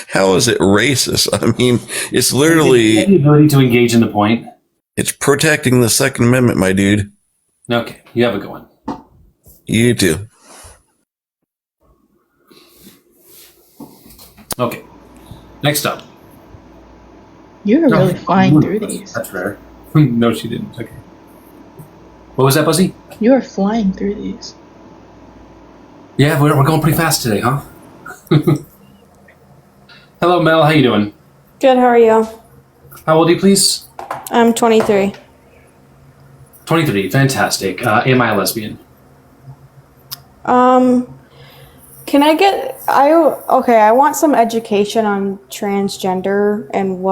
How is it racist? I mean, it's literally the ability to engage in the point. it's protecting the Second Amendment, my dude. Okay, you have a good one. You too. Okay, next up. You were really flying through these. That's rare. No, she didn't. Okay. What was that, Buzzy? You were flying through these. Yeah, we're going pretty fast today, huh? Hello, Mel. How you doing? Good, how are you? How old are you, please? I'm 23. 23. Fantastic. Am I a lesbian? Can I get, I want some education on transgender and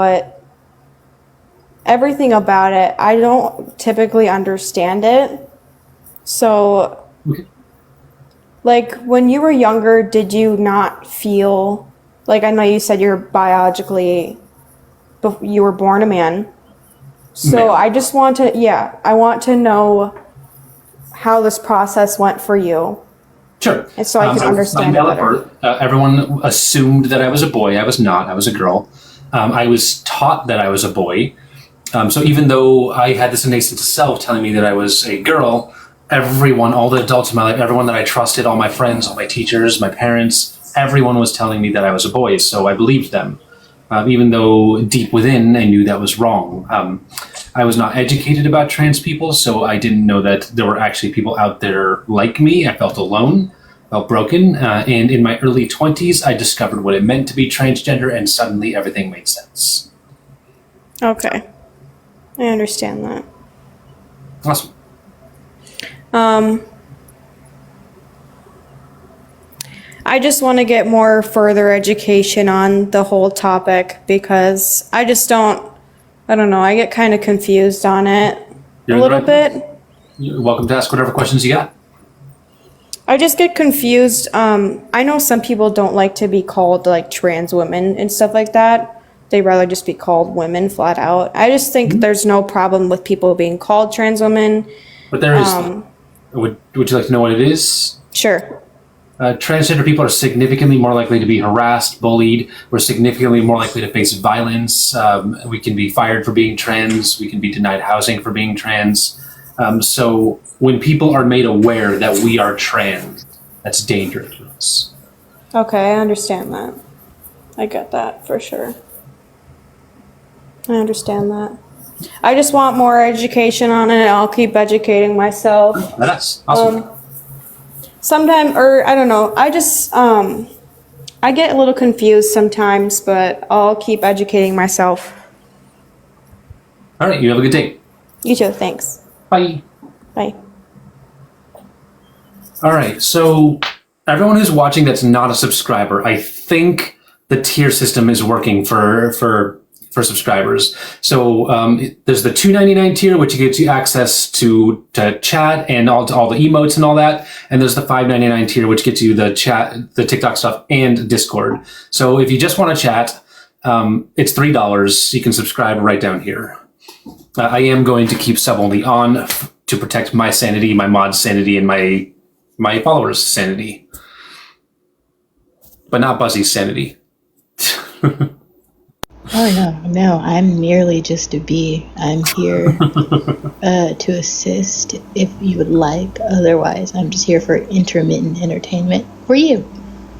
everything about it. I don't typically understand it. So, Okay. like, when you were younger, did you not feel, like, I know you said you're biologically, you were born a man. So Male. I just want to, I want to know how this process went for you. Sure. And so I can understand it better. Everyone assumed that I was a boy. I was not. I was a girl. I was taught that I was a boy. So even though I had this innate sense of self telling me that I was a girl, everyone, all the adults in my life, everyone that I trusted, all my friends, all my teachers, my parents, everyone was telling me that I was a boy. So I believed them, even though deep within I knew that was wrong. I was not educated about trans people, so I didn't know that there were actually people out there like me. I felt alone, felt broken, and in my early 20s, I discovered what it meant to be transgender, and suddenly everything made sense. Okay. I understand that. Awesome. I just want to get more further education on the whole topic because I don't know, I get kind of confused on it You're a in the little right bit. You're welcome to ask whatever questions you got. I just get confused. I know some people don't like to be called like trans women and stuff like that. They rather just be called women flat out. I just think there's no problem with people being called trans women. But there is. Would you like to know what it is? Sure. Transgender people are significantly more likely to be harassed, bullied. We're significantly more likely to face violence. We can be fired for being trans. We can be denied housing for being trans. So when people are made aware that we are trans, that's dangerous to us. Okay, I understand that. I get that for sure. I understand that. I just want more education on it. I'll keep educating myself. That's awesome. Sometimes, or I don't know, I just, I get a little confused sometimes, but I'll keep educating myself. All right, you have a good day. You too, thanks. Bye. Bye. All right, so everyone who's watching that's not a subscriber, I think the tier system is working for subscribers. So there's the $2.99 tier, which gives you access to chat and all the emotes and all that. And there's the $5.99 tier, which gets you the chat, the TikTok stuff, and Discord. So if you just want to chat, it's $3. You can subscribe right down here. I am going to keep sub only on to protect my sanity, my mod's sanity, and my followers' sanity, but not Buzzy's sanity. Oh, no, I'm merely just a bee. I'm here to assist if you would like. Otherwise, I'm just here for intermittent entertainment for you.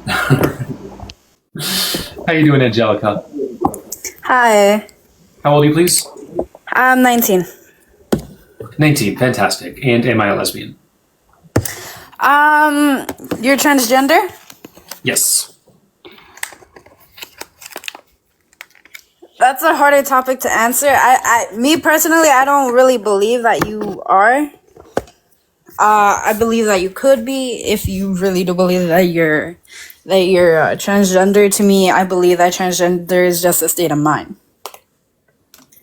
How you doing, Angelica? Hi, How old are you, please? I'm 19. 19, fantastic. And am I a lesbian? You're transgender? Yes. That's a harder topic to answer. Me personally, I don't really believe that you are. I believe that you could be if you really do believe that you're transgender. To me, I believe that transgender is just a state of mind.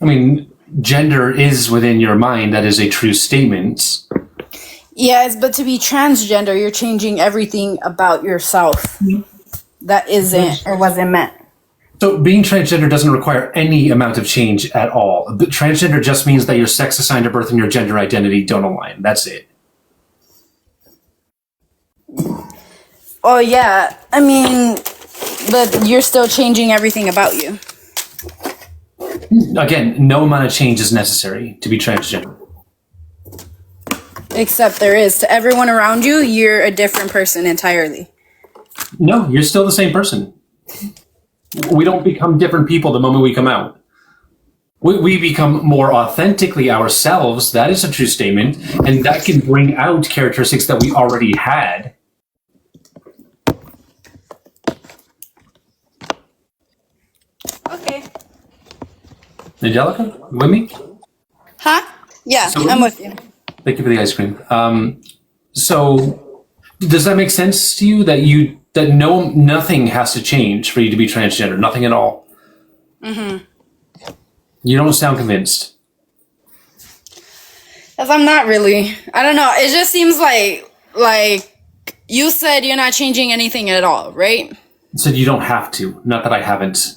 I mean, gender is within your mind. That is a true statement. Yes, but to be transgender, you're changing everything about yourself that isn't or wasn't meant. So being transgender doesn't require any amount of change at all. But transgender just means that your sex assigned at birth and your gender identity don't align. That's it. Oh yeah, I mean, but you're still changing everything about you. Again, no amount of change is necessary to be transgender. Except there is. To everyone around you, you're a different person entirely. No, you're still the same person. We don't become different people the moment we come out. We become more authentically ourselves. That is a true statement. And that can bring out characteristics that we already had. Okay. Angelica, you with me? Huh? Yeah, So- I'm with you. Thank you for the ice cream. So does that make sense to you that nothing has to change for you to be transgender? Nothing at all? Mm-hmm. You don't sound convinced. Because I'm not really. I don't know. It just seems like you said you're not changing anything at all, right? So you don't have to. Not that I haven't.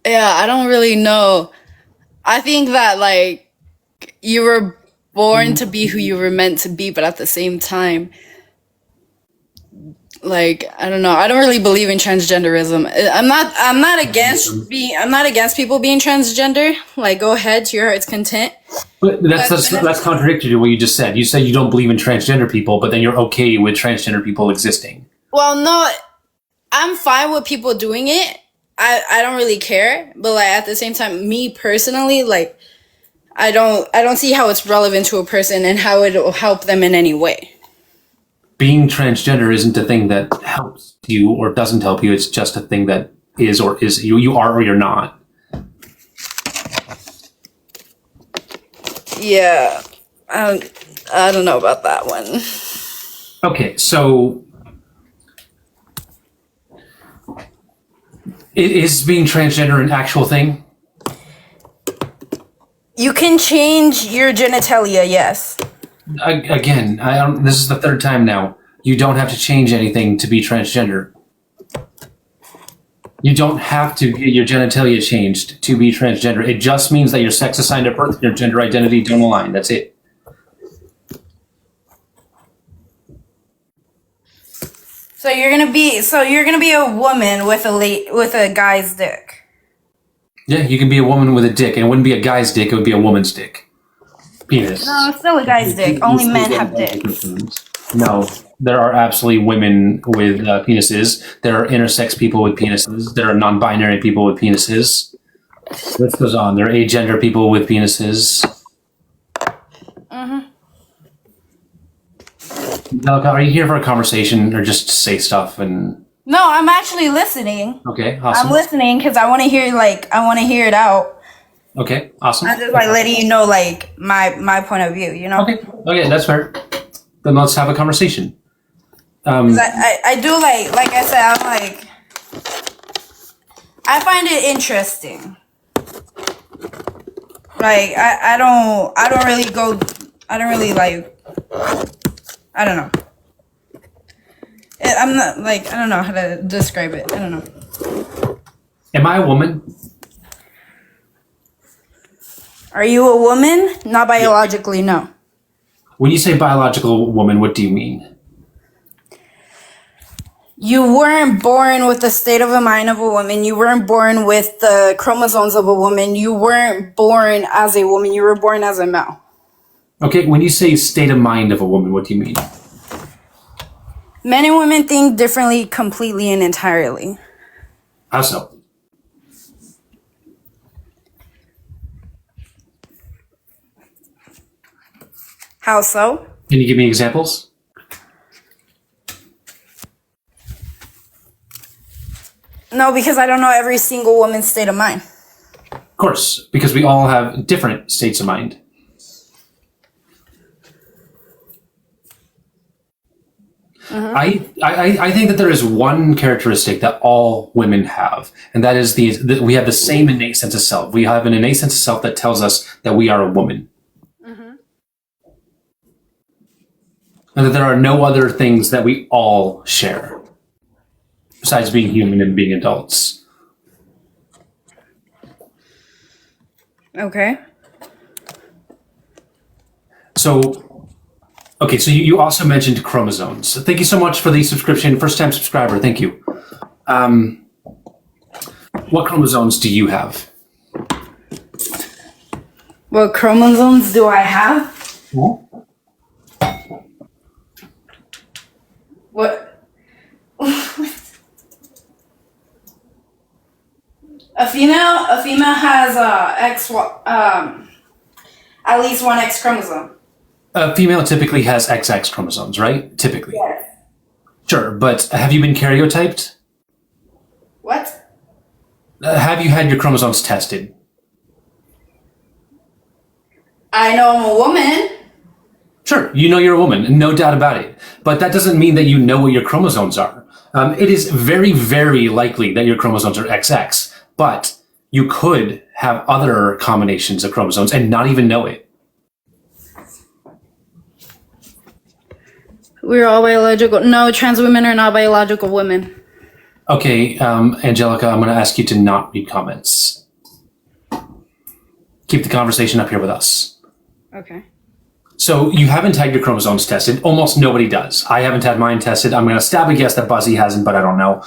Yeah, I don't really know. I think that like you were born to be who you were meant to be, but at the same time, like I don't know. I don't really believe in transgenderism. I'm not against people being transgender. Like go ahead to your heart's content. But that's contradictory to what you just said. You said you don't believe in transgender people, but then you're okay with transgender people existing. Well, no, I'm fine with people doing it. I don't really care, but like at the same time, me personally, like I don't see how it's relevant to a person and how it will help them in any way. Being transgender isn't a thing that helps you or doesn't help you. It's just a thing that is or is you are or you're not. Yeah, I don't know about that one. Okay, so is being transgender an actual thing? You can change your genitalia, yes. Again, I don't. This is the third time now. You don't have to change anything to be transgender. You don't have to get your genitalia changed to be transgender. It just means that your sex assigned at birth and your gender identity don't align. That's it. So you're gonna be a woman with a guy's dick. Yeah, you can be a woman with a dick, and it wouldn't be a guy's dick. It would be a woman's dick. Penis. No, it's still a guy's dick. Only men have dicks. No, there are absolutely women with penises. There are intersex people with penises. There are non-binary people with penises. This goes on. There are agender people with penises. Angelica, are you here for a conversation or just to say stuff and? No, I'm actually listening. Okay, awesome. I'm listening because I want to hear it out. Okay, awesome. I'm just like letting you know like my point of view, you know. Okay, that's fair. Then let's have a conversation. 'Cause I do like I said, I'm like I find it interesting. Like I don't really like I don't know. I'm not like I don't know how to describe it. I don't know. Am I a woman? Are you a woman? Not biologically, no. When you say biological woman, what do you mean? You weren't born with the state of the mind of a woman. You weren't born with the chromosomes of a woman. You weren't born as a woman. You were born as a male. Okay, when you say state of mind of a woman, what do you mean? Men and women think differently completely and entirely. How so? How so? Can you give me examples? No, because I don't know every single woman's state of mind. Of course, because we all have different states of mind. I think that there is one characteristic that all women have, and that is that we have the same innate sense of self. We have an innate sense of self that tells us that we are a woman. And that there are no other things that we all share besides being human and being adults. Okay. So, okay, so you also mentioned chromosomes. Thank you so much for the subscription. First time subscriber, thank you. What chromosomes do you have? What chromosomes do I have? What? A female has at least one X chromosome. A female typically has XX chromosomes, right? Typically. Yes. Sure, but have you been karyotyped? What? Have you had your chromosomes tested? I know I'm a woman. Sure, you know you're a woman, no doubt about it. But that doesn't mean that you know what your chromosomes are. It is very, very likely that your chromosomes are XX, but you could have other combinations of chromosomes and not even know it. We're all biological. No, trans women are not biological women. Okay, Angelica, I'm going to ask you to not read comments. Keep the conversation up here with us. Okay. So you haven't had your chromosomes tested. Almost nobody does. I haven't had mine tested. I'm going to stab a guess that Buzzy hasn't, but I don't know.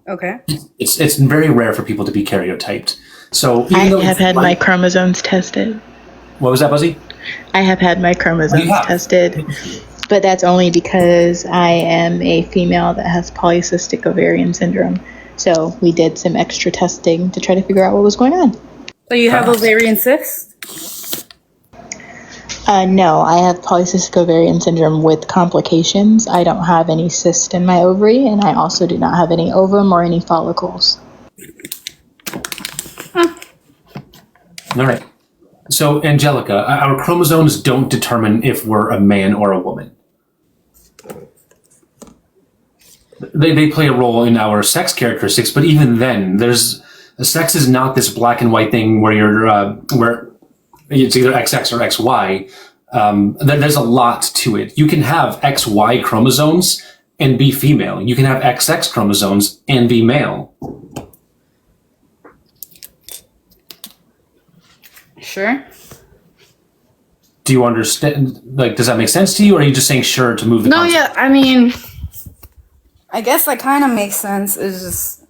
Okay. It's very rare for people to be karyotyped. So I have had my chromosomes tested. What was that, Buzzy? I have had my chromosomes You have? tested, but that's only because I am a female that has polycystic ovarian syndrome. So we did some extra testing to try to figure out what was going on. So you have ovarian cysts? No, I have polycystic ovarian syndrome with complications. I don't have any cyst in my ovary, and I also do not have any ovum or any follicles. All right. So, Angelica, our chromosomes don't determine if we're a man or a woman. They play a role in our sex characteristics, but even then, sex is not this black and white thing where where it's either XX or XY. There's a lot to it. You can have XY chromosomes and be female. You can have XX chromosomes and be male. Sure. Do you understand? Like, does that make sense to you, or are you just saying sure to move the No, concept? yeah, I mean, I guess that kind of makes sense. It's just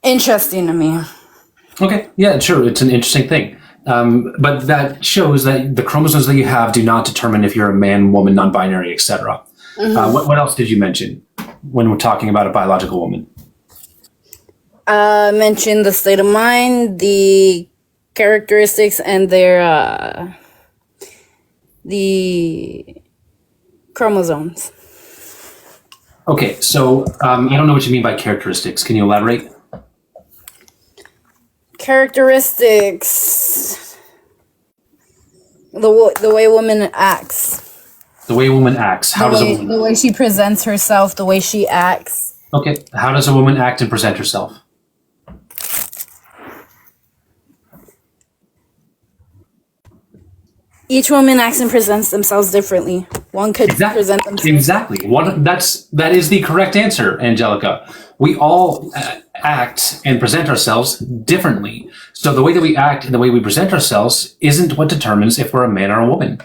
interesting to me. Okay, yeah, sure. It's an interesting thing. But that shows that the chromosomes that you have do not determine if you're a man, woman, non-binary, etc. What else did you mention when we're talking about a biological woman? Mention the state of mind, the characteristics, and their the chromosomes. Okay, so I don't know what you mean by characteristics. Can you elaborate? Characteristics. The way a woman acts. The way a woman acts. How does a woman? The way she presents herself. The way she acts. Okay, how does a woman act and present herself? Each woman acts and presents themselves differently. One could present themselves. Exactly. That is the correct answer, Angelica. We all act and present ourselves differently. So the way that we act and the way we present ourselves isn't what determines if we're a man or a woman.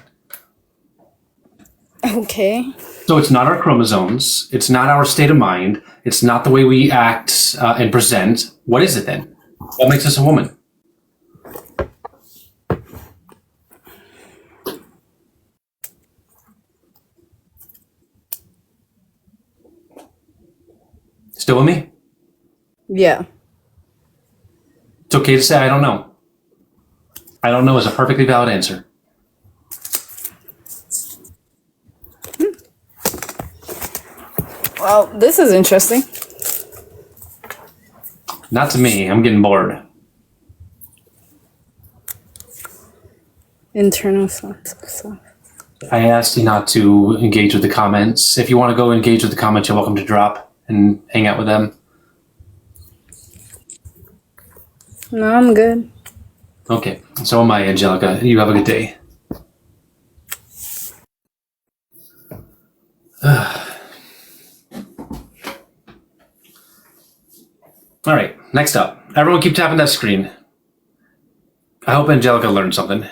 Okay. So it's not our chromosomes. It's not our state of mind. It's not the way we act and present. What is it then? What makes us a woman? Still with me? Yeah. It's okay to say I don't know. I don't know is a perfectly valid answer. Well, this is interesting. Not to me. I'm getting bored. Internal thoughts of self. I asked you not to engage with the comments. If you want to go engage with the comments, you're welcome to drop and hang out with them. No, I'm good. Okay. So am I, Angelica. You have a good day. All right. Next up. Everyone keep tapping that screen. I hope Angelica learned something.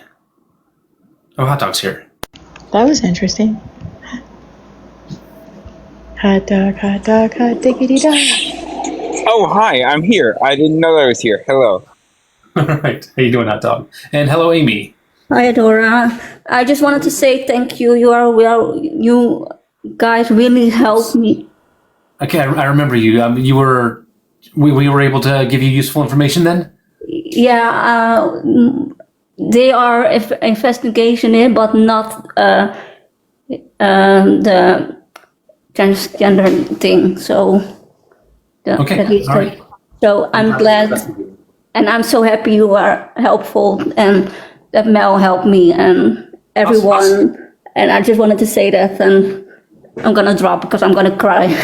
Oh, hot dog's here. That was interesting. Hot dog, hot diggity dog. Oh, hi, I'm here. I didn't know I was here. Hello. All right. How you doing, hot dog? And hello, Amy. Hi, Adora. I just wanted to say thank you. You guys really helped me. Okay, I remember you. We were able to give you useful information then? Yeah, they are investigation it, but not the transgender thing. So, Okay, all right. So I'm glad, and I'm so happy you are helpful, and that Mel helped me and everyone. Awesome. And I just wanted to say that, and I'm gonna drop because I'm gonna cry.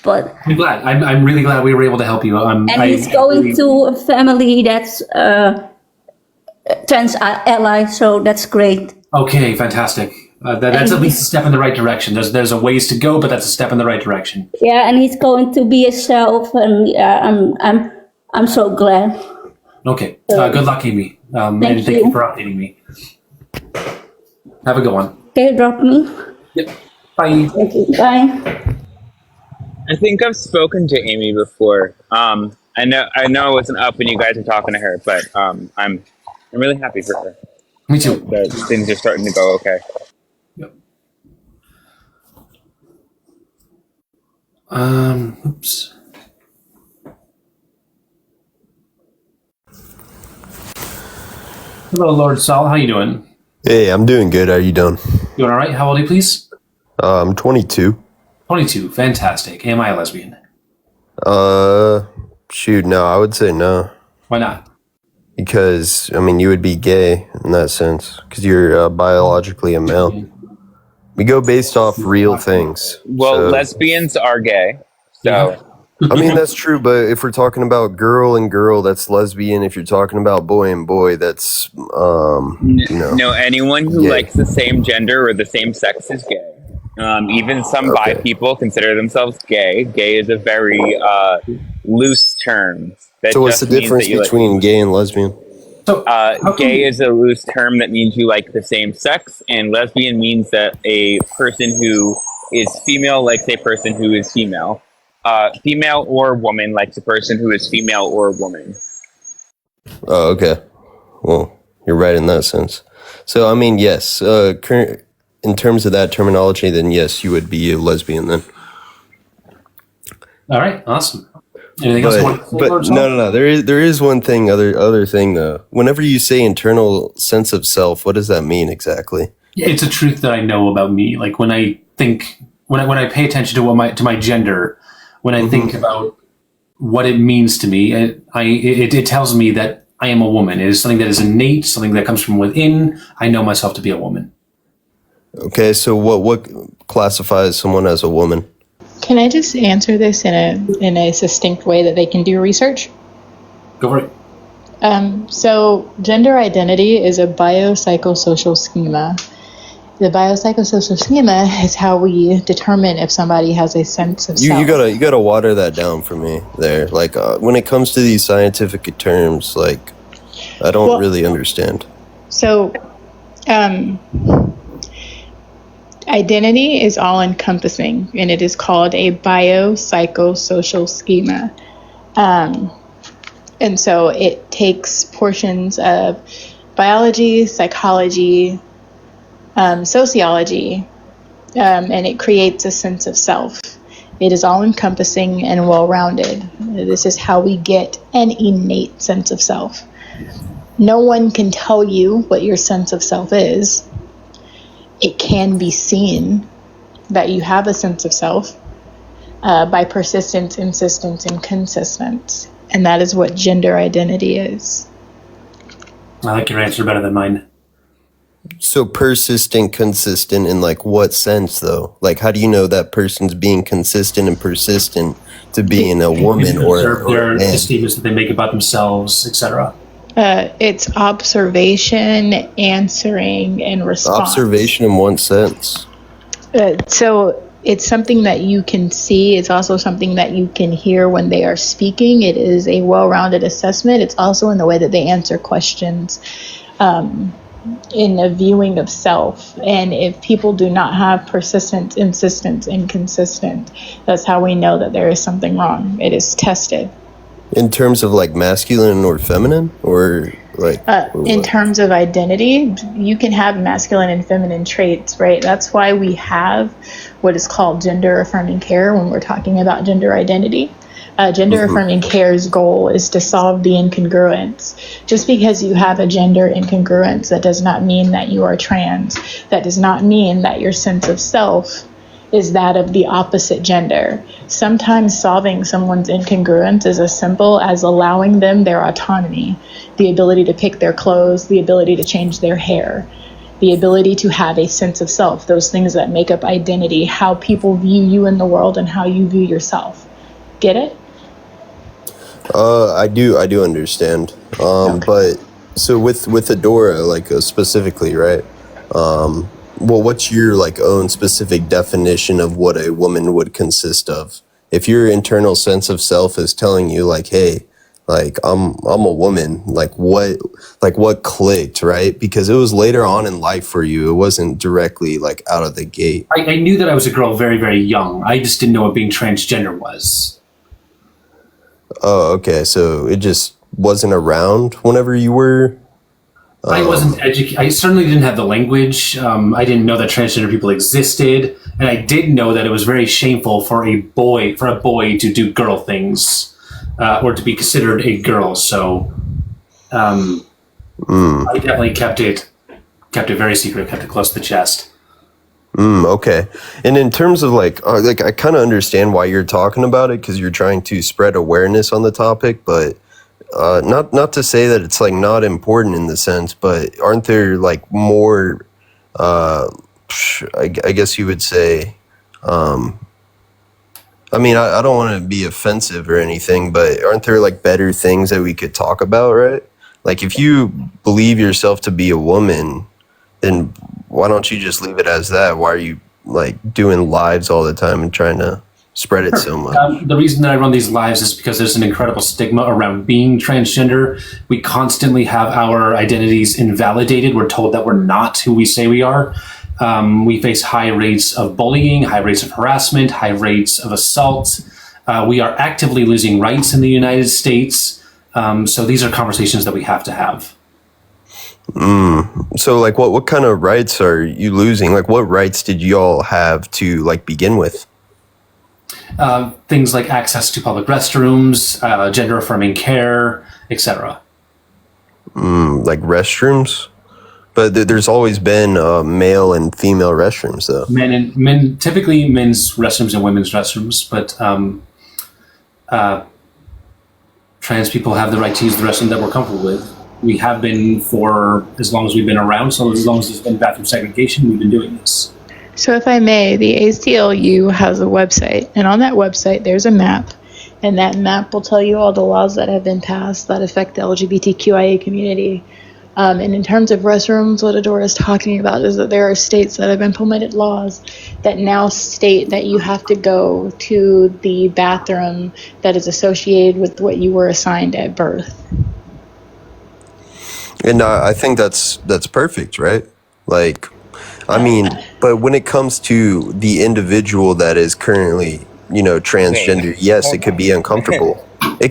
But I'm glad. I'm really glad we were able to help you. he's going to a family that's trans ally, so that's great. Okay, fantastic. That's at least a step in the right direction. There's a ways to go, but that's a step in the right direction. Yeah, and he's going to be himself, and I'm so glad. Okay. Good luck, Amy. And thank you for updating me. Have a good one. Okay, drop me. Yep. Bye. Thank you. Bye. I think I've spoken to Amy before. I know I wasn't up when you guys were talking to her, but I'm really happy for her. Me too. That things are starting to go okay. Yep. Oops. Hello, Lord Saul. How you doing? Hey, I'm doing good. How you doing? Doing all right? How old are you, please? I'm 22. 22. Fantastic. Am I a lesbian? Shoot, no, I would say no. Why not? Because, I mean, you would be gay in that sense. Because you're biologically a male. We go based off real things. Well, so, lesbians are gay, so I mean, that's true, but if we're talking about girl and girl, that's lesbian. If you're talking about boy and boy, that's, no, anyone who gay. likes the same gender or the same sex is gay. Even some bi people consider themselves gay. Gay is a very loose term. So what's the difference between gay and lesbian? So, gay is a loose term that means you like the same sex, and lesbian means that a person who is female likes a person who is female. Female or woman likes a person who is female or woman. Oh, okay. Well, you're right in that sense. So, I mean, yes, in terms of that terminology, then yes, you would be a lesbian then. all right. Awesome. Anything else you want to say, But Lord Saul? no. There is one thing, other thing though. Whenever you say internal sense of self, what does that mean exactly? Yeah, it's a truth that I know about me. Like when I think, when I pay attention to my gender, when I think about what it means to me, it tells me that I am a woman. It is something that is innate, something that comes from within. I know myself to be a woman. Okay, so what classifies someone as a woman? Can I just answer this in a succinct way that they can do research? Go for it. So gender identity is a biopsychosocial schema. The biopsychosocial schema is how we determine if somebody has a sense of self. You gotta water that down for me there. Like when it comes to these scientific terms, like I don't really understand. So, identity is all encompassing, and it is called a biopsychosocial schema. And so it takes portions of biology, psychology, sociology, and it creates a sense of self. It is all encompassing and well rounded. This is how we get an innate sense of self. No one can tell you what your sense of self is. It can be seen that you have a sense of self by persistence, insistence, and consistence. And that is what gender identity is. I like your answer better than mine. So persistent, consistent in like what sense though? Like how do you know that person's being consistent and persistent to being a woman or their a man? statements that they make about themselves, etc. It's observation, answering, and response. Observation in one sense. So it's something that you can see. It's also something that you can hear when they are speaking. It is a well-rounded assessment. It's also in the way that they answer questions, in a viewing of self. And if people do not have persistent, insistent, inconsistent, that's how we know that there is something wrong. It is tested. In terms of like masculine or feminine, or like In terms of identity, you can have masculine and feminine traits, right? That's why we have what is called gender affirming care when we're talking about gender identity. Gender affirming care's goal is to solve the incongruence. Just because you have a gender incongruence, that does not mean that you are trans. That does not mean that your sense of self is that of the opposite gender. Sometimes solving someone's incongruence is as simple as allowing them their autonomy, the ability to pick their clothes, the ability to change their hair, the ability to have a sense of self, those things that make up identity, how people view you in the world and how you view yourself. Get it? I do understand. But so with Adora, like specifically, right? Well, what's your like own specific definition of what a woman would consist of? If your internal sense of self is telling you like, hey, like I'm a woman, like what clicked, right? Because it was later on in life for you. It wasn't directly like out of the gate. I knew that I was a girl very, very young. I just didn't know what being transgender was. Oh, okay. So it just wasn't around whenever you were. I wasn't educated. I certainly didn't have the language. I didn't know that transgender people existed, and I did know that it was very shameful for a boy to do girl things, or to be considered a girl. So, I definitely kept it very secret, kept it close to the chest. Okay. And in terms of like I kind of understand why you're talking about it, because you're trying to spread awareness on the topic, but not to say that it's like not important in the sense, but aren't there like more, I guess you would say, I mean, I don't want to be offensive or anything, but aren't there like better things that we could talk about, right? Like if you believe yourself to be a woman, then why don't you just leave it as that? Why are you like doing lives all the time and trying to spread it so much? The reason that I run these lives is because there's an incredible stigma around being transgender. We constantly have our identities invalidated. We're told that we're not who we say we are. We face high rates of bullying, high rates of harassment, high rates of assault. We are actively losing rights in the United States. So these are conversations that we have to have. So like what kind of rights are you losing? Like what rights did you all have to like begin with? Things like access to public restrooms, gender affirming care, etc. Like restrooms? But there's always been male and female restrooms though. Men typically men's restrooms and women's restrooms, but trans people have the right to use the restroom that we're comfortable with. We have been for as long as we've been around, so as long as there's been bathroom segregation, we've been doing this. So if I may, the ACLU has a website, and on that website there's a map, and that map will tell you all the laws that have been passed that affect the LGBTQIA community. And in terms of restrooms, what Adora is talking about is that there are states that have implemented laws that now state that you have to go to the bathroom that is associated with what you were assigned at birth. And I think that's perfect, right? Like, I mean, but when it comes to the individual that is currently, transgender, yes, it could be uncomfortable. I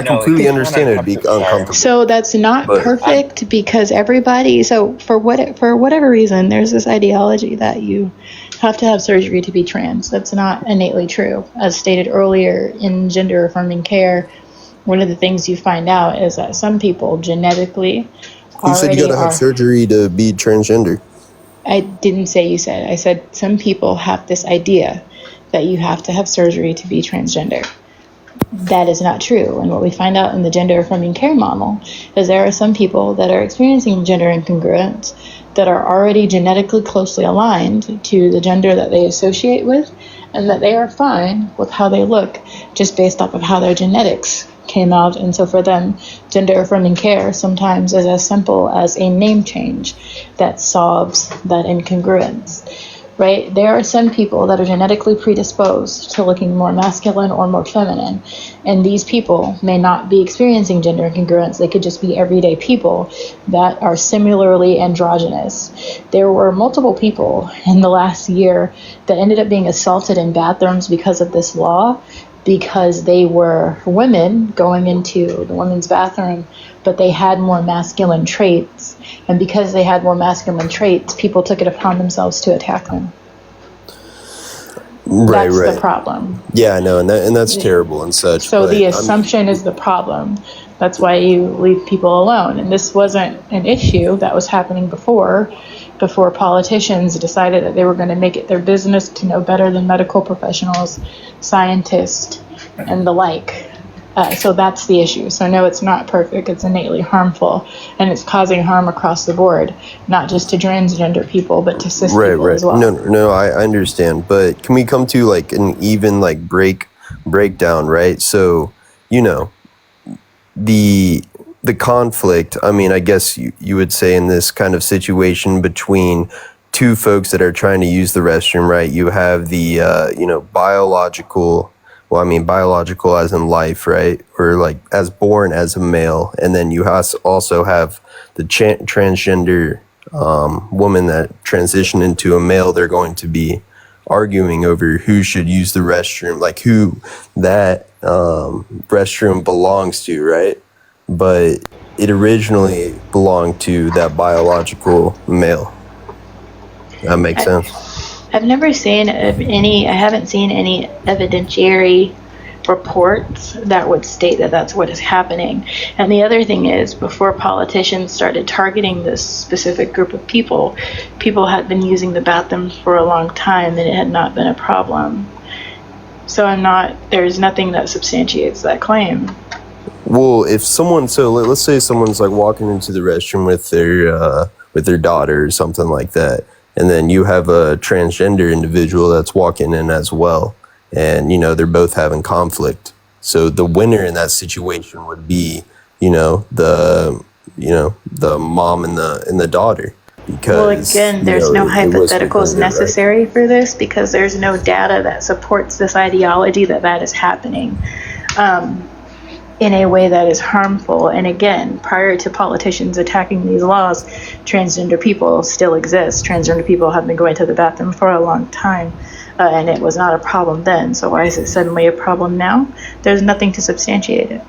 completely understand it would be uncomfortable. So that's not perfect because everybody. So for whatever reason, there's this ideology that you have to have surgery to be trans. That's not innately true. As stated earlier in gender affirming care, one of the things you find out is that some people genetically You said you gotta have surgery to be transgender. I didn't say you said. I said some people have this idea that you have to have surgery to be transgender. That is not true. And what we find out in the gender affirming care model is there are some people that are experiencing gender incongruence that are already genetically closely aligned to the gender that they associate with, and that they are fine with how they look just based off of how their genetics came out. And so for them, gender affirming care sometimes is as simple as a name change that solves that incongruence. right? There are some people that are genetically predisposed to looking more masculine or more feminine, and these people may not be experiencing gender incongruence. They could just be everyday people that are similarly androgynous. There were multiple people in the last year that ended up being assaulted in bathrooms because of this law, because they were women going into the women's bathroom, but they had more masculine traits. And because they had more masculine traits, people took it upon themselves to attack them. Right, That's right. the problem. Yeah, I know, and that's terrible and such. So but the assumption is the problem. That's why you leave people alone. And this wasn't an issue that was happening before politicians decided that they were going to make it their business to know better than medical professionals, scientists, and the like. So that's the issue. So no, it's not perfect. It's innately harmful, and it's causing harm across the board, not just to transgender people, but to cis people as well. No, I understand. But can we come to like an even like breakdown, right? So, you know, the conflict, I mean, I guess you would say in this kind of situation between two folks that are trying to use the restroom, right? You have the, biological as in life, right? Or like as born as a male. And then you also have the transgender woman that transitioned into a male. They're going to be arguing over who should use the restroom, like who that restroom belongs to, right? But it originally belonged to that biological male. That makes sense. I've never seen I haven't seen any evidentiary reports that would state that that's what is happening. And the other thing is, before politicians started targeting this specific group of people, people had been using the bathroom for a long time and it had not been a problem. So there's nothing that substantiates that claim. Well, if someone, so let's say someone's like walking into the restroom with their daughter or something like that, and then you have a transgender individual that's walking in as well, and they're both having conflict. So the winner in that situation would be, the mom and the daughter. Because, well, again, there's no hypotheticals necessary for this, because there's no data that supports this ideology that is happening in a way that is harmful. And again, prior to politicians attacking these laws, transgender people still exist. Transgender people have been going to the bathroom for a long time, and it was not a problem then. So why is it suddenly a problem now? There's nothing to substantiate it.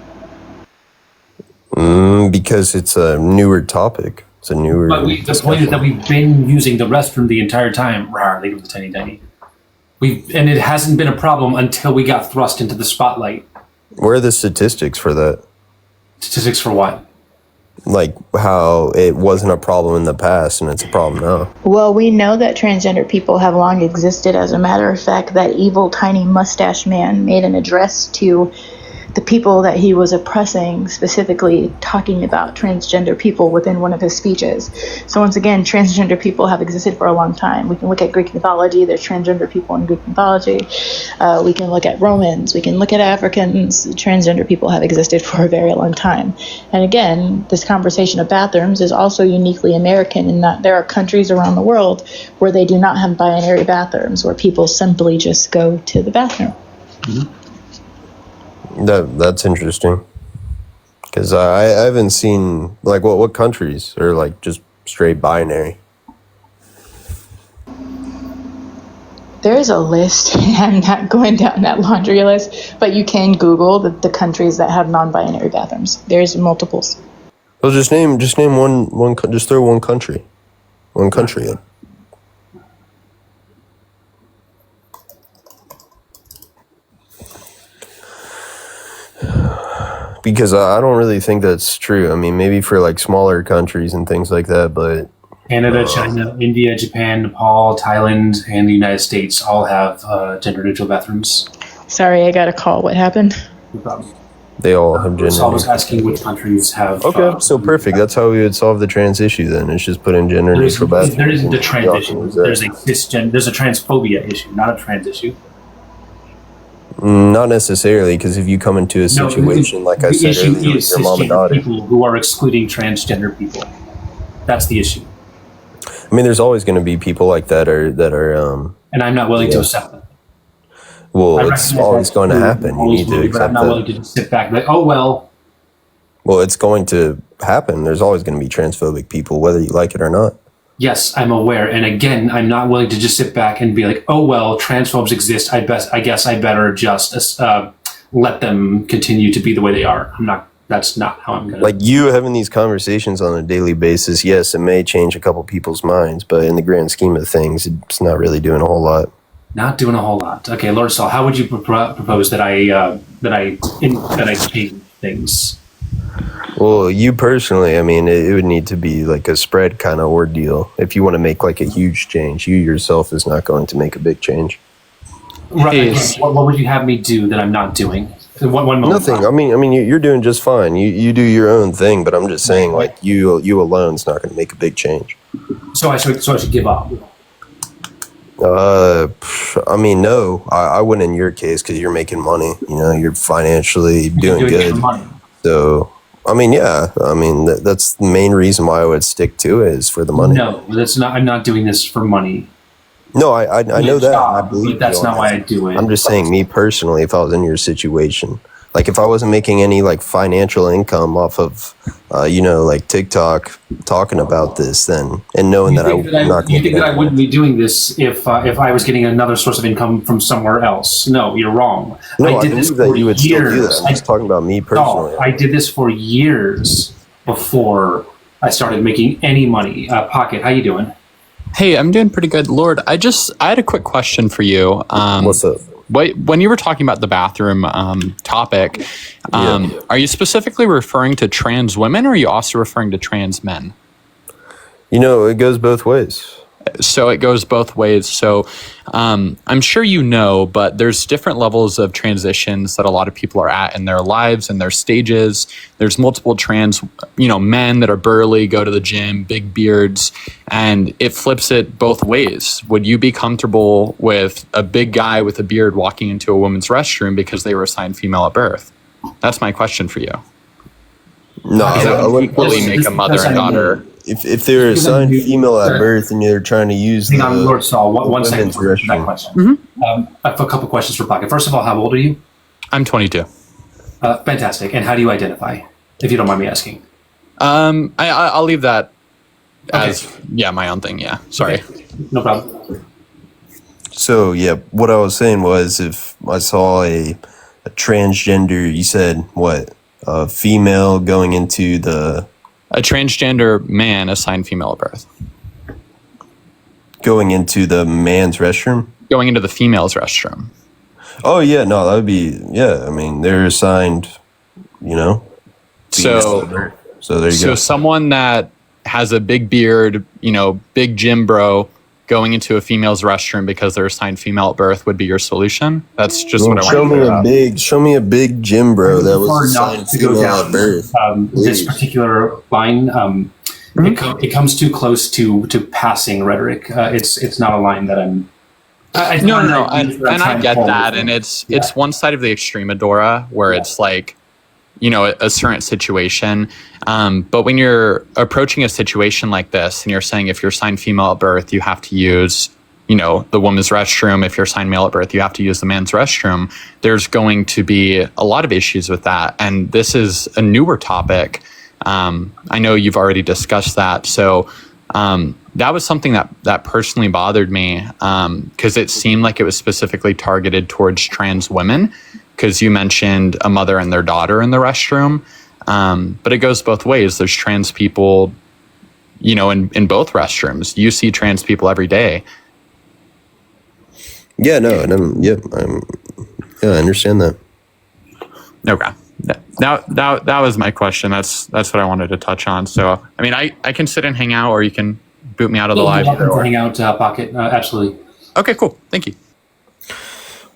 Because it's a newer topic. It's a newer. But the point is that we've been using the restroom the entire time. Leave with the tiny tiny. And it hasn't been a problem until we got thrust into the spotlight. Where are the statistics for that? Statistics for what? Like how it wasn't a problem in the past and it's a problem now. Well, we know that transgender people have long existed. As a matter of fact, that evil tiny mustache man made an address to the people that he was oppressing, specifically talking about transgender people within one of his speeches. So once again, transgender people have existed for a long time. We can look at Greek mythology. There's transgender people in Greek mythology. We can look at Romans. We can look at Africans. Transgender people have existed for a very long time. And again, this conversation of bathrooms is also uniquely American in that there are countries around the world where they do not have binary bathrooms, where people simply just go to the bathroom. Mm-hmm. That's interesting, because I haven't seen like what countries are like just straight binary. There is a list. I'm not going down that laundry list, but you can Google the countries that have non-binary bathrooms. There's multiples. Well, just name one. Just throw one country in. Because I don't really think that's true. I mean, maybe for like smaller countries and things like that, but Canada, China, India, Japan, Nepal, Thailand, and the United States all have gender-neutral bathrooms. Sorry, I got a call. What happened? No problem. they all have gender. So I was asking which countries have. Okay, so perfect. That's how we would solve the trans issue then. It's just put in gender neutral bathrooms. There isn't a trans issue. There's a transphobia issue, not a trans issue. Not necessarily, because if you come into a situation, like I said earlier, with your mom and daughter. People who are excluding transgender people. That's the issue. I mean, there's always going to be people like that And I'm not willing to accept them. well, I it's recognize always that going to too, happen. You always need will to be, but I'm accept not willing that. to just sit back and be like, oh, well. Well, it's going to happen. There's always going to be transphobic people, whether you like it or not. Yes, I'm aware. And again, I'm not willing to just sit back and be like, oh, well, transphobes exist. I guess I better just let them continue to be the way they are. That's not how I'm going to. Like you having these conversations on a daily basis, yes, it may change a couple people's minds, but in the grand scheme of things, it's not really doing a whole lot. Not doing a whole lot. Okay, Lord Saul, how would you propose that I change things? Well, you personally, I mean, it would need to be like a spread kind of ordeal. If you want to make like a huge change, you yourself is not going to make a big change. Right. What would you have me do that I'm not doing? One moment. Nothing. I mean, you're doing just fine. You do your own thing, but I'm just saying, like you alone is not going to make a big change. So I should give up. I mean, no, I wouldn't in your case because you're making money. You know, you're financially doing good. So, I mean, yeah, I mean that's the main reason why I would stick to it is for the money. No, that's not. I'm not doing this for money. No, I know that. I believe that's not why I do it. I'm just saying, me personally, if I was in your situation, like if I wasn't making any like financial income off of, like TikTok talking about this, then and knowing that I'm not. You think that I wouldn't be doing this if I was getting another source of income from somewhere else? No, you're wrong. No, I believe that you would still do that. I'm just talking about me personally. No, I did this for years before I started making any money. Pocket, how you doing? Hey, I'm doing pretty good. Lord, I had a quick question for you. What's up? When you were talking about the bathroom topic, are you specifically referring to trans women or are you also referring to trans men? You know, it goes both ways. So it goes both ways. So I'm sure you know, but there's different levels of transitions that a lot of people are at in their lives and their stages. There's multiple trans, men that are burly, go to the gym, big beards, and it flips it both ways. Would you be comfortable with a big guy with a beard walking into a woman's restroom because they were assigned female at birth? That's my question for you. No, I wouldn't equally make a mother and daughter. If they're assigned female at birth and they're trying to use Hang on, Lord Saul, one second for that question. Mm-hmm. I have a couple questions for Pocket. First of all, how old are you? I'm 22. Fantastic. And how do you identify, if you don't mind me asking? I'll leave that as my own thing. Yeah, sorry. Okay. No problem. So yeah, what I was saying was if I saw a transgender, you said what? A female going into a transgender man assigned female at birth. Going into the man's restroom? Going into the female's restroom. Oh, yeah, no, that would be, I mean, they're assigned, So there you go. So someone that has a big beard, big gym bro, going into a female's restroom because they're assigned female at birth would be your solution? That's just what I want. Show me a big gym bro that was assigned female at birth. This particular line, it comes too close to passing rhetoric. It's not a line that I'm. No, and I get that, and it's one side of the extreme, Adora, where it's like, a certain situation. But when you're approaching a situation like this and you're saying if you're assigned female at birth, you have to use, the woman's restroom. If you're assigned male at birth, you have to use the man's restroom. There's going to be a lot of issues with that. And this is a newer topic. I know you've already discussed that. So that was something that personally bothered me because it seemed like it was specifically targeted towards trans women. Because you mentioned a mother and their daughter in the restroom. But it goes both ways. There's trans people, in both restrooms. You see trans people every day. Yeah, no, and I understand that. Okay. That was my question. That's what I wanted to touch on. So, I mean, I can sit and hang out, or you can boot me out of the live. Hang out, Pocket. Absolutely. Okay, cool. Thank you.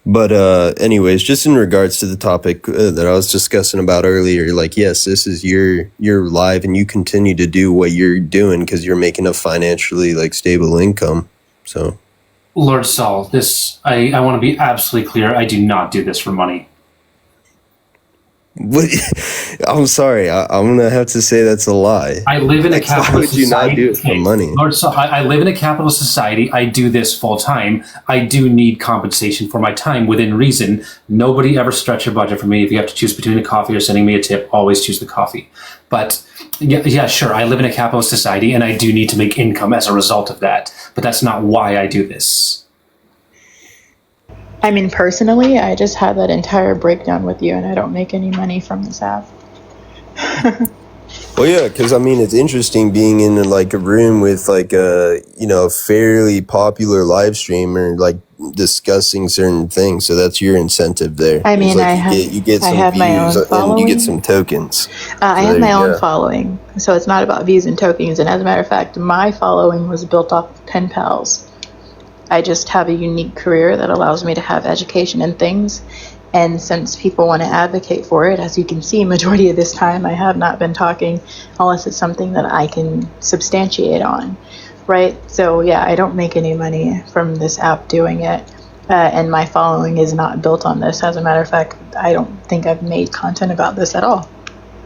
But anyways, just in regards to the topic that I was discussing about earlier, like, yes, this is your live and you continue to do what you're doing because you're making a financially stable income. So, Lord Saul, I want to be absolutely clear. I do not do this for money. But I'm sorry. I'm gonna have to say that's a lie. I live in a Why capitalist would you not society. do it for money? Lord, so I live in a capitalist society. I do this full time. I do need compensation for my time within reason. Nobody ever stretch your budget for me. If you have to choose between a coffee or sending me a tip, always choose the coffee. But yeah, sure. I live in a capitalist society and I do need to make income as a result of that. But that's not why I do this. I mean, personally, I just had that entire breakdown with you, and I don't make any money from this app. Well, yeah, because I mean, it's interesting being in like a room with like a fairly popular live streamer like discussing certain things. So that's your incentive there. I mean, It's you get I some have my own views and you following. get some tokens. I So have there my you own go. following, so it's not about views and tokens. And as a matter of fact, my following was built off of pen pals. I just have a unique career that allows me to have education in things. And since people want to advocate for it, as you can see, majority of this time I have not been talking unless it's something that I can substantiate on, right? So yeah, I don't make any money from this app doing it. And my following is not built on this. As a matter of fact, I don't think I've made content about this at all.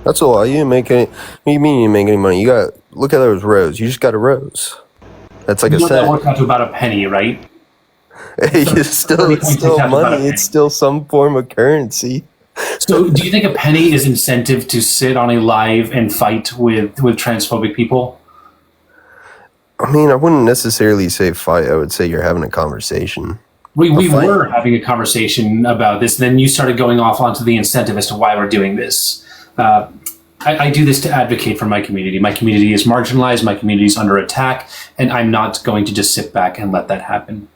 That's a lie. You didn't make any. What do you mean you didn't make any money? Look at those rows. You just got a rose. That's like a That cent. works out to about a penny, right? It's still money. It's still some form of currency. So do you think a penny is incentive to sit on a live and fight with transphobic people? I mean, I wouldn't necessarily say fight. I would say you're having a conversation. We were having a conversation about this. Then you started going off onto the incentive as to why we're doing this. I do this to advocate for my community. My community is marginalized. My community is under attack. And I'm not going to just sit back and let that happen.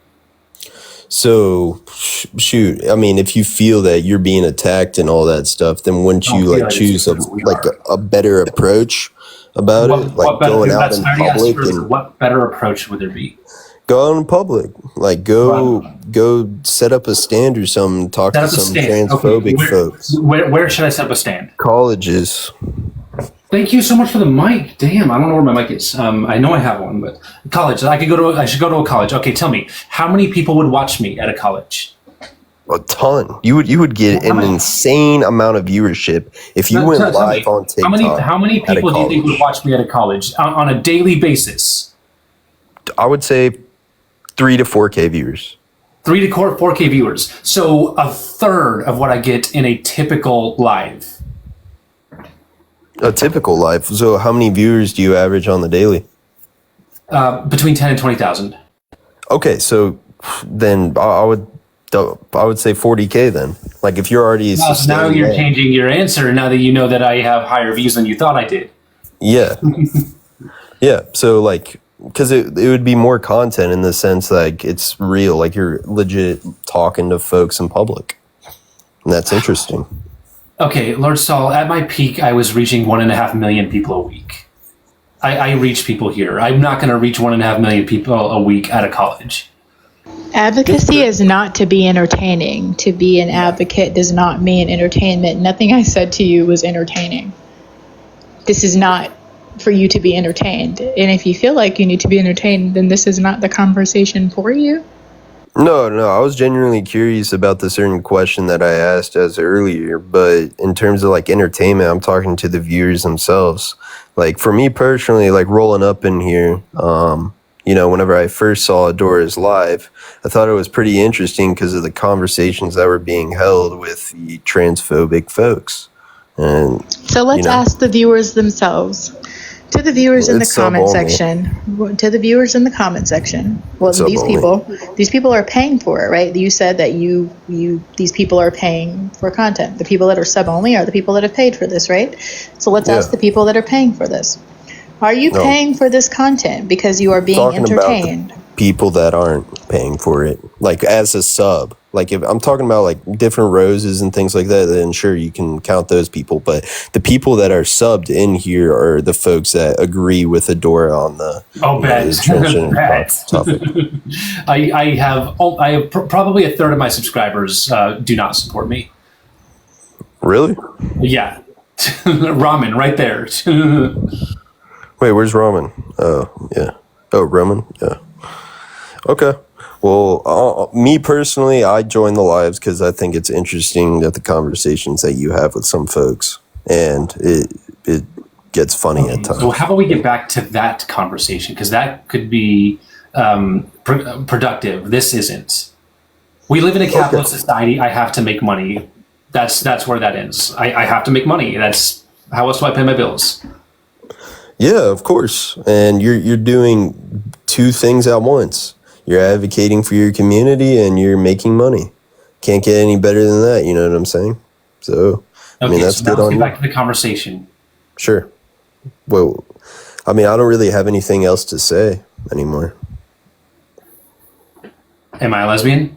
So, shoot. I mean, if you feel that you're being attacked and all that stuff, then wouldn't you like choose a better approach about it? Like going out in public and what better approach would there be? go out in public, like go set up a stand or something. Talk to some transphobic folks. Where should I set up a stand? Colleges. Thank you so much for the mic. Damn, I don't know where my mic is. I know I have one, but college. I should go to a college. Okay, tell me, how many people would watch me at a college? A ton. You would get an insane amount of viewership if you went live on TikTok. How many people do you think would watch me at a college on a daily basis? I would say 3 to 4K viewers. 3 to 4K viewers. So a third of what I get in a typical live. A typical live. So how many viewers do you average on the daily? Between 10 and 20,000. Okay, so then I would say 40K then. Like if you're already now you're changing your answer now that you know that I have higher views than you thought I did. Yeah. Yeah. So like, because it would be more content in the sense like it's real, like you're legit talking to folks in public. And that's interesting. Okay, Lord Saul, at my peak, I was reaching 1.5 million people a week. I reach people here. I'm not going to reach 1.5 million people a week at a college. Advocacy is not to be entertaining. To be an advocate does not mean entertainment. Nothing I said to you was entertaining. This is not for you to be entertained. And if you feel like you need to be entertained, then this is not the conversation for you. No, I was genuinely curious about the certain question that I asked as earlier, but in terms of like entertainment, I'm talking to the viewers themselves. Like for me personally, like rolling up in here, whenever I first saw Adora's live, I thought it was pretty interesting because of the conversations that were being held with the transphobic folks. And so let's ask the viewers themselves. To the viewers in the comment section. To the viewers in the comment section. Well, these people are paying for it, right? You said that these people are paying for content. The people that are sub only are the people that have paid for this, right? So let's ask the people that are paying for this. Are you paying for this content because you are being entertained? About the people that aren't paying for it, like as a sub. Like if I'm talking about like different roses and things like that, then sure you can count those people. But the people that are subbed in here are the folks that agree with Adora on the transgender topic. I have probably a third of my subscribers do not support me. Really? Yeah, ramen right there. Wait, where's Ramen? Oh yeah. Oh, Roman. Yeah. Okay. Well, me personally, I join the lives because I think it's interesting that the conversations that you have with some folks, and it gets funny at times. So how about we get back to that conversation, because that could be productive. This isn't. We live in a capitalist society. I have to make money. That's where that ends. I have to make money. That's how else do I pay my bills? Yeah, of course. And you're doing two things at once. You're advocating for your community and you're making money. Can't get any better than that, you know what I'm saying? So, I mean, that's so now good let's on get you. back to the conversation. Sure. Well, I mean, I don't really have anything else to say anymore. Am I a lesbian?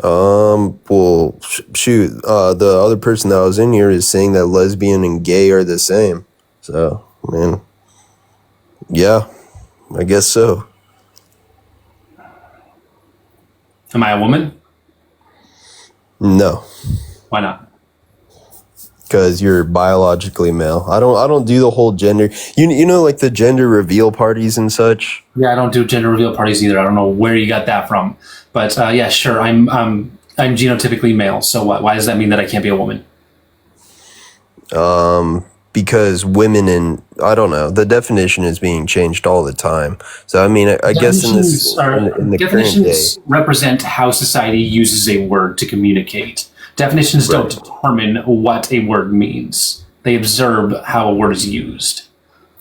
Well, shoot, the other person that was in here is saying that lesbian and gay are the same. So, I mean, yeah, I guess so. Am I a woman? No, Why not? because you're biologically male. I don't do the whole gender. You know, like the gender reveal parties and such. Yeah, I don't do gender reveal parties either. I don't know where you got that from, but yeah, sure. I'm genotypically male. So what? Why does that mean that I can't be a woman? Because women and I don't know, the definition is being changed all the time. So I mean, I guess in this in the current day, definitions represent how society uses a word to communicate. Definitions don't determine what a word means. They observe how a word is used.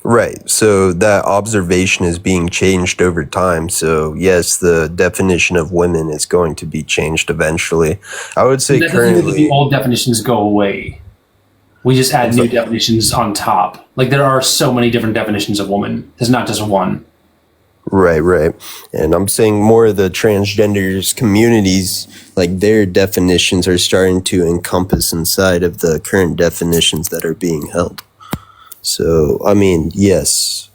right. So that observation is being changed over time. So yes, the definition of women is going to be changed eventually. I would say That doesn't mean that currently, the old definitions go away. We just add new definitions on top. Like there are so many different definitions of woman. There's not just one. right. And I'm saying more of the transgenders communities, like their definitions are starting to encompass inside of the current definitions that are being held. So, I mean, yes.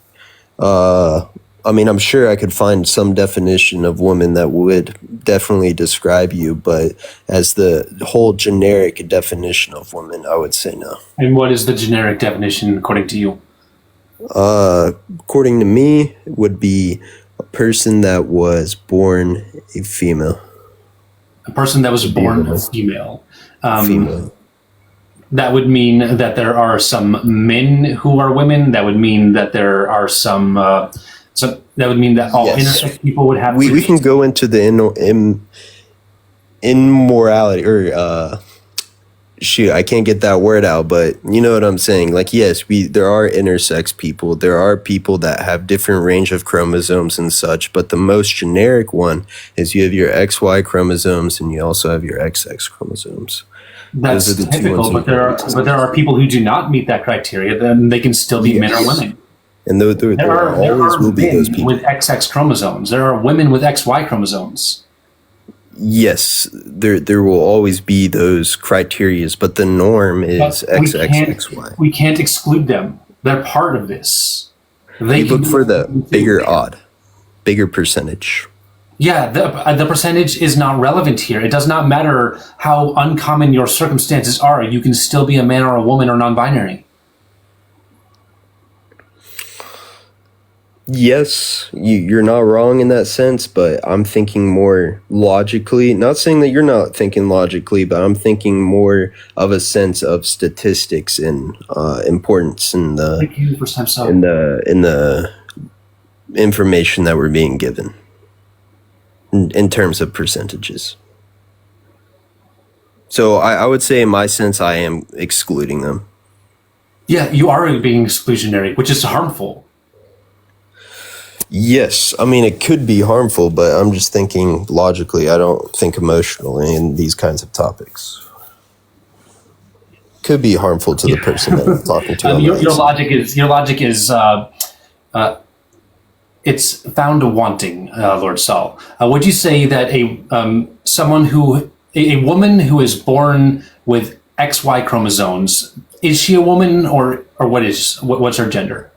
I mean, I'm sure I could find some definition of woman that would definitely describe you, but as the whole generic definition of woman, I would say no. And what is the generic definition according to you? According to me, it would be a person that was born a female. A person that was born a female. Female. That would mean that there are some men who are women. That would mean that there are some that would mean that all Yes. intersex people would have. We can go into the immorality or shoot, I can't get that word out, but you know what I'm saying. Like, yes, there are intersex people. There are people that have different range of chromosomes and such, but the most generic one is you have your XY chromosomes and you also have your XX chromosomes. That's Those are the two typical, ones but there are people who do not meet that criteria. Then they can still be men or women. And there always will be those men people. with XX chromosomes. There are women with XY chromosomes. Yes, there will always be those criterias, but the norm is XXXY. We can't exclude them. They're part of this. They You look for the bigger percentage. Yeah, the percentage is not relevant here. It does not matter how uncommon your circumstances are. You can still be a man or a woman or non-binary. Yes, you're not wrong in that sense, but I'm thinking more logically. Not saying that you're not thinking logically, but I'm thinking more of a sense of statistics and importance in the Thank you for saying so. in the information that we're being given in terms of percentages. So I would say in my sense I am excluding them. Yeah, you are being exclusionary, which is harmful. Yes, I mean it could be harmful, but I'm just thinking logically. I don't think emotionally in these kinds of topics. Could be harmful to the person that I'm talking to. Your logic is it's found wanting, Lord Saul. Would you say that a woman who is born with XY chromosomes, is she a woman or what's her gender?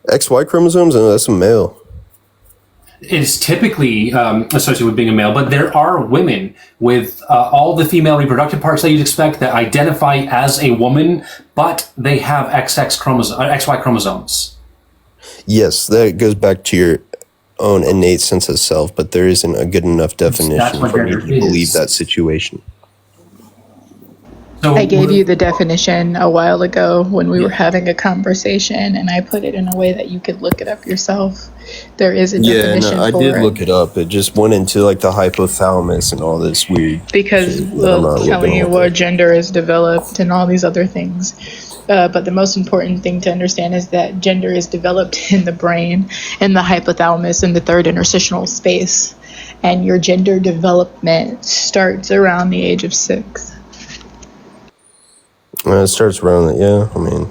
XY chromosomes, and that's a male. It's typically associated with being a male, but there are women with all the female reproductive parts that you'd expect that identify as a woman, but they have XY chromosomes. Yes, that goes back to your own innate sense of self, but there isn't a good enough definition what for me gender to believe is. that situation. So I gave you the definition a while ago when we were having a conversation, and I put it in a way that you could look it up yourself. There is a Yeah, and definition I for did it. look it up. It just went into like the hypothalamus and all this weird Because shit that I'm not telling looking you at. what gender is developed and all these other things. But the most important thing to understand is that gender is developed in the brain, in the hypothalamus, in the third interstitial space. And your gender development starts around the age of 6. It starts around that, yeah. I mean,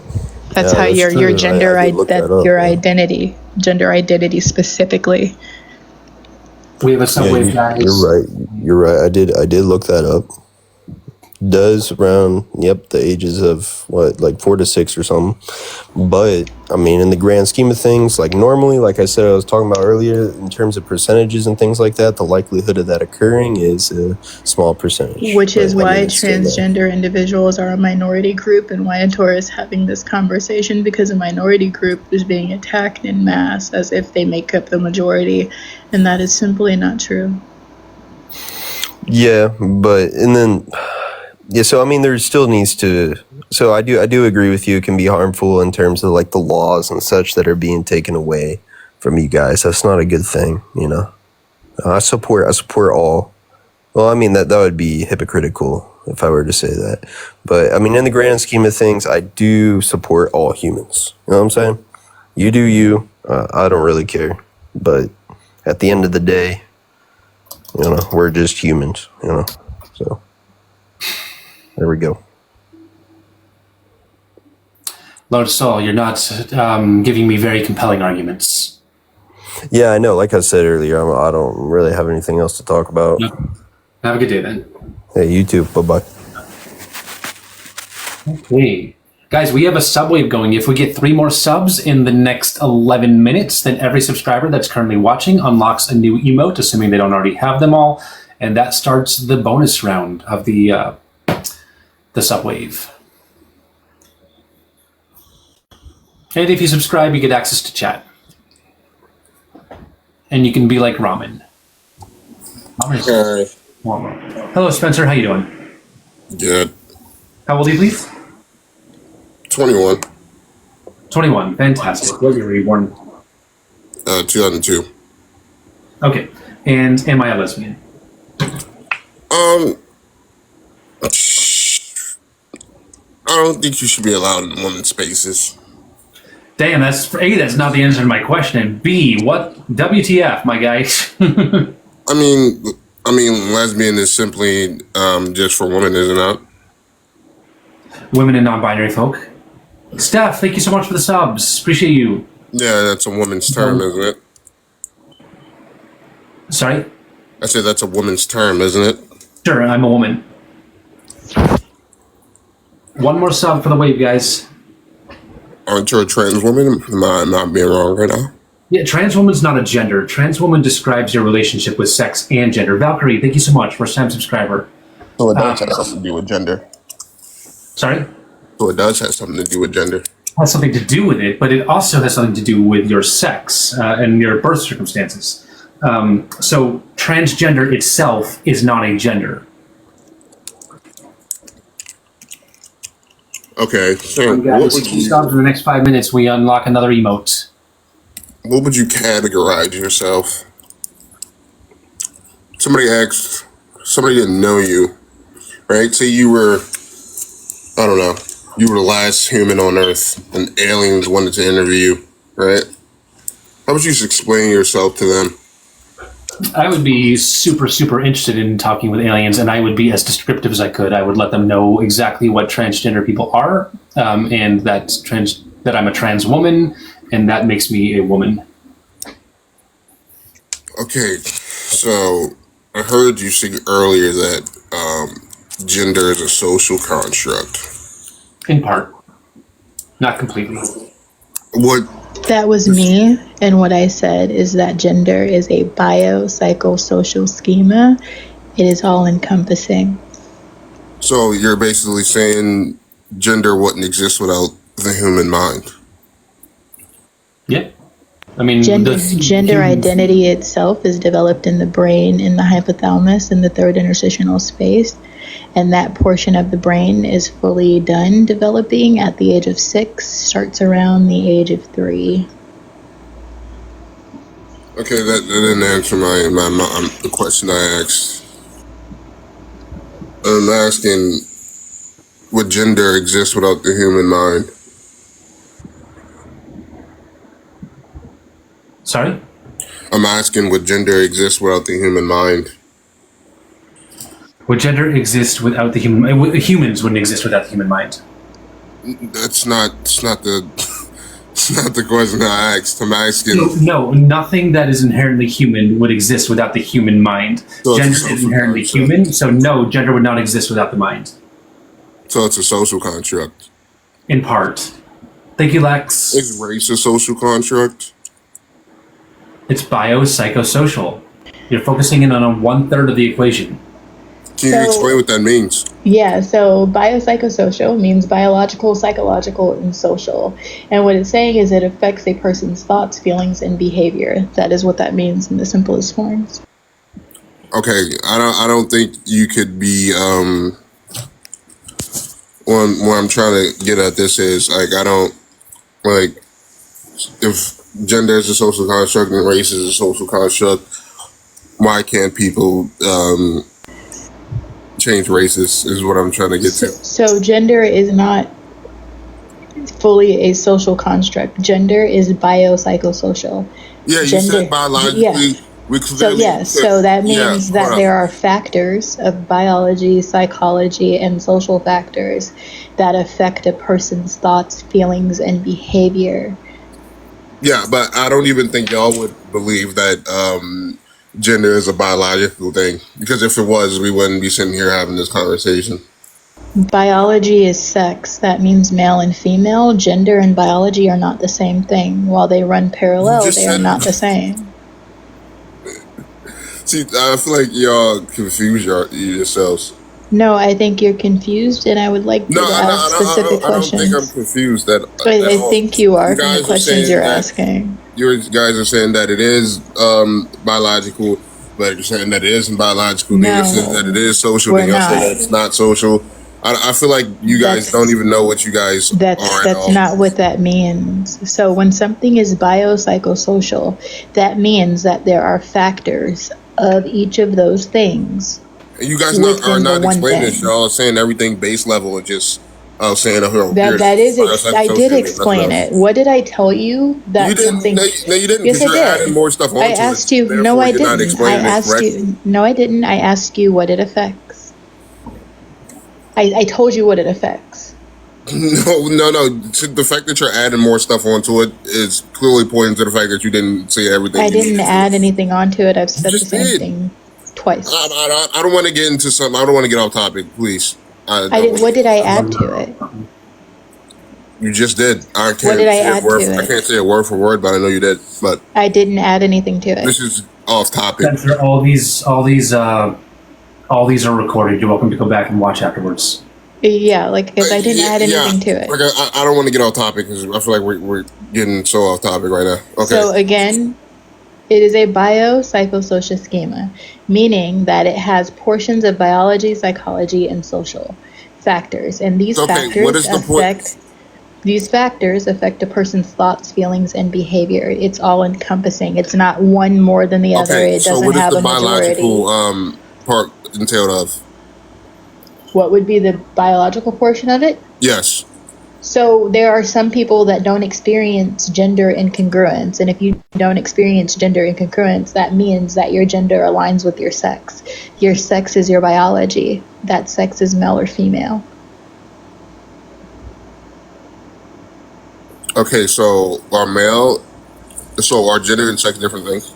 That's yeah, how that's your true. gender I did look that up, your yeah. identity, gender identity specifically. we have a subwave, guys. You're right. I did look that up. Does around the ages of what, like 4 to 6 or something. But I mean, in the grand scheme of things, like normally, like I said, I was talking about earlier, in terms of percentages and things like that, the likelihood of that occurring is a small percentage. Which is But, I why mean, it's still there. transgender individuals are a minority group, and why Adora is having this conversation, because a minority group is being attacked in mass as if they make up the majority, and that is simply not true. Yeah, but and then so I mean there still needs to, so I do agree with you, it can be harmful in terms of like the laws and such that are being taken away from you guys. That's not a good thing, you know. I support all. Well, I mean that would be hypocritical if I were to say that. But I mean in the grand scheme of things, I do support all humans. You know what I'm saying? You do you. I don't really care. But at the end of the day, you know, we're just humans, you know. So there we go. Lord Saul, you're not giving me very compelling arguments. Yeah, I know. Like I said earlier, I don't really have anything else to talk about. Yep. Have a good day then. Hey, you too. Bye-bye. Okay. Guys, we have a subwave going. If we get 3 more subs in the next 11 minutes, then every subscriber that's currently watching unlocks a new emote, assuming they don't already have them all. And that starts the bonus round of the subwave. And if you subscribe, you get access to chat. And you can be like Ramen. Hello, Spencer. How you doing? Good. How old are you, please? 21. 21. Fantastic. What year were you born? 2002. Okay. And am I a lesbian? I don't think you should be allowed in women's spaces. Damn, that's A, that's not the answer to my question. And B, what WTF, my guy? I mean, lesbian is simply just for women, is it not? Women and non-binary folk. Steph, thank you so much for the subs. Appreciate you. Yeah, that's a woman's term, isn't it? Sorry? I said that's a woman's term, isn't it? Sure, I'm a woman. 1 more sub for the wave, guys. Aren't you a trans woman? Am I not being wrong right now? Yeah, trans woman's not a gender. Trans woman describes your relationship with sex and gender. Valkyrie, thank you so much. First time subscriber. So it does have something to do with gender. Sorry? So it does have something to do with gender. Has something to do with it, but it also has something to do with your sex and your birth circumstances. So transgender itself is not a gender. Okay, so Guys, 2 subs in the next 5 minutes, we unlock another emote. What would you categorize yourself? Somebody didn't know you, right? Say you were, I don't know, you were the last human on Earth and aliens wanted to interview you, right? How would you explain yourself to them? I would be super, super interested in talking with aliens, and I would be as descriptive as I could. I would let them know exactly what transgender people are, and that I'm a trans woman, and that makes me a woman. Okay, so I heard you say earlier that gender is a social construct. In part. Not completely. What? That was me, and what I said is that gender is a biopsychosocial schema. It is all encompassing. So you're basically saying gender wouldn't exist without the human mind. Yep. I mean, Gender identity itself is developed in the brain, in the hypothalamus, in the third interstitial space, and that portion of the brain is fully done developing at the age of 6, starts around the age of 3. Okay, that didn't answer the question I asked. I'm asking, would gender exist without the human mind? Sorry? I'm asking, would gender exist without the human mind? Would gender exist without the human? Humans wouldn't exist without the human mind. It's not the it's not the question I asked. I'm asking. No, nothing that is inherently human would exist without the human mind. So Gender is inherently human, so no, gender would not exist without the mind. So it's a social construct. In part. Thank you, Lex. Is race a social construct? It's biopsychosocial. You're focusing in on 1/3 of the equation. Can you explain what that means? Yeah, so biopsychosocial means biological, psychological, and social. And what it's saying is it affects a person's thoughts, feelings, and behavior. That is what that means in the simplest forms. Okay, I don't think you could be what I'm trying to get at this is like I don't like if gender is a social construct and race is a social construct, why can't people change races is what I'm trying to get to. So gender is not fully a social construct. Gender is biopsychosocial. Yeah, you Gender, said biologically. yeah. So that means that there are factors of biology, psychology, and social factors that affect a person's thoughts, feelings, and behavior. Yeah, but I don't even think y'all would believe that gender is a biological thing, because if it was, we wouldn't be sitting here having this conversation. Biology is sex. That means male and female. Gender and biology are not the same thing. While they run parallel, they are not the same. See, I feel like y'all confuse yourselves. No, I think you're confused, and I would like to ask specific questions. I don't think I'm confused at I all. think you are You from guys the are questions saying you're that- asking. You guys are saying that it is biological, but you're saying that it isn't biological. Then you're saying that it is social. Then you're saying that it's not social. I feel like you guys don't even know what you guys are at all. That's not what that means. So when something is biopsychosocial, that means that there are factors of each of those things. You guys are not explaining this. Y'all are saying everything base level and just saying that is I did explain it. What did I tell you? That you didn't. something. No, you didn't. Yes, Because I you're did. adding more stuff onto I asked you. it. No, I Therefore, you're not didn't. I explaining it asked correctly. you. No, I didn't. I asked you what it affects. I told you what it affects. No. The fact that you're adding more stuff onto it is clearly pointing to the fact that you didn't say everything. I didn't add anything onto it. I've said the same thing twice. I don't want to get into something. I don't want to get off topic, please. What did I add to it? You just did. I can't. What did I add to it? I can't say it word for word, but I know you did. But I didn't add anything to it. this is off topic. Spencer, all these are recorded. You're welcome to go back and watch afterwards. Yeah, like if I didn't add anything to it. Like I don't want to get off topic because I feel like we're getting so off topic right now. Okay. So again, it is a biopsychosocial schema, meaning that it has portions of biology, psychology, and social factors, and these These factors affect a person's thoughts, feelings, and behavior. It's all encompassing. It's not one more than the other. It doesn't have a majority. So what is the biological part entailed of? What would be the biological portion of it? Yes. So there are some people that don't experience gender incongruence, and if you don't experience gender incongruence, that means that your gender aligns with your sex. Your sex is your biology. That sex is male or female. Okay, so are gender and sex different things?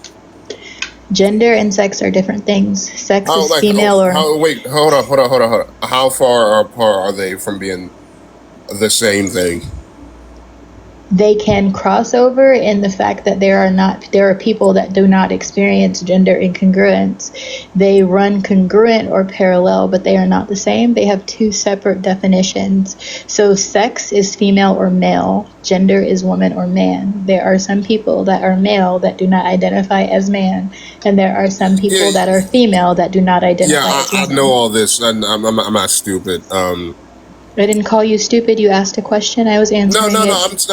Gender and sex are different things. Sex is female wait, hold on. How far apart are they from being the same thing? They can cross over in the fact that there are people that do not experience gender incongruence. They run congruent or parallel, but they are not the same. They have two separate definitions. So sex is female or male, gender is woman or man. There are some people that are male that do not identify as man, and there are some people that are female that do not identify as I woman. know all this. I'm not stupid. I didn't call you stupid. You asked a question. I was answering No. it.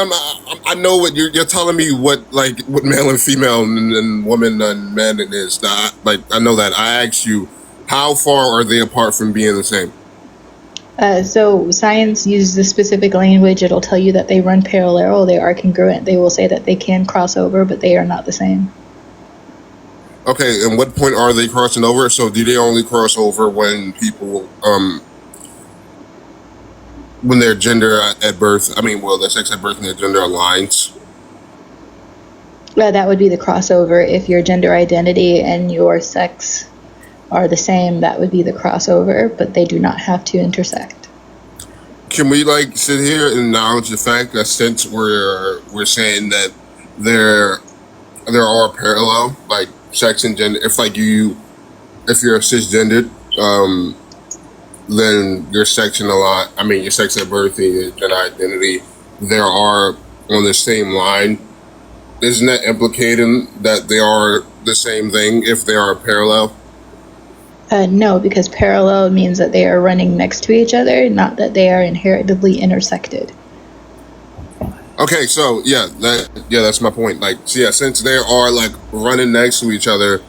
I know what you're telling me. What male and female and woman and man it is. I know that. I asked you, how far are they apart from being the same? So science uses the specific language. It'll tell you that they run parallel. They are congruent. They will say that they can cross over, but they are not the same. Okay, and what point are they crossing over? So do they only cross over when people when their gender at birth? I mean, well, their sex at birth and their gender aligns. That would be the crossover. If your gender identity and your sex are the same, that would be the crossover, but they do not have to intersect. Can we sit here and acknowledge the fact that since we're saying that there are parallel sex and gender, if you're cisgendered, then your sex and your sex at birth and your gender identity, there are on the same line. Isn't that implicating that they are the same thing if they are parallel? No, because parallel means that they are running next to each other, not that they are inherently intersected. Okay, so that's my point. Since they are running next to each other,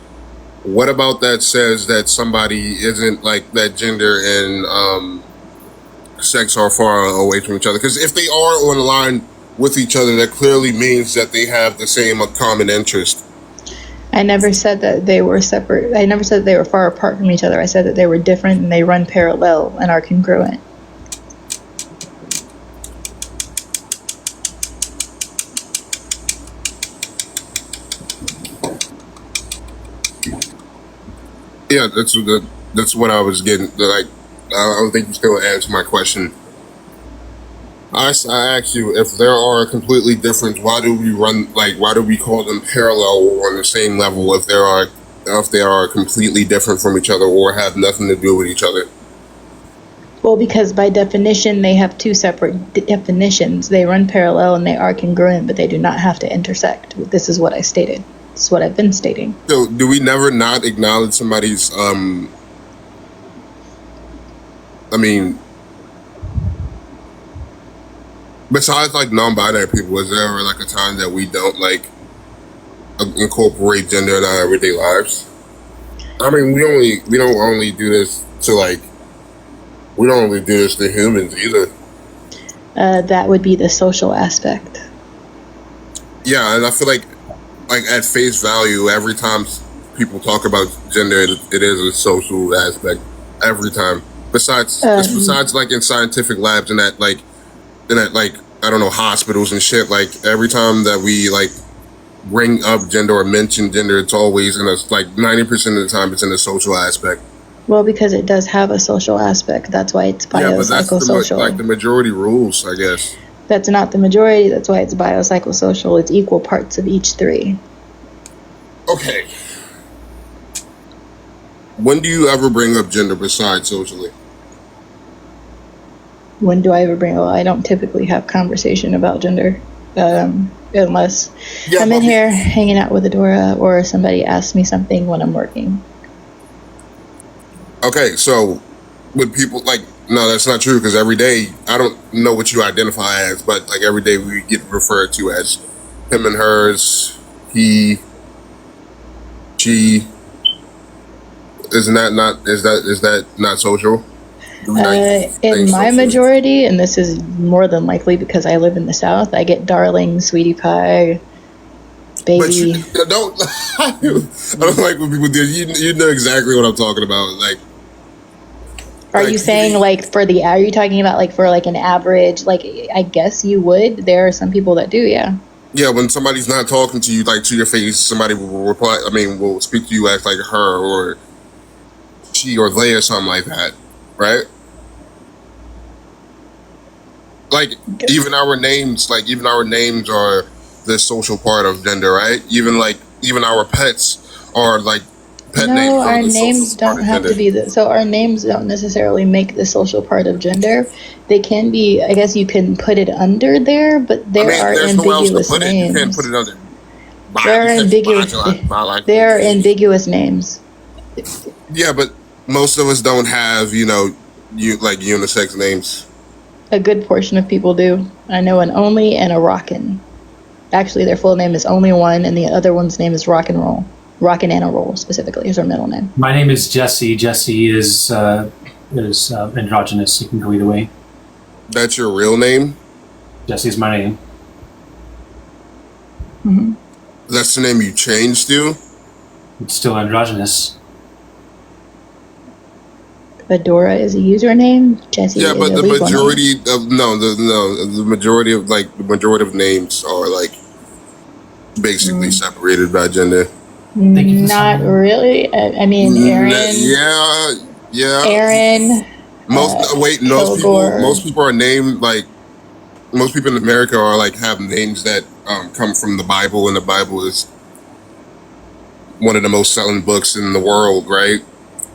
what about that says that somebody isn't that gender and sex are far away from each other? Because if they are on a line with each other, that clearly means that they have the same common interest. I never said that they were separate. I never said that they were far apart from each other. I said that they were different and they run parallel and are congruent. Yeah, that's what I was getting. I don't think you still answered my question. I asked you, if there are completely different, why do we call them parallel or on the same level if they are completely different from each other or have nothing to do with each other? Well, because by definition, they have two separate definitions. They run parallel and they are congruent, but they do not have to intersect. This is what I stated. This is what I've been stating. So do we never not acknowledge somebody's, besides non-binary people, is there ever a time that we don't incorporate gender in our everyday lives? I mean, we don't only do this to we don't only do this to humans either. That would be the social aspect. Yeah, and I feel at face value, every time people talk about gender, it is a social aspect every time. Besides in scientific labs and I don't know, hospitals and shit. Every time that we bring up gender or mention gender, it's always in a 90% of the time it's in a social aspect. Well, because it does have a social aspect. That's why it's biopsychosocial. Yeah, but that's the majority rules, I guess. That's not the majority. That's why it's biopsychosocial. It's equal parts of each three. Okay. When do you ever bring up gender besides socially? When do I ever bring? Well, I don't typically have conversation about gender, unless I'm in here hanging out with Adora or somebody asks me something when I'm working. Okay, so would people no, that's not true, because every day, I don't know what you identify as, but every day we get referred to as him and hers, he, she. Is that not social? In my majority, and this is more than likely because I live in the South, I get darling, sweetie pie, baby. But you don't. I don't like when people do. You know exactly what I'm talking about. Are you saying are you talking about for an average? I guess you would. There are some people that do, yeah. Yeah, when somebody's not talking to you to your face, somebody will reply. Will speak to you as her or she or they or something like that, right? like even our names, are the social part of gender, right? Even our pets are like pet names No, are our the names social part don't of have to gender. be so our names don't necessarily make the social part of gender. They can be, I guess you can put it under there, but I there mean, are there's nowhere else to ambiguous put it. You can't put names. it under There you are can't put ambiguous biological there are names. ambiguous names. Yeah, but most of us don't have, like unisex names. A good portion of people do. I know an Only and a Rockin'. Actually, their full name is Only One, and the other one's name is Rock and Roll. Rockin' and a Roll, specifically, is her middle name. My name is Jesse. Jesse is androgynous. You can go either way. That's your real name? Jesse is my name. Mm-hmm. That's the name you changed to? It's still androgynous. Adora is a username. Jesse Yeah, is but a the legal name. majority of names are like basically separated by gender. Not really. I mean, Aaron. Yeah. Aaron. Kilgore. Most people are named like most people in America are like have names that come from the Bible, and the Bible is one of the most selling books in the world, right?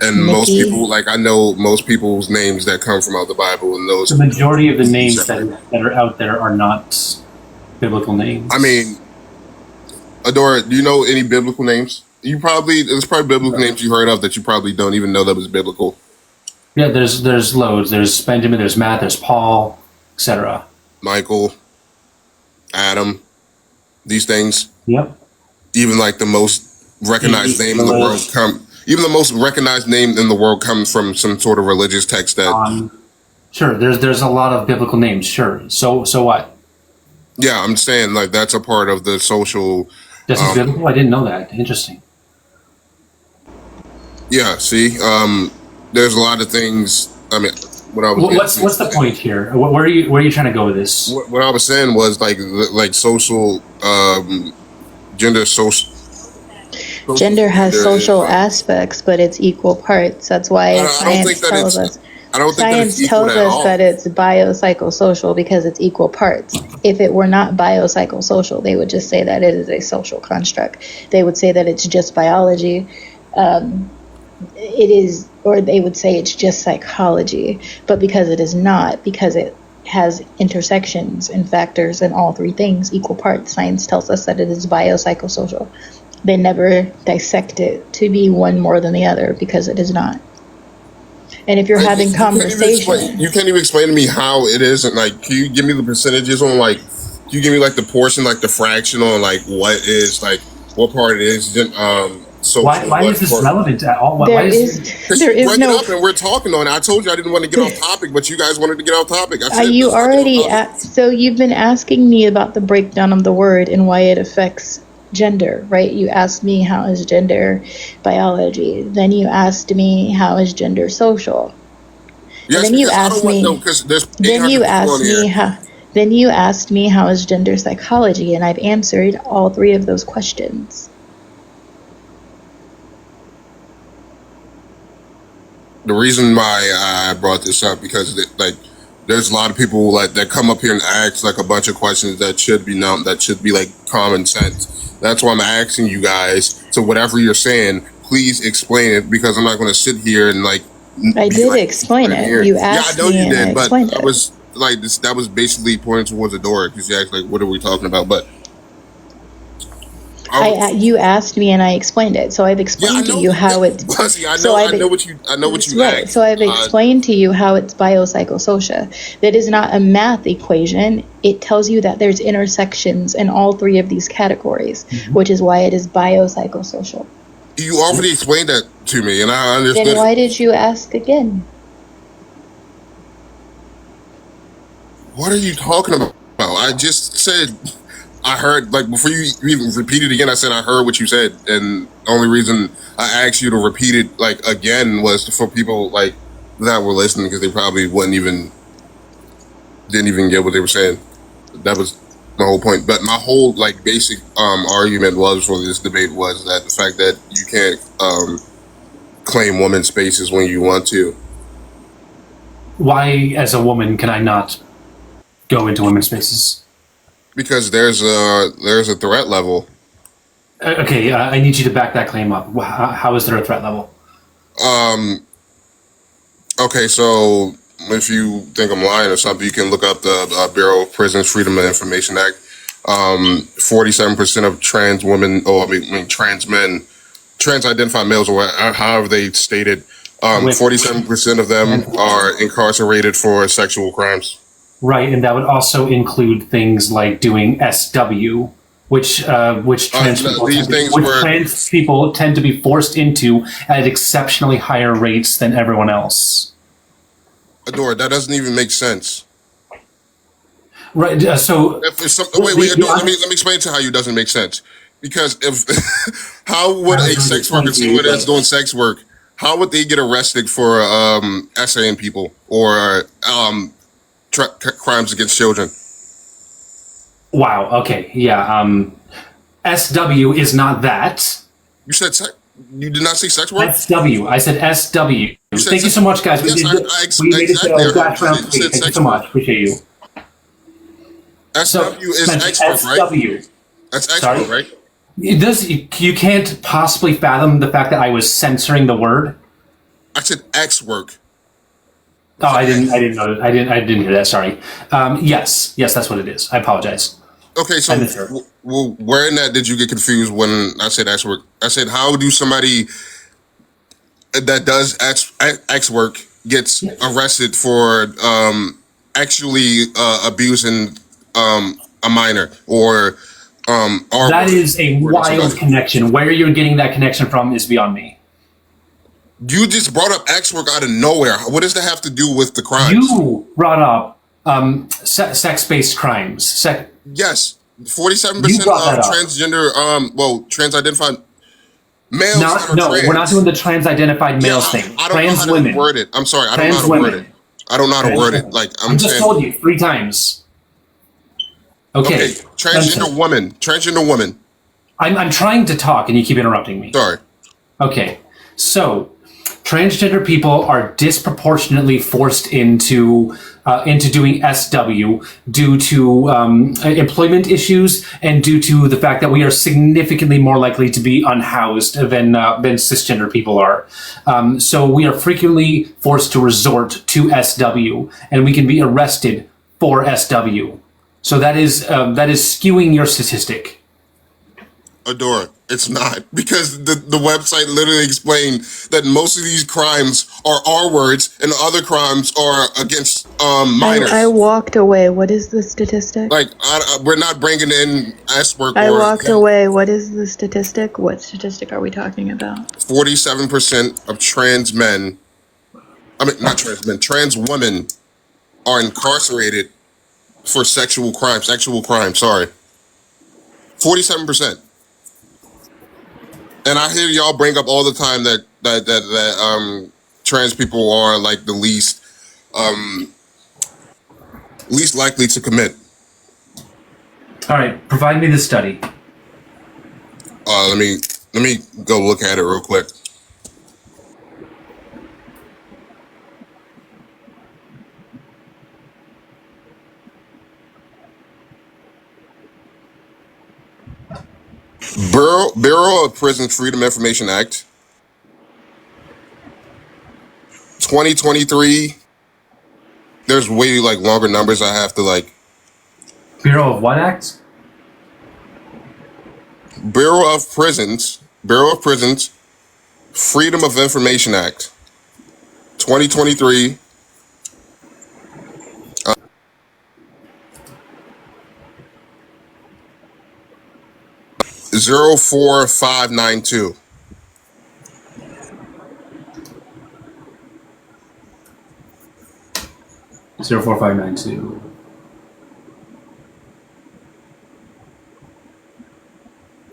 And most Mickey. people, like I know most people's names that come from out the Bible, and those The majority of the names that are out there are not biblical names. I mean, Adora, do you know any biblical names? There's probably biblical names you heard of that you probably don't even know that was biblical. Yeah, there's loads. There's Benjamin, there's Matt, there's Paul, etc. Michael, Adam, these things. Yep. Even like the most recognized name in the world comes from some sort of religious text that. Sure, there's a lot of biblical names. Sure. So what? Yeah, I'm saying like that's a part of the social. This is biblical. I didn't know that. Interesting. Yeah. See, there's a lot of things. I mean, what's the point here? Where are you trying to go with this? What I was saying was like social, gender social. Gender has social aspects, but it's equal parts. That's why science tells us. Science tells us that it's biopsychosocial because it's equal parts. If it were not biopsychosocial, they would just say that it is a social construct. They would say that it's just biology. It is, or they would say it's just psychology. But because it is not, because it has intersections and factors in all three things, equal parts, science tells us that it is biopsychosocial. They never dissect it to be one more than the other because it is not. And if you're having conversation, you can't even explain to me how it is. And like, can you give me the percentages on like? Can you give me like the portion, like the fraction on like what is like what part it is? So why is this relevant at all? There is no. Up and we're talking on it. I told you I didn't want to get off topic, but you guys wanted to get off topic. You already so you've been asking me about the breakdown of the word and why it affects gender, right? You asked me how is gender biology. Then you asked me how is gender social. Yes, and then you asked me. Then you asked me how is gender psychology, and I've answered all three of those questions. The reason why I brought this up because there's a lot of people like that come up here and ask like a bunch of questions that should be like common sense. That's why I'm asking you guys. So whatever you're saying, please explain it because I'm not going to sit here and like. I did explain it. You asked me. Yeah, I know you did, but I was like this. That was basically pointing towards Adora because you asked like, "What are we talking about?" But you asked me and I explained it. So I've explained to you how it. I know what you right. So I've explained to you how it's biopsychosocial. That is not a math equation. It tells you that there's intersections in all three of these categories, which is why it is biopsychosocial. You already explained that to me, and I understood. Then why did you ask again? What are you talking about? I just said. I heard, like, before you even repeat it again, I said I heard what you said, and the only reason I asked you to repeat it, like, again was for people, like, that were listening, because they probably didn't even get what they were saying. That was my whole point. But my whole, like, basic argument was for this debate was that the fact that you can't claim women's spaces when you want to. Why, as a woman, can I not go into women's spaces? Because there's a threat level. Okay, I need you to back that claim up. How is there a threat level? Okay, so if you think I'm lying or something, you can look up the Bureau of Prisons Freedom of Information Act. 47% of trans women, trans men, trans-identified males, or however they stated, 47% of them are incarcerated for sexual crimes. Right, and that would also include things like doing SW, which trans people tend to be forced into at exceptionally higher rates than everyone else. Adora, that doesn't even make sense. Right. So wait, Adora, let me explain to how you doesn't make sense. Because if how would a sex worker, someone that's doing sex work, how would they get arrested for essaying people or crimes against children? Wow. Okay. Yeah. SW is not that. You said you did not say sex work? SW. I said SW. Thank you so much, guys. We made it to Dash round 3. Thank you so much. Appreciate you. SW is X work, right? That's X work, right? You can't possibly fathom the fact that I was censoring the word. I said X work. Oh, I didn't know. I didn't hear that. Sorry. Yes, that's what it is. I apologize. Okay, so where in that did you get confused when I said X work? I said, how do somebody that does X work gets arrested for actually abusing a minor or that is a wild connection. Where you're getting that connection from is beyond me. You just brought up X work out of nowhere. What does that have to do with the crimes? You brought up sex-based crimes. Yes, 47% of transgender, trans-identified males. We're not doing the trans-identified males thing. I don't know how to word it. I'm sorry, I don't know how to word it. I don't know how to word it. Like I just told you 3 times. Okay. Transgender woman. I'm trying to talk and you keep interrupting me. Sorry. Okay. So, transgender people are disproportionately forced into doing SW due to employment issues and due to the fact that we are significantly more likely to be unhoused than cisgender people are. So we are frequently forced to resort to SW, and we can be arrested for SW. So that is skewing your statistic. Adora, it's not, because the website literally explained that most of these crimes are R words and other crimes are against minors. I walked away. What is the statistic? Like, we're not bringing in S work. I walked away. What is the statistic? What statistic are we talking about? 47% of trans men, trans women are incarcerated for sexual crimes, sorry. 47%. And I hear y'all bring up all the time that trans people are like the least likely to commit. All right, provide me the study. Let me go look at it real quick. Bureau of Prison Freedom Information Act, 2023. There's way longer numbers I have to Bureau of what Act? Bureau of Prisons, Freedom of Information Act, 2023. 04592.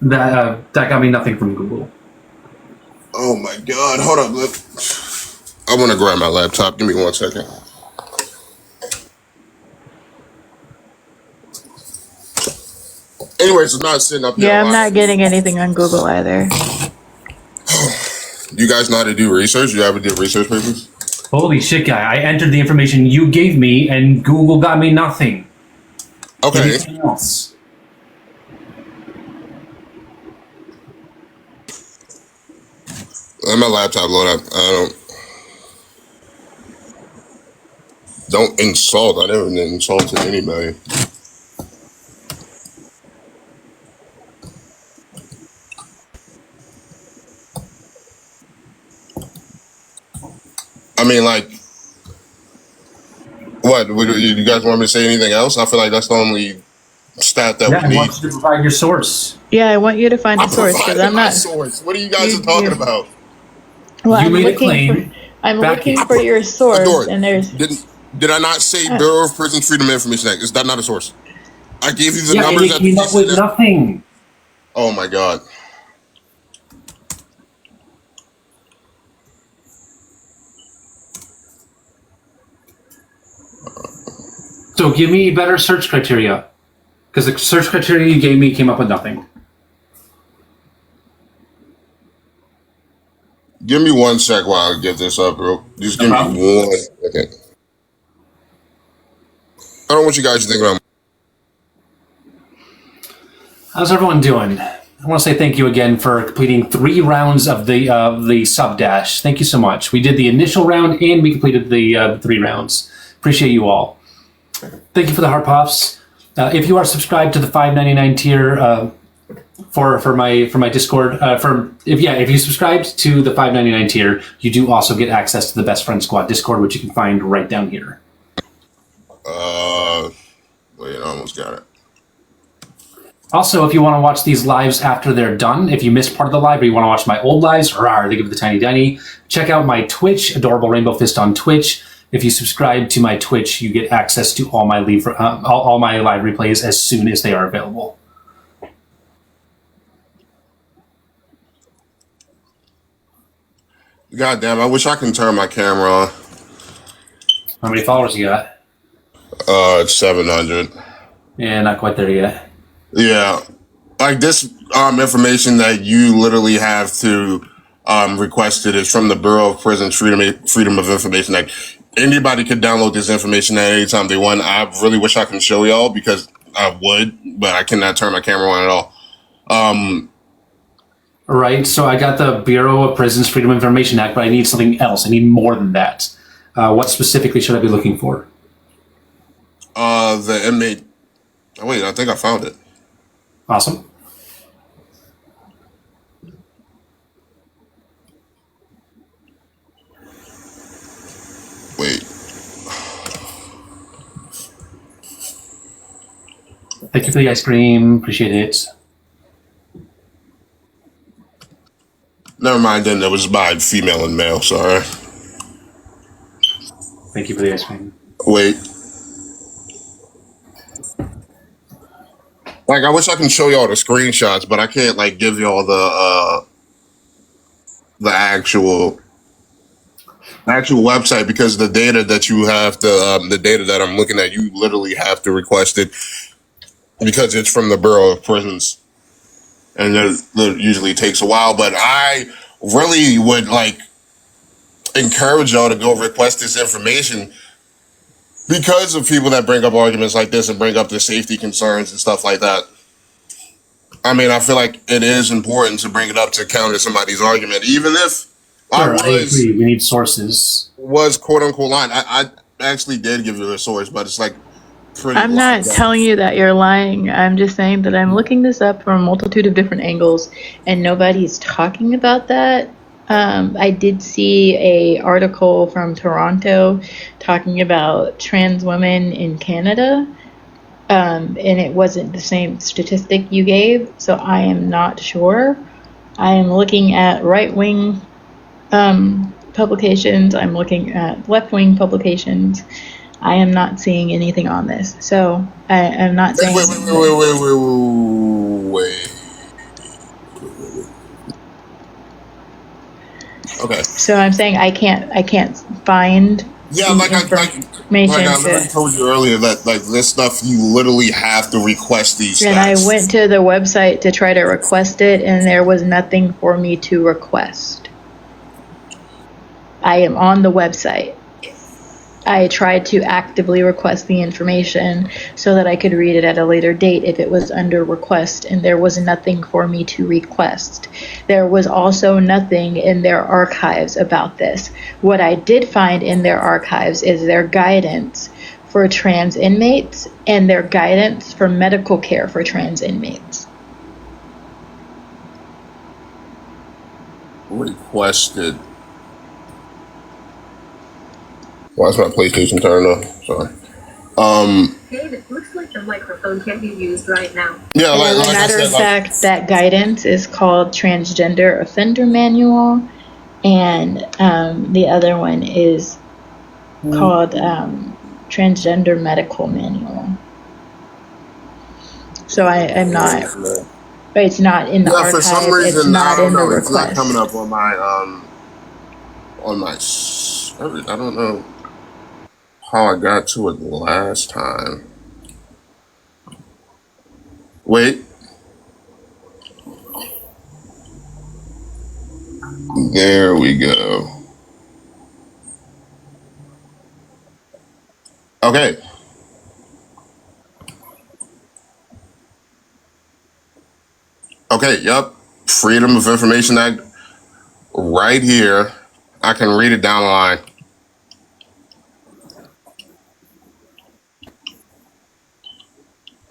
That got me nothing from Google. Oh my God! Hold up, I want to grab my laptop. Give me 1 second. Anyways, it's not sitting up here. Yeah, I'm not getting anything on Google either. You guys know how to do research? You ever did research papers? Holy shit, guy. I entered the information you gave me and Google got me nothing. Okay. Anything else? Let my laptop load up. Don't insult. I never insulted anybody. I mean, like, what? You guys want me to say anything else? I feel like that's the only stat that Yeah, we I want need. you to provide your source. Yeah, I want you to find I a source because provided I'm my not. source. What are you guys You, talking you, about? well, You I'm made a looking claim. for. I'm Back looking it. for your source, Adora, and there's. did I not say Uh, Bureau of Prison Freedom Information Act? Is that not a source? I gave you the Yeah, and numbers it at the came up with beginning. nothing. Oh my god. So give me better search criteria. Because the search criteria you gave me came up with nothing. Give me 1 sec while I get this up, bro. Just No give problem. me 1 second. I don't know what you guys think about. How's everyone doing? I want to say thank you again for completing 3 rounds of the sub dash. Thank you so much. We did the initial round and we completed the 3 rounds. Appreciate you all. Thank you for the heart pops. If you are subscribed to the $5.99 tier for my Discord, if you subscribed to the $5.99 tier, you do also get access to the Best Friend Squad Discord, which you can find right down here. Wait, I almost got it. Also, if you want to watch these lives after they're done, if you missed part of the live or you want to watch my old lives, they give the tiny dunny, check out my Twitch, Adorable Rainbow Fist on Twitch. If you subscribe to my Twitch, you get access to all my live replays as soon as they are available. God damn, I wish I can turn my camera on. How many followers you got? It's 700. Yeah, not quite there yet. Yeah. Like this information that you literally have to request it is from the Bureau of Prison Freedom of Information Act. Anybody could download this information at any time they want. I really wish I can show y'all because I would, but I cannot turn my camera on at all. Right, so I got the Bureau of Prisons Freedom of Information Act, but I need something else. I need more than that. What specifically should I be looking for? The inmate. Oh, wait, I think I found it. Awesome. Wait. Thank you for the ice cream. Appreciate it. Never mind, then it was by female and male, sorry. Thank you for the ice cream. Wait. Like, I wish I can show y'all the screenshots, but I can't, like, give y'all the actual website because the data that you have to, the data that I'm looking at, you literally have to request it because it's from the Bureau of Prisons. And it usually takes a while, but I really would, like, encourage y'all to go request this information because of people that bring up arguments like this and bring up the safety concerns and stuff like that. I mean, I feel like it is important to bring it up to counter somebody's argument, even if Sure, I agree. We need sources. Was quote unquote lying. I actually did give you a source, but it's like pretty. I'm not telling you that you're lying. I'm just saying that I'm looking this up from a multitude of different angles, and nobody's talking about that. I did see a article from Toronto talking about trans women in Canada, and it wasn't the same statistic you gave, so I am not sure. I am looking at right-wing publications. I'm looking at left-wing publications. I am not seeing anything on this, so I'm not saying. Wait. Okay. So I'm saying I can't find. Yeah, like I literally told you earlier that like this stuff you literally have to request these. And I went to the website to try to request it, and there was nothing for me to request. I am on the website. I tried to actively request the information so that I could read it at a later date if it was under request, and there was nothing for me to request. There was also nothing in their archives about this. What I did find in their archives is their guidance for trans inmates and their guidance for medical care for trans inmates. Requested. Why is my PlayStation turned off? Sorry. Dave, it looks like the microphone can't be used right now. Yeah, As a matter of fact, that guidance is called Transgender Offender Manual, and the other one is called Transgender Medical Manual. So I'm not. But it's not in the archive. For some reason, it's not in the it's not request. coming up on my service. I don't know how I got to it last time. Wait. There we go. Okay. Okay, yep. Freedom of Information Act right here. I can read it down the line.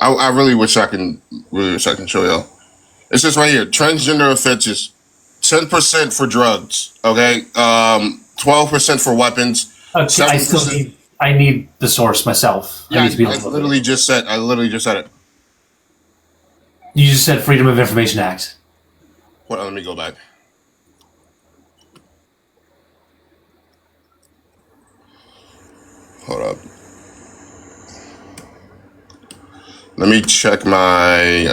I really wish I can show y'all. It's just right here. Transgender offenses, 10% for drugs. Okay, 12% for weapons. Okay, I need the source myself. Yeah, I need to be able I to look literally just said it. You just said Freedom of Information Act. Hold on, let me go back. Hold up. Let me check my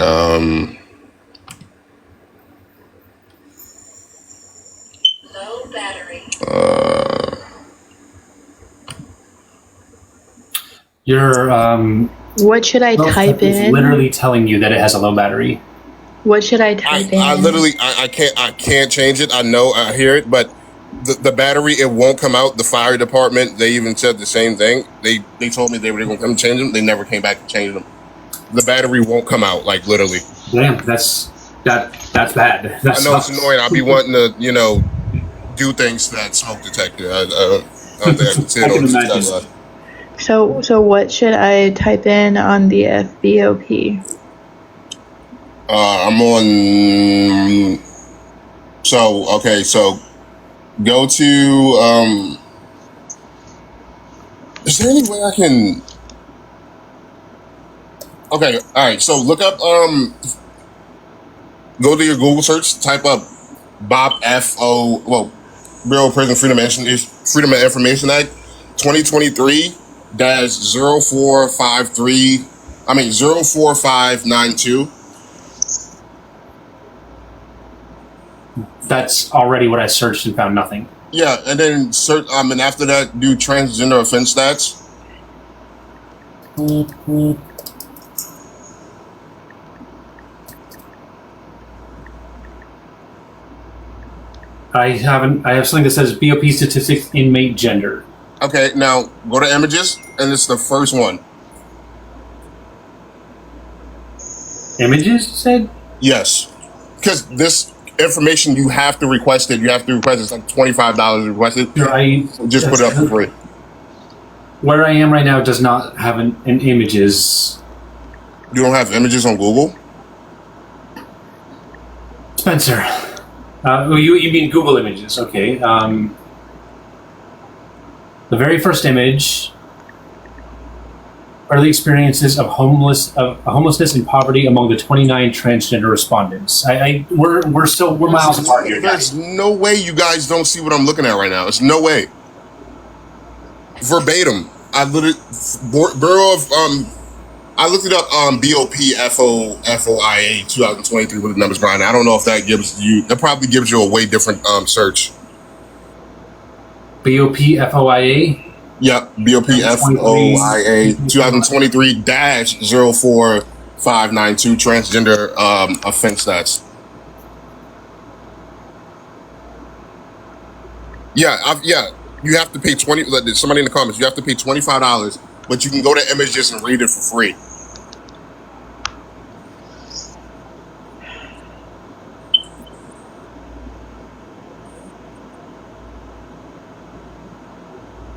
Low battery. Your What should I type it's in? literally telling you that it has a low battery. What should I type in? I literally I can't change it. I know I hear it, but the battery, it won't come out. The fire department, they even said the same thing. They told me they were going to come change them. They never came back to change them. The battery won't come out, like literally. Damn, that's bad. That I know sucks. it's annoying. I'll be wanting to, do things that smoke detector. I don't think I can say I can it on imagine. this. So what should I type in on the FBOP? I'm on. So go to. Is there any way I can? Okay, all right. So look up. Go to your Google search. Type up Bob FO. Well, Bureau of Prison Freedom of Information Act, 2023-0453. 04592. That's already what I searched and found nothing. Yeah, and then search. And after that, do transgender offense stats. I have something that says BOP statistics, inmate gender. Okay, now go to images, and it's the first one. Images, you said? Yes, because this information you have to request it. You have to request it. It's like $25 to request it. Sure, Just put it up for free. Where I am right now does not have an images. You don't have images on Google? Spencer. You mean Google Images? Okay. The very first image: early experiences of homelessness and poverty among the 29 transgender respondents. We're miles apart here, There's guys. no way you guys don't see what I'm looking at right now. There's no way. Verbatim. I literally Bureau of I looked it up on BOP FOIA 2023 with the numbers behind it. I don't know if that probably gives you a way different search. BOP FOIA? Yep, BOP FOIA 2023-04592 transgender offense stats. Yeah, You have to pay somebody in the comments, you have to pay $25, but you can go to images and read it for free.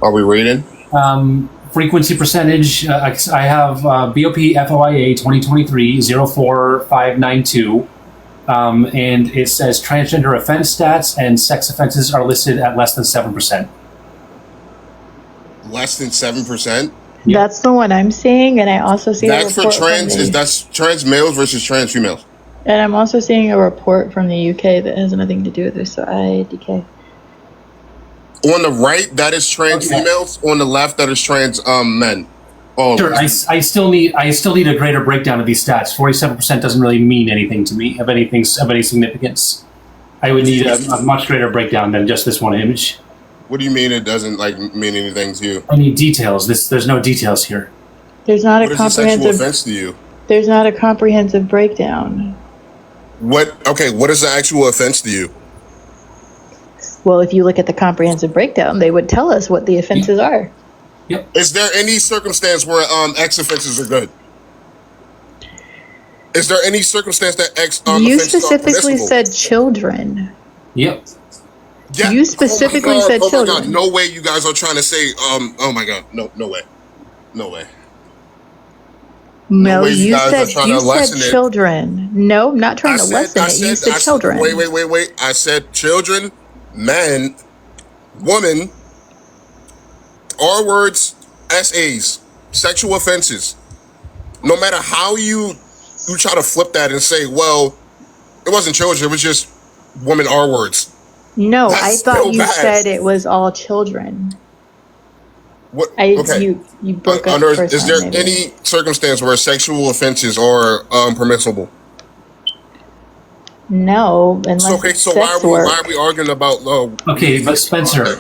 Are we reading? Frequency percentage, I have BOP FOIA 2023 04592, and it says transgender offense stats and sex offenses are listed at less than 7%. Less than 7%? That's the one I'm seeing, and I also see that's for trans. That's trans males versus trans females. And I'm also seeing a report from the UK that has nothing to do with this, so IDK. On the right, that is trans females. On the left, that is trans men. Oh, sure. I still need a greater breakdown of these stats. 47% doesn't really mean anything to me of any significance. I would need a much greater breakdown than just this one image. What do you mean it doesn't mean anything to you? I need details. There's no details here. There's not what a comprehensive sexual offense to you? There's not a comprehensive breakdown. What is the actual offense to you? Well, if you look at the comprehensive breakdown, they would tell us what the offenses are. Yep. Is there any circumstance where X offenses are good? Is there any circumstance that X you offenses specifically are said children. Yep. Yeah. You specifically said children. Oh my God. No way you guys are trying to say oh my God. No way. No, you said children. No, I'm not trying to lessen it. You said children. Wait. I said children, men, woman, R words, SAs, sexual offenses. No matter how you try to flip that and say, well, it wasn't children, it was just woman R words. No, I thought you said it was all children. What? Okay. You broke up the first is there time, any circumstance where sexual offenses are permissible? No, unless so why are we arguing about okay, but Spencer,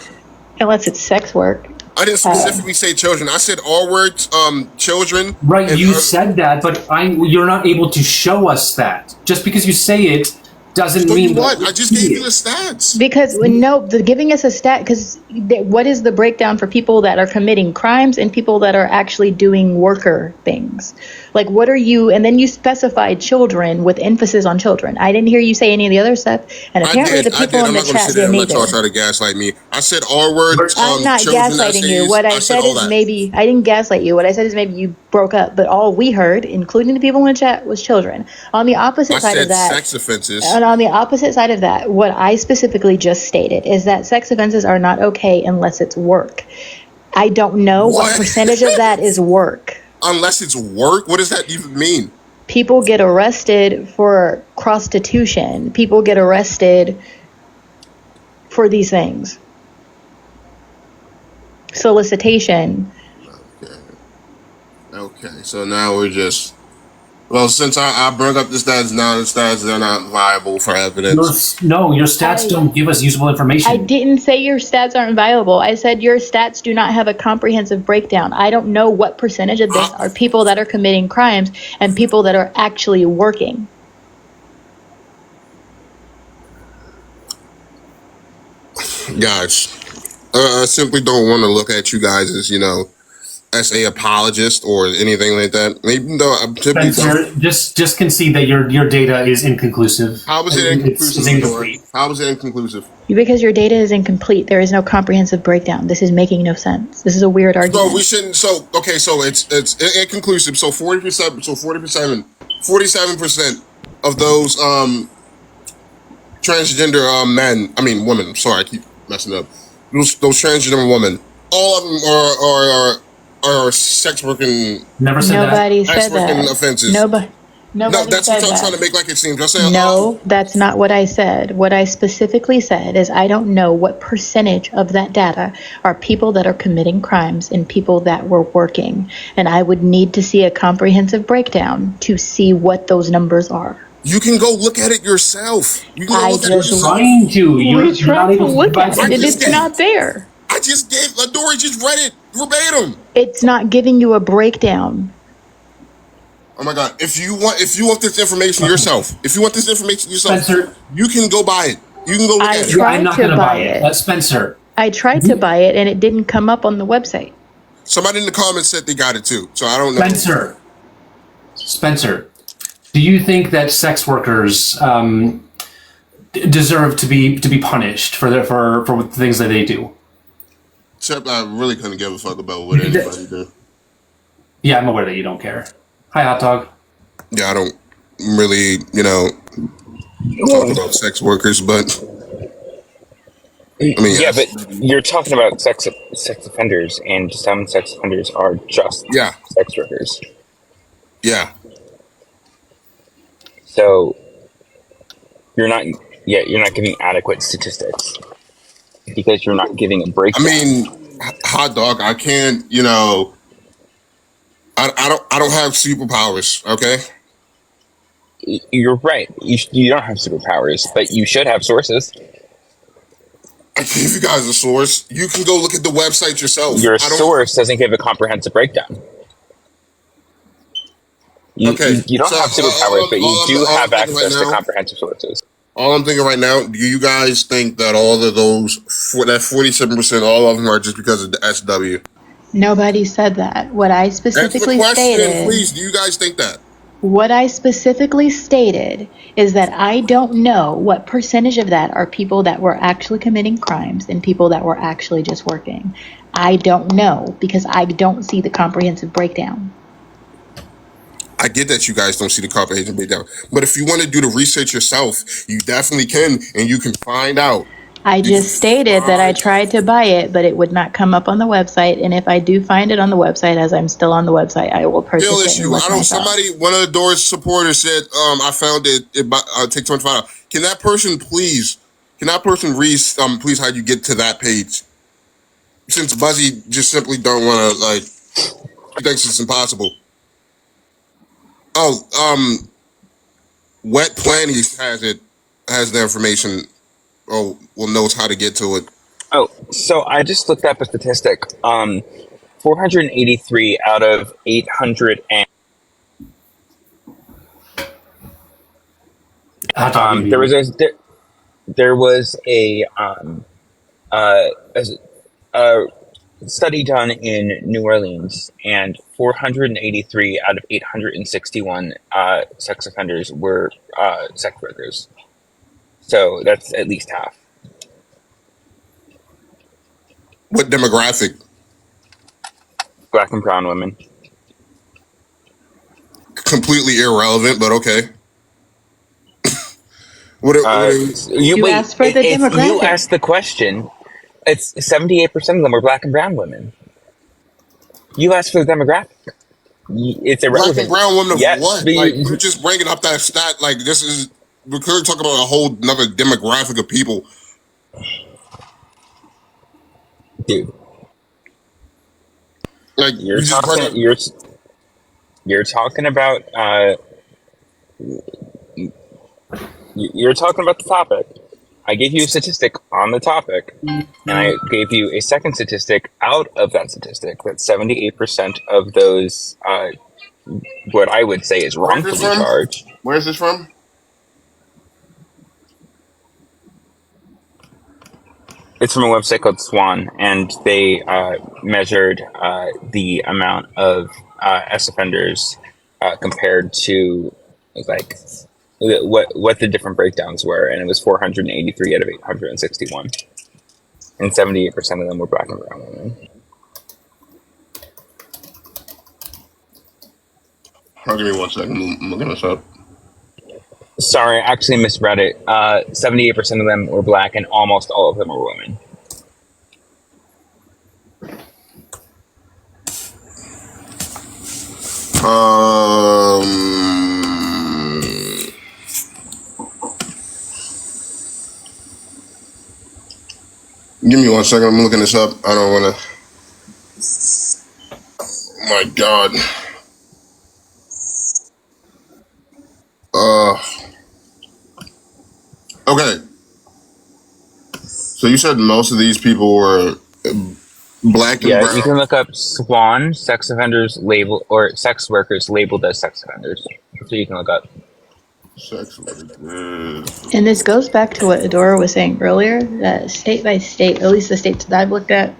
unless it's sex work. I didn't specifically say children. I said R words, children. Right, you said that, but you're not able to show us that. Just because you say it doesn't mean what? I just gave you the stats. Because giving us a stat, because what is the breakdown for people that are committing crimes and people that are actually doing worker things? Like, what are you? And then you specified children with emphasis on children. I didn't hear you say any of the other stuff. And apparently the people in the chat didn't either. I'm not try to gaslight me. I said R words. I'm not gaslighting you. What I said is maybe I didn't gaslight you. What I said is maybe you broke up, but all we heard, including the people in the chat, was children. On the opposite side of that, sex offenses. And on the opposite side of that, what I specifically just stated is that sex offenses are not okay unless it's work. I don't know what percentage of that is work. Unless it's work? What does that even mean? People get arrested for prostitution. People get arrested for these things. Solicitation. Okay, so now we're just... Well, since I brought up the stats, now the stats, they're not viable for evidence. Your stats don't give us usable information. I didn't say your stats aren't viable. I said your stats do not have a comprehensive breakdown. I don't know what percentage of this are people that are committing crimes and people that are actually working. Guys, I simply don't want to look at you guys as, as a apologist or anything like that. Even though I'm Spencer, just concede that your data is inconclusive. How was it inconclusive? How was it inconclusive? Because your data is incomplete. There is no comprehensive breakdown. This is making no sense. This is a weird argument. So we shouldn't. So it's inconclusive. So 47% of those transgender men. I mean women. Sorry, I keep messing up. Those transgender women. All of them are sex working. Never said Nobody that. said that. Offenses. Nobody No, that's what I'm trying to make like it seems. No, that's not what I said. What I specifically said is I don't know what percentage of that data are people that are committing crimes and people that were working. And I would need to see a comprehensive breakdown to see what those numbers are. You can go look at it yourself. You can I look at it just yourself. trying to. We're trying to look at it, and it's not there. I just gave Adora just read it verbatim. It's not giving you a breakdown. Oh my God! If you want this information yourself, Spencer, you can go buy it. You can go look at it. I'm not going to buy it. Spencer, I tried to buy it and it didn't come up on the website. Somebody in the comments said they got it too, so I don't know. Spencer, do you think that sex workers deserve to be punished for the things that they do? Except I really couldn't give a fuck about what anybody do. Yeah, I'm aware that you don't care. Hi, hot dog. Yeah, I don't really, talk about sex workers, but I mean, yeah, but you're talking about sex offenders, and some sex offenders are just sex workers. Yeah. So you're not giving adequate statistics because you're not giving a breakdown. I mean, hot dog, I can't, I don't have superpowers, okay? You're right. You don't have superpowers, but you should have sources. I give you guys a source. You can go look at the website yourself. Your source doesn't give a comprehensive breakdown. You don't have superpowers, but you do have access to comprehensive sources. All I'm thinking right now, do you guys think that all of those, that 47%, all of them are just because of the SW? Nobody said that. What I specifically stated. Please, do you guys think that? What I specifically stated is that I don't know what percentage of that are people that were actually committing crimes and people that were actually just working. I don't know because I don't see the comprehensive breakdown. I get that you guys don't see the comprehensive breakdown, but if you want to do the research yourself, you definitely can, and you can find out. I just stated that I tried to buy it, but it would not come up on the website. And if I do find it on the website, as I'm still on the website, I will purchase it. I don't. Somebody, one of the Doors supporters said, "I found it. Take $25." Can that person please? Please, how you get to that page? Since Buzzy just simply don't want to he thinks it's impossible. Oh, Wet Planties has the information. Knows how to get to it. Oh, so I just looked up a statistic. 483 out of 800 and there was a study done in New Orleans, and 483 out of 861 sex offenders were sex workers. So that's at least half. What demographic? Black and brown women. Completely irrelevant, but okay. You asked for the demographic. You asked the question. It's 78% of them were black and brown women. You asked for the demographic. It's irrelevant. Black and brown women of yes, what? We're just bringing up that stat. We're talking about a whole another demographic of people. Dude. You're talking about the topic. I gave you a statistic on the topic, and I gave you a second statistic out of that statistic that 78% of those, what I would say is wrongfully charged. Where is this from? It's from a website called Swan, and they measured the amount of S offenders compared to what the different breakdowns were, and it was 483 out of 861, and 78% of them were black and brown women. Give me 1 second. I'm looking this up. Sorry, I actually misread it. 78% of them were black, and almost all of them were women. Give me 1 second. I'm looking this up. I don't want to. Oh my God. Okay. So you said most of these people were black and brown. You can look up Swan sex offenders labeled or sex workers labeled as sex offenders. So you can look up. Sex workers. And this goes back to what Adora was saying earlier, that state by state, at least the states that I've looked at,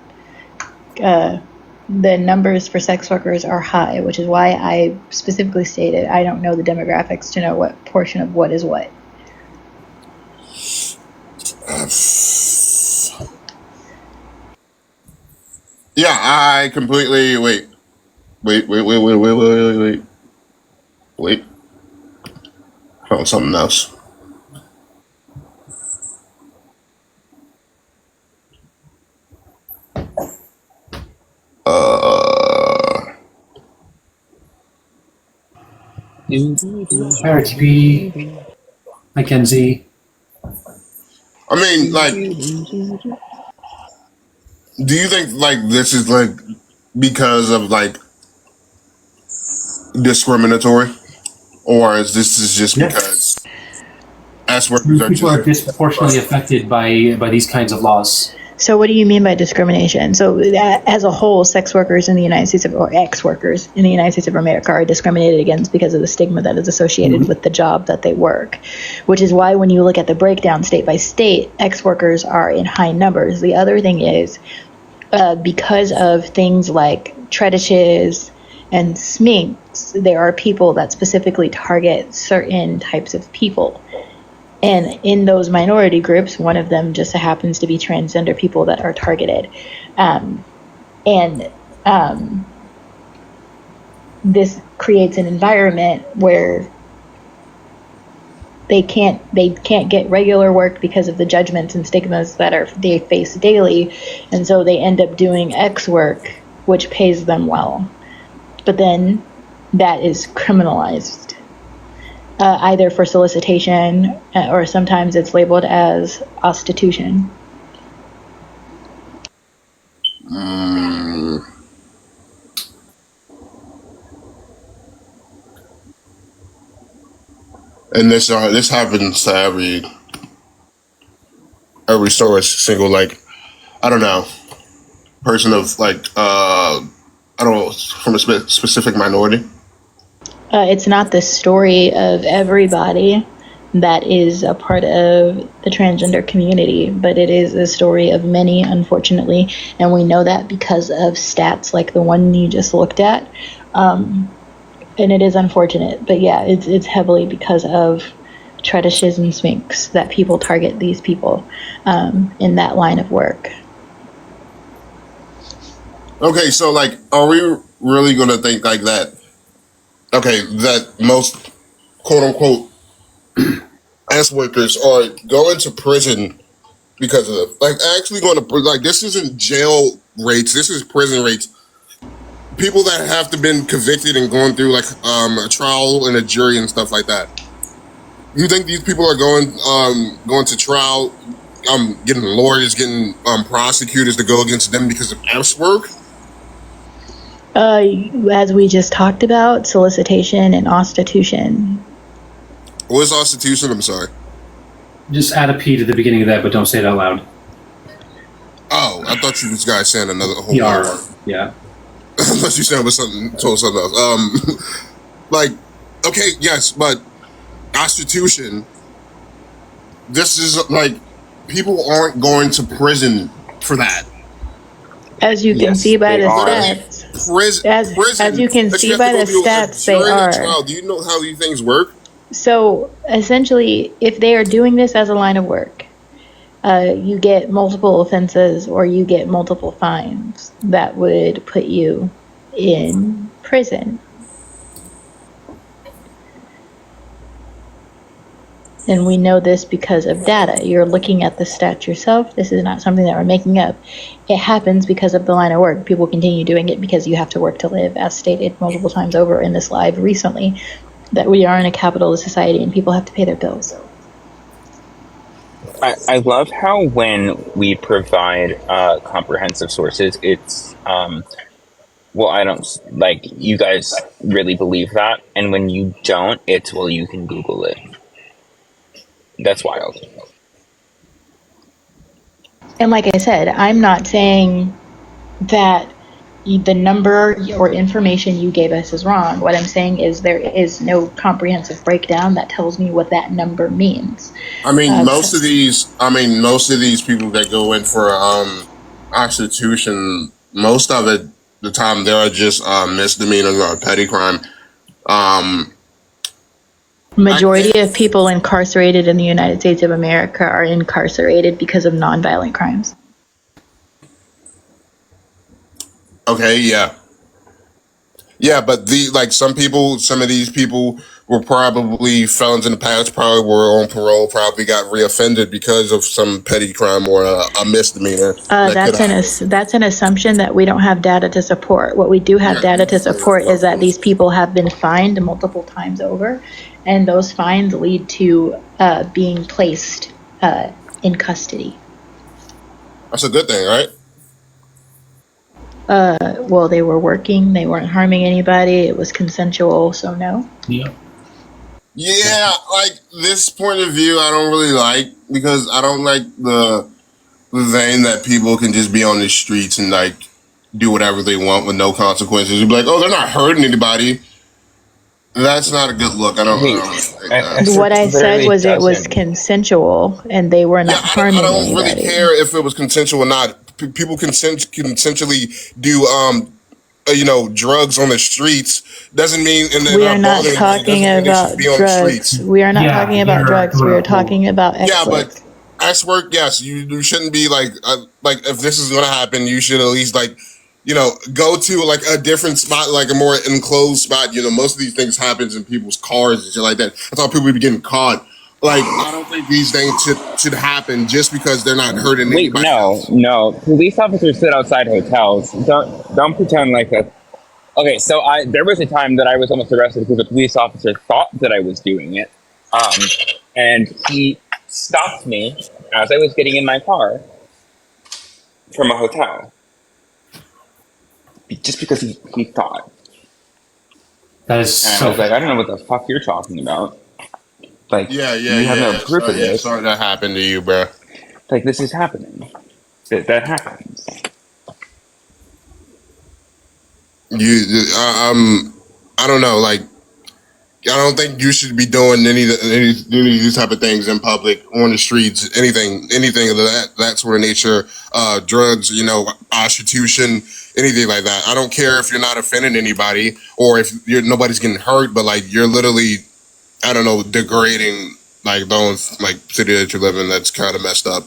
the numbers for sex workers are high, which is why I specifically stated I don't know the demographics to know what portion of what is what. Yeah, I completely wait. Found something else. RTP, Mackenzie. I mean, like, do you think like this is like because of like discriminatory, or is this is just because S workers are People are just disproportionately affected by these kinds of laws. So what do you mean by discrimination? So as a whole, sex workers in the United States or ex workers in the United States of America are discriminated against because of the stigma that is associated with the job that they work, which is why when you look at the breakdown state by state, ex workers are in high numbers. The other thing is because of things like tretishes and sminks, there are people that specifically target certain types of people. And in those minority groups, one of them just happens to be transgender people that are targeted. This creates an environment where they can't get regular work because of the judgments and stigmas that they face daily, and so they end up doing X work, which pays them well. But then that is criminalized. Either for solicitation or sometimes it's labeled as prostitution. and this happens to every single like I don't know person of like I don't know from a specific minority. It's not the story of everybody that is a part of the transgender community, but it is a story of many, unfortunately, and we know that because of stats like the one you just looked at, and it is unfortunate, but yeah, it's heavily because of tretishes and sminks that people target these people in that line of work. Okay, so like, are we really gonna think like that? Okay, that most quote unquote S workers are going to prison because of like actually going to like this isn't jail rates, this is prison rates. People that have to been convicted and going through like a trial and a jury and stuff like that. You think these people are going to trial, getting lawyers, getting prosecutors to go against them because of S work? As we just talked about, solicitation and prostitution. What is prostitution? I'm sorry. Just add a P to the beginning of that, but don't say it out loud. Oh, I thought you was guys saying another whole PR, word. yeah. Unless you said told something else. Like, okay, yes, but prostitution. This is like people aren't going to prison for that. As you can see by the stats. Prison. As you can see by the stats, they are. Trial. Do you know how these things work? So essentially, if they are doing this as a line of work, you get multiple offenses or you get multiple fines that would put you in prison. And we know this because of data. You're looking at the stats yourself. This is not something that we're making up. It happens because of the line of work. People continue doing it because you have to work to live, as stated multiple times over in this live recently, that we are in a capitalist society and people have to pay their bills. I love how when we provide comprehensive sources, it's well, I don't like you guys really believe that, and when you don't, it's well, you can Google it. That's wild. And like I said, I'm not saying that the number or information you gave us is wrong. What I'm saying is there is no comprehensive breakdown that tells me what that number means. I mean, So most of these people that go in for prostitution, most of it, the time they are just misdemeanors or petty crime. Um, I majority get, of people incarcerated in the United States of America are incarcerated because of nonviolent crimes. okay, yeah, yeah, but some of these people were probably felons in the past, probably were on parole, probably got reoffended because of some petty crime or a misdemeanor that could happen. That's an assumption that we don't have data to support. What we do have Yeah, data to fair support is that enough. these people have been fined multiple times over, and those fines lead to being placed in custody. That's a good thing, right? Well, they were working, they weren't harming anybody, it was consensual, so no. Yeah. Yeah, like this point of view, I don't really like because I don't like the vein that people can just be on the streets and like do whatever they want with no consequences. You'd be like, oh, they're not hurting anybody. That's not a good look. I Wait, don't like that. What I said literally was it was doesn't. consensual, and they were Yeah, not harming I don't really anybody. care if it was consensual or not. People consensually do drugs on the streets. Doesn't mean and they're We are not not bothering anybody. talking Doesn't mean they should about be on the drugs. streets. We are not Yeah, talking about drugs. We are talking about Yeah, X work. but sex work, yes, you shouldn't be like if this is gonna happen, you should at least go to like a different spot, like a more enclosed spot. Most of these things happens in people's cars and shit like that. That's how people be getting caught. Like I don't think these things should happen just because they're not hurting Wait, anybody no, else. no. Police officers sit outside hotels. Don't pretend like that. Okay, so there was a time that I was almost arrested because a police officer thought that I was doing it, and he stopped me as I was getting in my car from a hotel just because he thought. That is And I so. was like, I don't know what the fuck you're talking about. Like, Yeah, you have no proof of this. Sorry that happened to you, bro. Like, this is happening. That happens. I don't know. Like, I don't think you should be doing any of these type of things in public, on the streets, anything of that sort of nature. Drugs, prostitution, anything like that. I don't care if you're not offending anybody or if nobody's getting hurt, but like you're literally, I don't know, degrading like those like city that you live in. That's kind of messed up.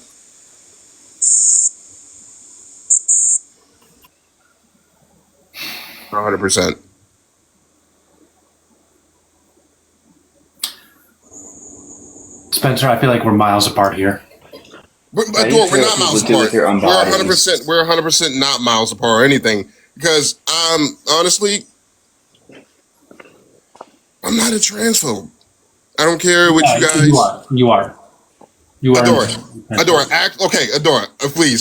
100%. Spencer, I feel like we're miles apart here. We're not miles apart. Your own We're bodies. 100%. We're 100% not miles apart or anything because honestly, I'm not a transphobe. I don't care what you Yeah, you guys. are. You are. You are. Adora, Adora,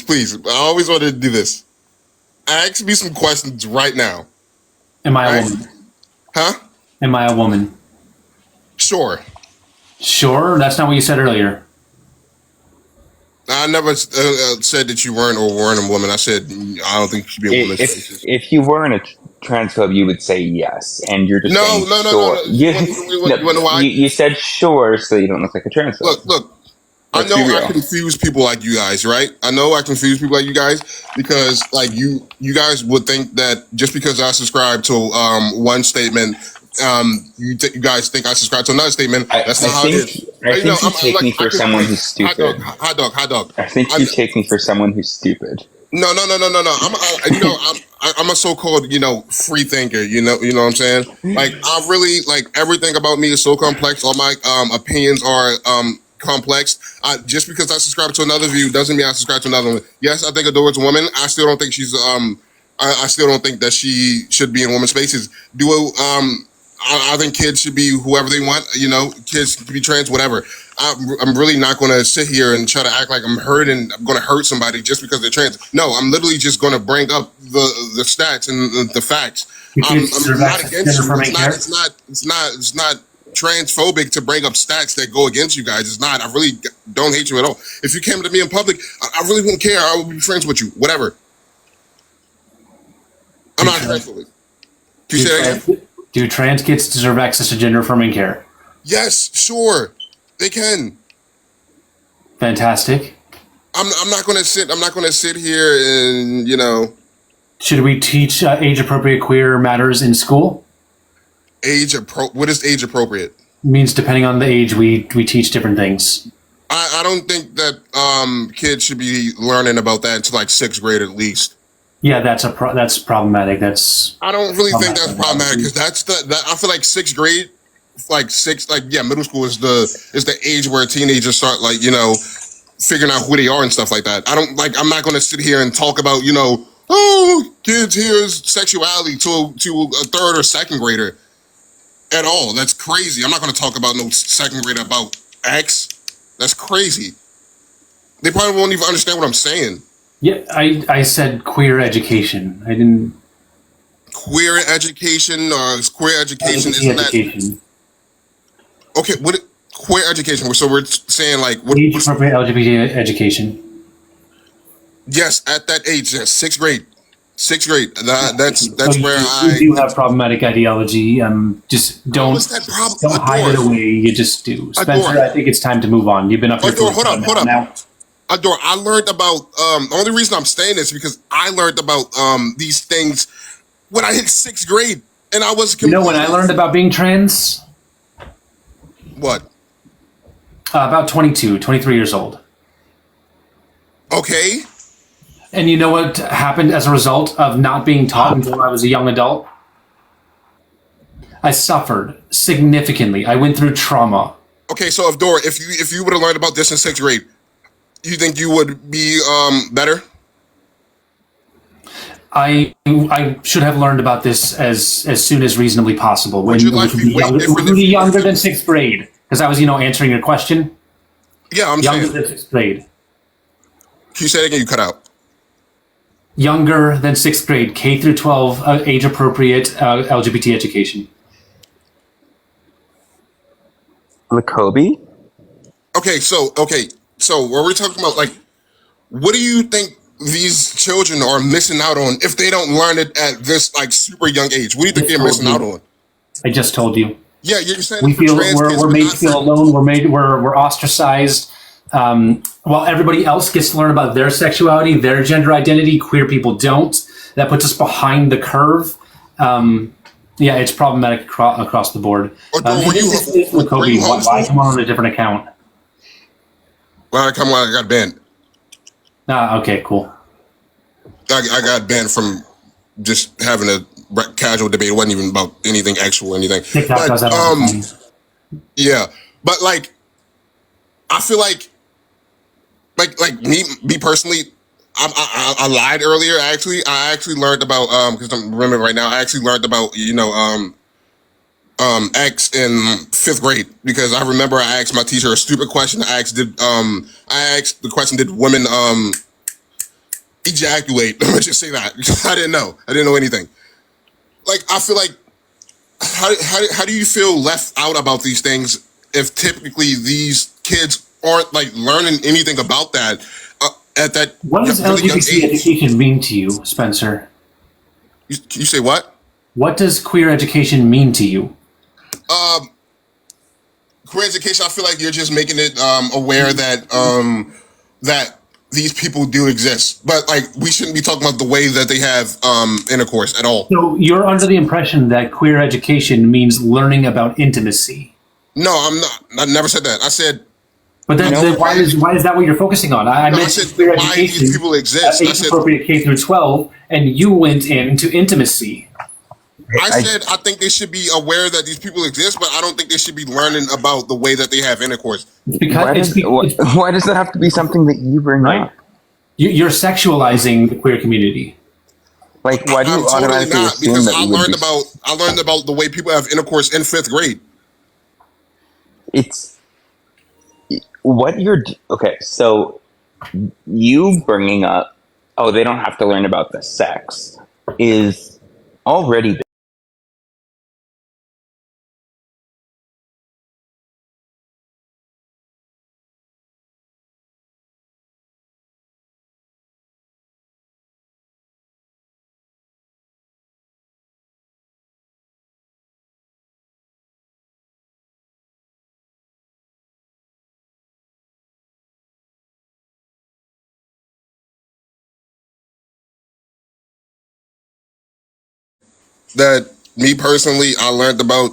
please. I always wanted to do this. Ask me some questions right now. Am I a Right? woman? Huh? Am I a woman? Sure. Sure. That's not what you said earlier. I never said that you weren't a woman. I said I don't think you should be a woman. If you weren't a transphobe, you would say yes, and you're just No, saying no. sure. You wanna know why? You said sure, so you don't look like a transphobe. Look. I Let's know be I real. confuse people like you guys, right? I know I confuse people like you guys because, like, you guys would think that just because I subscribe to one statement, you guys think I subscribe to another statement. That's not how it is. I think you I'm take like me for someone who's stupid. hot dog. I think you take me for someone who's stupid. No. I'm a so-called free thinker. You know what I'm saying? Like I really like everything about me is so complex. All my opinions are complex. Just because I subscribe to another view doesn't mean I subscribe to another one. Yes, I think Adora's a woman. I still don't think she's I still don't think that she should be in women's spaces. I think kids should be whoever they want. Kids can be trans, whatever. I'm really not going to sit here and try to act like I'm going to hurt somebody just because they're trans. No, I'm literally just going to bring up the stats and the facts. I'm not against you. It's not transphobic to bring up stats that go against you guys. It's not. I really don't hate you at all. If you came to me in public, I really wouldn't care. I would be friends with you. Whatever. I'm not transphobic. Can you Do say that again? do trans kids deserve access to gender affirming care? Yes, sure, they can. Fantastic. I'm not gonna sit here and Should we teach age appropriate queer matters in school? what is age appropriate? It means depending on the age, we teach different things. I don't think that kids should be learning about that until like 6th grade at least. Yeah, that's problematic. That's I don't really think that's problematic because I feel like 6th grade, middle school is the age where teenagers start figuring out who they are and stuff like that. I'm not going to sit here and talk about kids here's sexuality to a 3rd or 2nd grader at all. That's crazy. I'm not going to talk about no 2nd grader about X. That's crazy. They probably won't even understand what I'm saying. Yeah, I said queer education. I didn't. Queer education isn't Education. that okay? What queer education? So we're saying like what? Age appropriate LGBT education. Yes, at that age, yes, 6th grade. 6th grade. That's So where you do have problematic ideology. Just don't hide it away. You just do. Spencer, Adora. I think it's time to move on. You've been up here Adora, for hold up. now. Adora, I learned about the only reason I'm saying this is because I learned about these things when I hit 6th grade, and I was. You know when I learned about being trans? What? About 23 years old. Okay. And you know what happened as a result of not being taught until I was a young adult? I suffered significantly. I went through trauma. Okay, so Adora, if you would have learned about this in 6th grade, you think you would be better? I should have learned about this as soon as reasonably possible. When Would you like me younger than 6th grade, because I was answering your question. Yeah, I'm younger saying. than 6th grade. Can you say it again? You cut out. Younger than 6th grade, K through 12, age appropriate LGBT education. Lacobi? Okay, so what we're talking about, like, what do you think these children are missing out on if they don't learn it at this like super young age? What do you think they're missing out on? I just told you. Yeah, you're saying We feel we're made to feel alone. We're ostracized. While everybody else gets to learn about their sexuality, their gender identity, queer people don't. That puts us behind the curve. Yeah, it's problematic across the board. Kobe, why come on a different account? Well, I got banned. Okay, cool. I got banned from just having a casual debate. It wasn't even about anything actual or anything. TikTok does that all the time. Yeah, but like, I feel like me personally, I lied earlier. I actually learned about because I'm remembering right now. I actually learned about X in 5th grade because I remember I asked my teacher a stupid question. I asked the question, did women ejaculate? Let's just say that because I didn't know anything. Like, I feel like how do you feel left out about these things if typically these kids aren't like learning anything about that at that What does really young LGBT age? education mean to you, Spencer? You say what? What does queer education mean to you? Queer education, I feel like you're just making it aware that that these people do exist, but like we shouldn't be talking about the way that they have intercourse at all. So you're under the impression that queer education means learning about intimacy. No, I'm not. I never said that. I said. But then why is that what you're focusing on? I mentioned queer why education. these people exist. Age appropriate K through 12, and you went into intimacy. I said I think they should be aware that these people exist, but I don't think they should be learning about the way that they have intercourse. Why does that have to be something that you bring up? You're sexualizing the queer community. Like, why do you I'm totally automatically not assume because that I you would learned be... about the way people have intercourse in 5th grade. It's what you're okay. So you bringing up, oh, they don't have to learn about the sex is already that me personally I learned about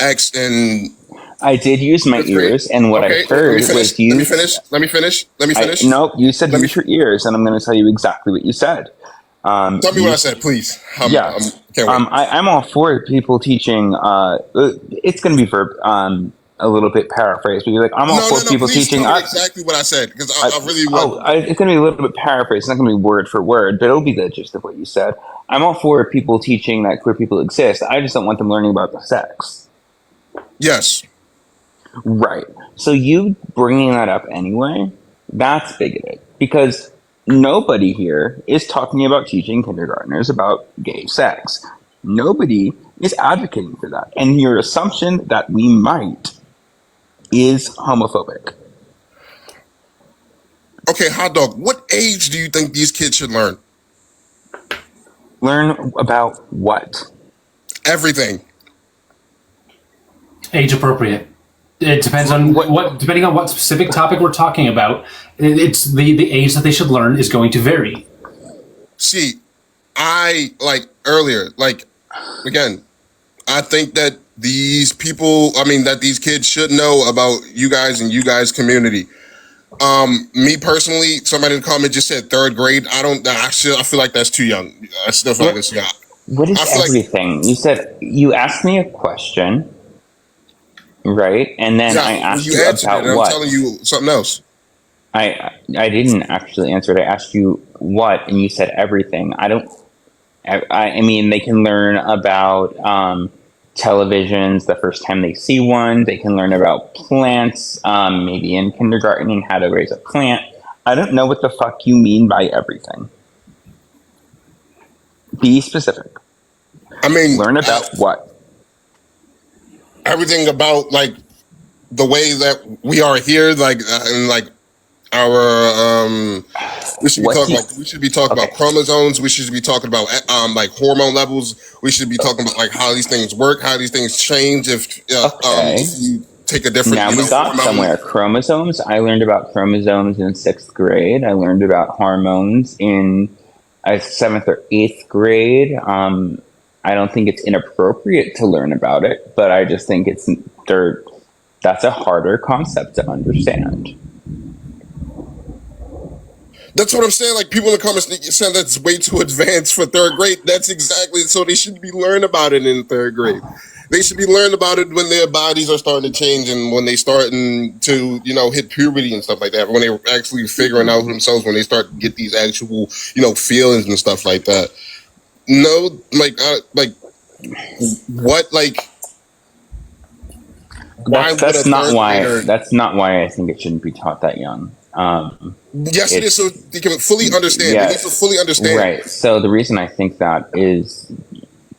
X in I did use my fifth grade. ears, and what I Okay, let me heard finish. was Let me you. finish. Let me finish. Let me finish. Nope, you said Let me use your ears, and I'm going to tell you exactly what you said. tell me what I said, please. Yes. Can't wait. I'm all for people teaching. It's going to be for a little bit paraphrased, but you're like, I'm all for No. people Please teaching. tell me exactly what I said because I really want. It's going to be a little bit paraphrased. It's not going to be word for word, but it'll be the gist of what you said. I'm all for people teaching that queer people exist. I just don't want them learning about the sex. Yes. Right. So you bringing that up anyway, that's bigoted because nobody here is talking about teaching kindergartners about gay sex. Nobody is advocating for that. And your assumption that we might is homophobic. Okay, hot dog. What age do you think these kids should learn? Learn about what? Everything. Age appropriate. It depends on depending on what specific topic we're talking about. It's the age that they should learn is going to vary. See, I like earlier, like again, I think that these people, that these kids should know about you guys and you guys' community. Me personally, somebody in the comment just said third grade. I feel like that's too young. I still feel like it's young. What is everything? You asked me a question, right? And then I asked you about what? I'm telling you something else. I didn't actually answer it. I asked you what, and you said everything. I mean, they can learn about televisions the first time they see one. They can learn about plants, maybe in kindergarten and how to raise a plant. I don't know what the fuck you mean by everything. Be specific. Learn about what? Everything about like the way that we are here, like and like our we should be talking about chromosomes. We should be talking about like hormone levels. We should be talking about like how these things work, how these things change if you take a different. Now we got somewhere. Chromosomes. I learned about chromosomes in 6th grade. I learned about hormones in 7th or 8th grade. I don't think it's inappropriate to learn about it, but I just think that's a harder concept to understand. That's what I'm saying. Like people in the comments saying that's way too advanced for 3rd grade. That's exactly so. They should be learning about it in 3rd grade. They should be learning about it when their bodies are starting to change and when they starting to hit puberty and stuff like that. When they're actually figuring out themselves, when they start to get these actual feelings and stuff like that. No, what like. That's not why I think it shouldn't be taught that young. Yes, it is, so they can fully understand. Yes, they need to fully understand. Right. So the reason I think that is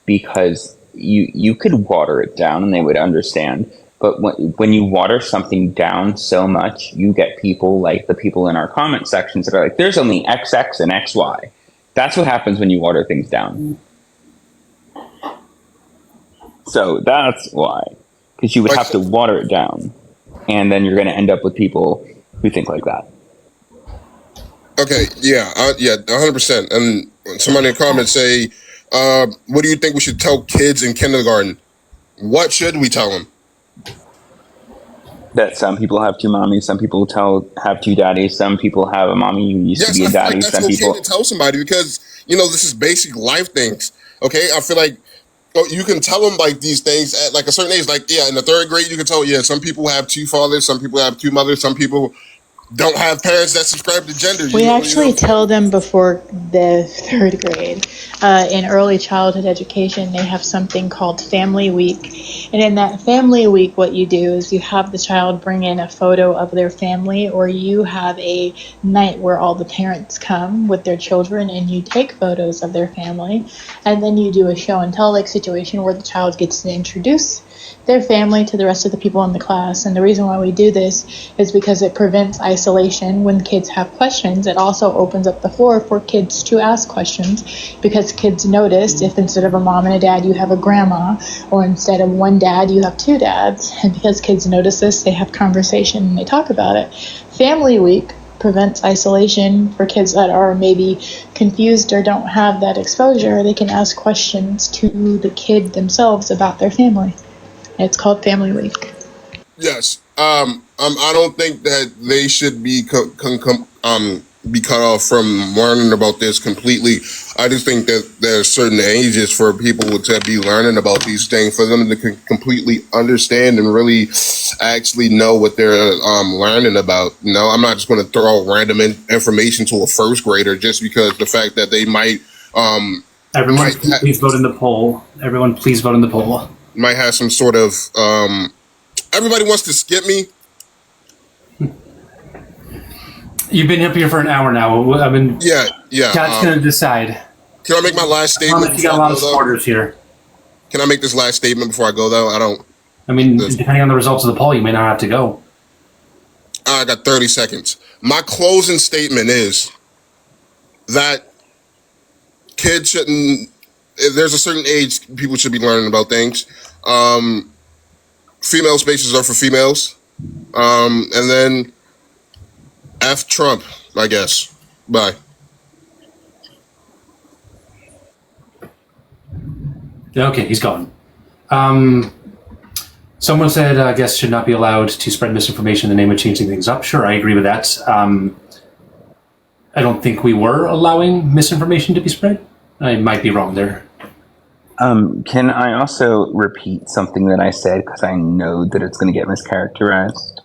because you could water it down and they would understand. But when you water something down so much, you get people like the people in our comment sections that are like, there's only XX and XY. That's what happens when you water things down. So that's why. Because you would have to water it down. And then you're going to end up with people who think like that. Okay, yeah, 100%. And somebody in the comments say, what do you think we should tell kids in kindergarten? What should we tell them? That some people have 2 mommies, some people have 2 daddies, some people have a mommy who used to be a daddy. That's okay to tell somebody because, this is basic life things. Okay, I feel like you can tell them like these things at like a certain age. Like, in the 3rd grade, you can tell, some people have 2 fathers, some people have 2 mothers, some people don't have parents that subscribe to gender. We actually tell them before the 3rd grade. In early childhood education, they have something called Family Week. And in that Family Week, what you do is you have the child bring in a photo of their family, or you have a night where all the parents come with their children and you take photos of their family. And then you do a show and tell like situation where the child gets to introduce their family to the rest of the people in the class. And the reason why we do this is because it prevents isolation when kids have questions. It also opens up the floor for kids to ask questions because kids notice if instead of a mom and a dad you have a grandma, or instead of one dad you have 2 dads. And because kids notice this, they have conversation and they talk about it. Family Week prevents isolation for kids that are maybe confused or don't have that exposure. They can ask questions to the kid themselves about their family. It's called Family Week. Yes. I don't think that they should be be cut off from learning about this completely. I just think that there are certain ages for people to be learning about these things, for them to completely understand and really actually know what they're learning about. You know, I'm not just going to throw random information to a first grader just because the fact that they might. Everyone, please vote in the poll. Everyone, please vote in the poll. Might have some sort of. Everybody wants to skip me. You've been up here for an hour now. I mean, yeah. God's gonna decide. Can I make my last statement? You got a lot of supporters here. Can I make this last statement before I go, though? I mean, depending on the results of the poll, you may not have to go. I got 30 seconds. My closing statement is that kids shouldn't. If there's a certain age, people should be learning about things. Female spaces are for females. And then F Trump, I guess. Bye. Okay, he's gone. Someone said guests should not be allowed to spread misinformation in the name of changing things up. Sure, I agree with that. I don't think we were allowing misinformation to be spread. I might be wrong there. Can I also repeat something that I said, because I know that it's going to get mischaracterized?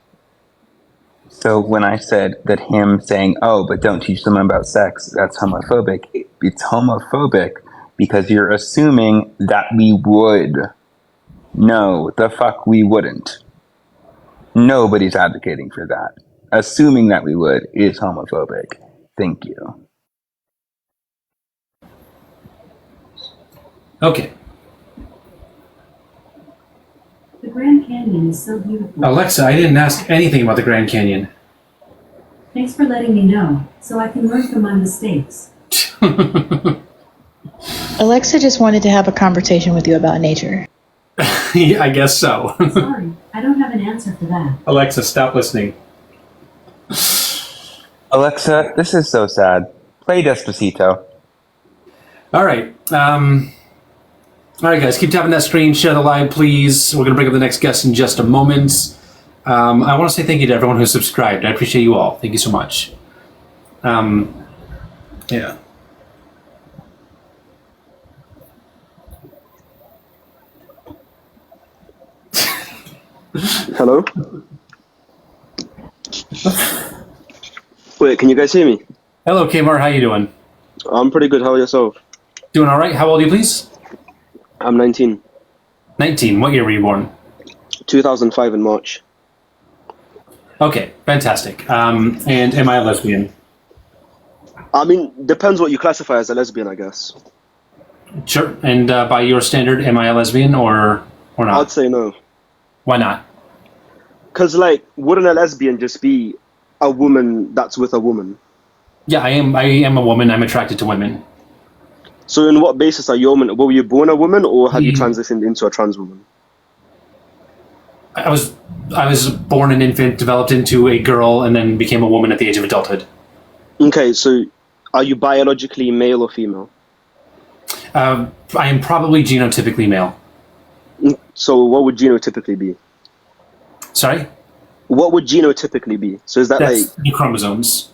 So when I said that him saying, oh, but don't teach someone about sex, that's homophobic, it's homophobic because you're assuming that we would. No, the fuck we wouldn't. Nobody's advocating for that. Assuming that we would is homophobic. Thank you. Okay. The Grand Canyon is so beautiful. Alexa, I didn't ask anything about the Grand Canyon. Thanks for letting me know, so I can learn from my mistakes. Alexa just wanted to have a conversation with you about nature. Yeah, I guess so. Sorry, I don't have an answer for that. Alexa, stop listening. Alexa, this is so sad. Play Despacito. All right. All right, guys, keep tapping that screen. Share the live, please. We're going to bring up the next guest in just a moment. I want to say thank you to everyone who's subscribed. I appreciate you all. Thank you so much. Yeah. Hello? Wait, can you guys hear me? Hello, Kmart. How you doing? I'm pretty good. How are yourself? Doing all right. How old are you, please? I'm 19. 19. What year were you born? 2005 in March. Okay, fantastic. And am I a lesbian? I mean, depends what you classify as a lesbian, I guess. Sure. And by your standard, am I a lesbian or not? I'd say no. Why not? Because, like, wouldn't a lesbian just be a woman that's with a woman? Yeah, I am a woman. I'm attracted to women. So in what basis are you a woman? Were you born a woman or have you transitioned into a trans woman? I was born an infant, developed into a girl, and then became a woman at the age of adulthood. Okay, so are you biologically male or female? I am probably genotypically male. So what would genotypically be? Sorry? What would genotypically be? So is that That's like... the chromosomes.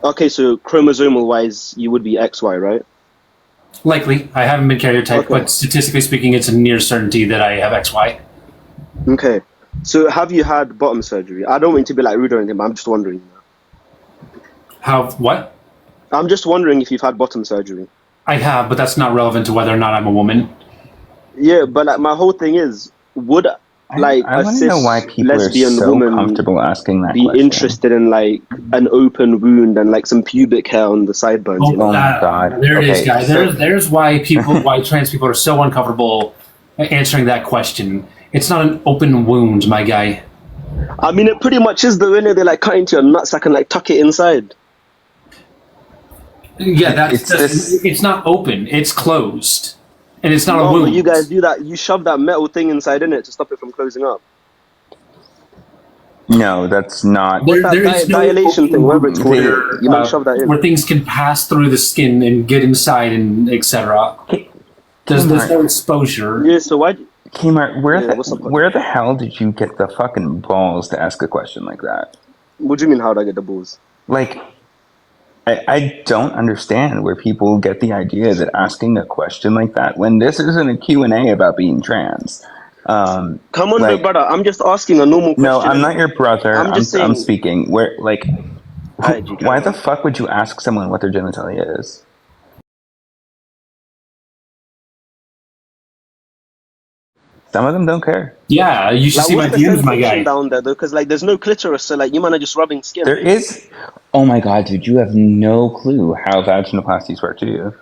Okay, so chromosomal-wise, you would be XY, right? Likely. I haven't been karyotyped, but statistically speaking, it's a near certainty that I have XY. Okay. So have you had bottom surgery? I don't mean to be like rude or anything, but I'm just wondering. What? I'm just wondering if you've had bottom surgery. I have, but that's not relevant to whether or not I'm a woman. Yeah, but like my whole thing is, would like I a want to cis know why people are lesbian so woman comfortable asking that be question. interested in like an open wound and like some pubic hair on the sideburns? Oh, you know? my God. There it is, Okay, guys. so- There's why trans people are so uncomfortable answering that question. It's not an open wound, my guy. I mean, it pretty much is the way they like cut into your nutsack and like tuck it inside. Yeah, it's not open. It's closed, and it's not a No, wound. but you guys do that. You shove that metal thing inside in it to stop it from closing up. No, that's not. What's that There is no dilation thing, whatever it's called? where, You man shove that in. where things can pass through the skin and get inside and etc. There's no exposure. Yeah, so why? Kmart, What's up? where the hell did you get the fucking balls to ask a question like that? What do you mean? How'd I get the balls? Like, I don't understand where people get the idea that asking a question like that, when this isn't a Q&A about being trans. Come on, like, brother. I'm just asking a normal question. No, I'm not your brother. I'm just saying. I'm speaking. Where, like, why the on. fuck would you ask someone what their genitalia is? Some of them don't care. Yeah, you should see my what's the DMs, my sensation guy. down there though? Because like, there's no clitoris, so like, you man are just rubbing skin. There is. Oh my god, dude! You have no clue how vaginoplasties work, do you?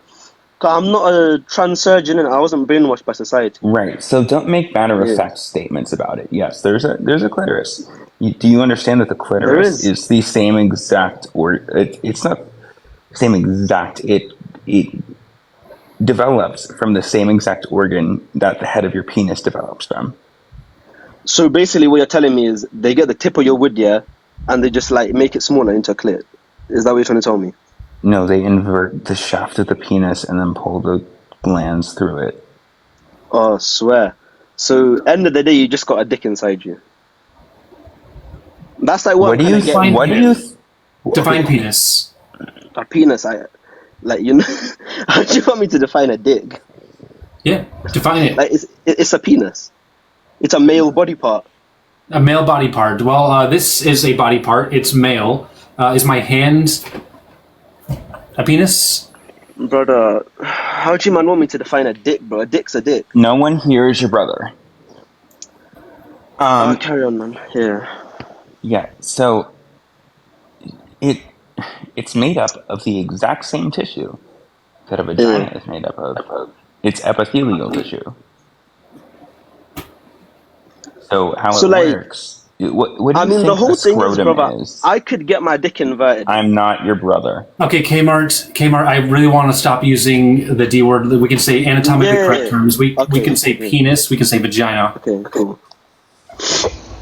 I'm not a trans surgeon, and I wasn't brainwashed by society. Right. So don't make matter of fact statements about it. Yes, there's a clitoris. Do you understand that the clitoris is the same exact, or it's not same exact. It develops from the same exact organ that the head of your penis develops from. So basically, what you're telling me is they get the tip of your wood, yeah, and they just like make it smaller into a clit. Is that what you're trying to tell me? No, they invert the shaft of the penis and then pull the glands through it. Oh, I swear. So end of the day, you just got a dick inside you. That's like what do you define penis? A penis, you know. How do you want me to define a dick? Yeah, define it. Like it's a penis. It's a male body part. A male body part. Well, this is a body part. It's male. Is my hand a penis? Brother, how do you man want me to define a dick, bro? A dick's a dick. No one here is your brother. Carry on, man. Yeah. Yeah. So it's made up of the exact same tissue that a vagina is made up of. It's epithelial tissue. So how it works? What do you think the whole thing is, scrotum brother, is? I could get my dick inverted. I'm not your brother. Okay, Kmart, I really want to stop using the D word. We can say anatomically correct terms. We can say penis. We can say vagina. Okay, cool.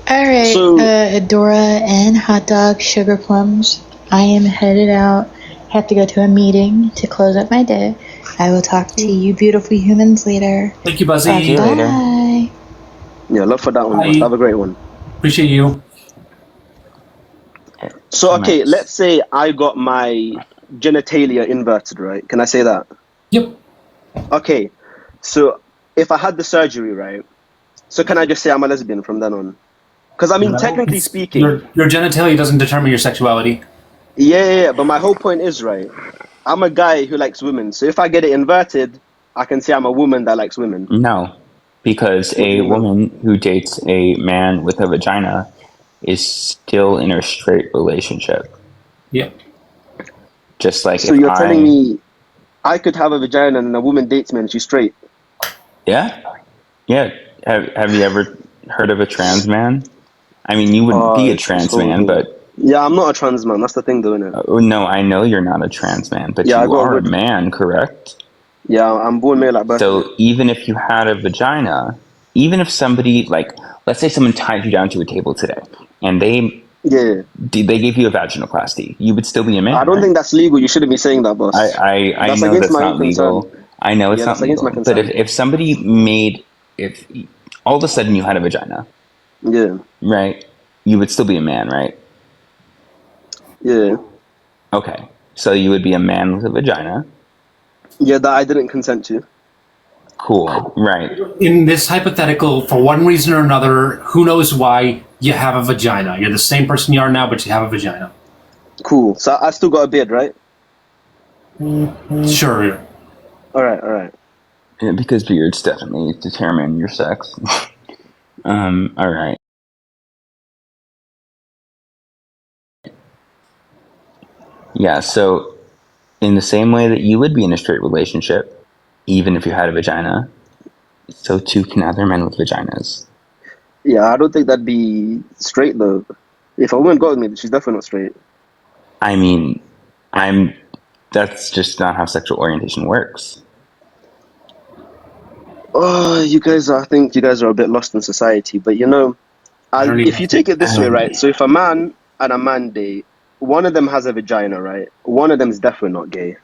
All right, Adora and hot dog, sugar plums. I am headed out. Have to go to a meeting to close up my day. I will talk to you beautiful humans later. Thank you, Buzzy. Bye. See you later. Yeah, love for that one. Bye. Have a great one. Appreciate you. So, okay, let's say I got my genitalia inverted, right? Can I say that? Yep. Okay, so if I had the surgery, right? So can I just say I'm a lesbian from then on? Because I mean, technically speaking, your genitalia doesn't determine your sexuality. Yeah, but my whole point is, right, I'm a guy who likes women. So if I get it inverted, I can say I'm a woman that likes women. No, because a woman who dates a man with a vagina is still in a straight relationship. Yeah. Just like so you're telling me I could have a vagina and a woman dates me and she's straight? Yeah. Yeah. Have you ever heard of a trans man? I mean, you wouldn't be a trans man, but... Yeah, I'm not a trans man. That's the thing, though, innit? No, I know you're not a trans man, but Yeah, you are a man, correct? Yeah, I'm born male at birth. So even if you had a vagina, even if somebody, like, let's say someone tied you down to a table today, and they gave you a vaginoplasty, you would still be a man. I don't think that's legal. You shouldn't be saying that, boss. I know that's not legal. I know it's not legal. But if somebody if all of a sudden you had a vagina, right, you would still be a man, right? Yeah. Okay, so you would be a man with a vagina. Yeah, that I didn't consent to. Cool, right. In this hypothetical, for one reason or another, who knows why, you have a vagina. You're the same person you are now, but you have a vagina. Cool. So I still got a beard, right? Sure. All right. Yeah, because beards definitely determine your sex. All right. Yeah, so in the same way that you would be in a straight relationship, even if you had a vagina, so too can other men with vaginas. Yeah, I don't think that'd be straight, though. If a woman got with me, she's definitely not straight. I mean, that's just not how sexual orientation works. Oh, I think you guys are a bit lost in society, but you know, If you take it this way, right? So if a man and a man date, one of them has a vagina, right? One of them is definitely not gay.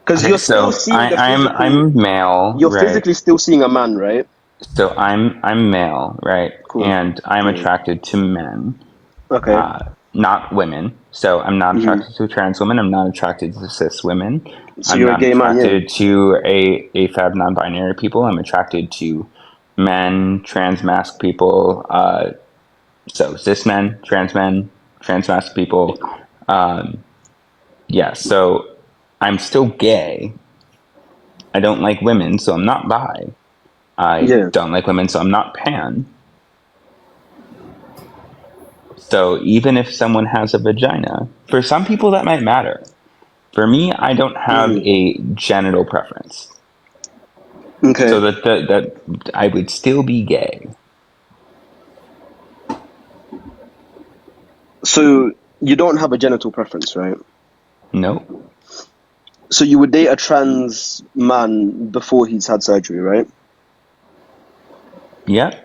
Because you're still seeing the physical. I'm male. You're right? physically still seeing a man, right? So I'm male, right? Cool. And I'm attracted to men. Okay. Not women. So I'm not attracted to trans women. I'm not attracted to cis women. So I'm you're a not gay man, yeah. attracted to AFAB non-binary people. I'm attracted to men, trans masc people. So cis men, trans masc people. Yeah. So I'm still gay. I don't like women, so I'm not bi. I don't like women, so I'm not pan. So even if someone has a vagina, for some people that might matter. For me, I don't have a genital preference. Okay. So that I would still be gay. So you don't have a genital preference, right? No. So you would date a trans man before he's had surgery, right? Yeah.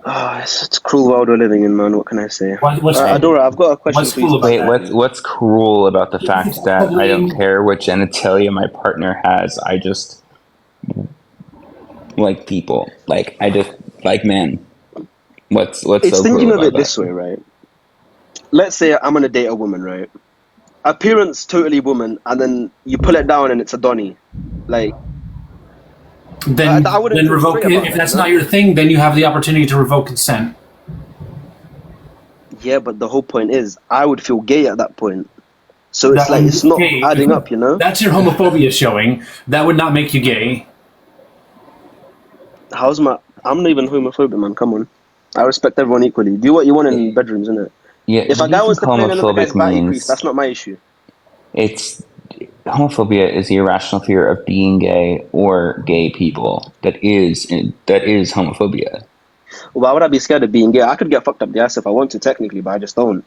It's a cruel world we're living in, man. What can I say? Adora, I've got a question for you. Wait, what's cruel about the fact that I don't care what genitalia my partner has? I just like people. Like I just like men. What's It's so thinking cruel of about it this that? way, right? Let's say I'm gonna date a woman, right? Appearance totally woman, and then you pull it down and it's a Donny. Like, Then, I wouldn't then feel revoke. straight about If that, that's you know? not your thing, then you have the opportunity to revoke consent. Yeah, but the whole point is, I would feel gay at that point. So it's That like would it's be not gay. adding up, you know? That's your homophobia showing. That would not make you gay. I'm not even homophobic, man. Come on, I respect everyone equally. Do what you want in bedrooms, innit? Yeah. If What a do you guy think wants to play in another guy's homophobic batty crease, means? that's not my issue. It's homophobia is the irrational fear of being gay or gay people. That is homophobia. Why would I be scared of being gay? I could get fucked up the ass if I want to, technically, but I just don't.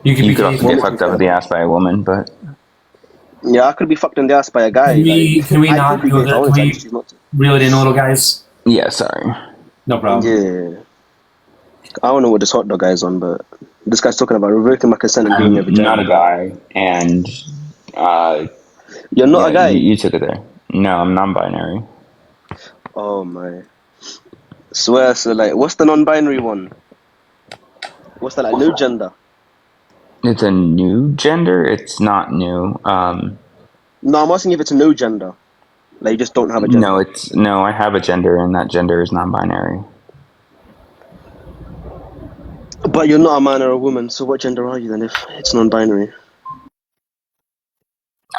You could also get fucked up the ass by a woman, but Yeah, I could be fucked in the ass by a guy. Can we I not could be go gay if I there? Can wanted to. I we just choose not to. reel it in a little, guys? yeah, sorry. No problem. Yeah. I don't know what this hot dog guy's on, but this guy's talking about revoking my consent and being a I'm not vagina. a guy, and You're not a guy? You took it there. No, I'm non-binary. Oh my. Swear, so like, what's the non-binary one? What's that, like, no gender? It's a new gender. It's not new. No, I'm asking if it's no gender. Like, you just don't have a gender. No. I have a gender, and that gender is non-binary. But you're not a man or a woman, so what gender are you then if it's non-binary?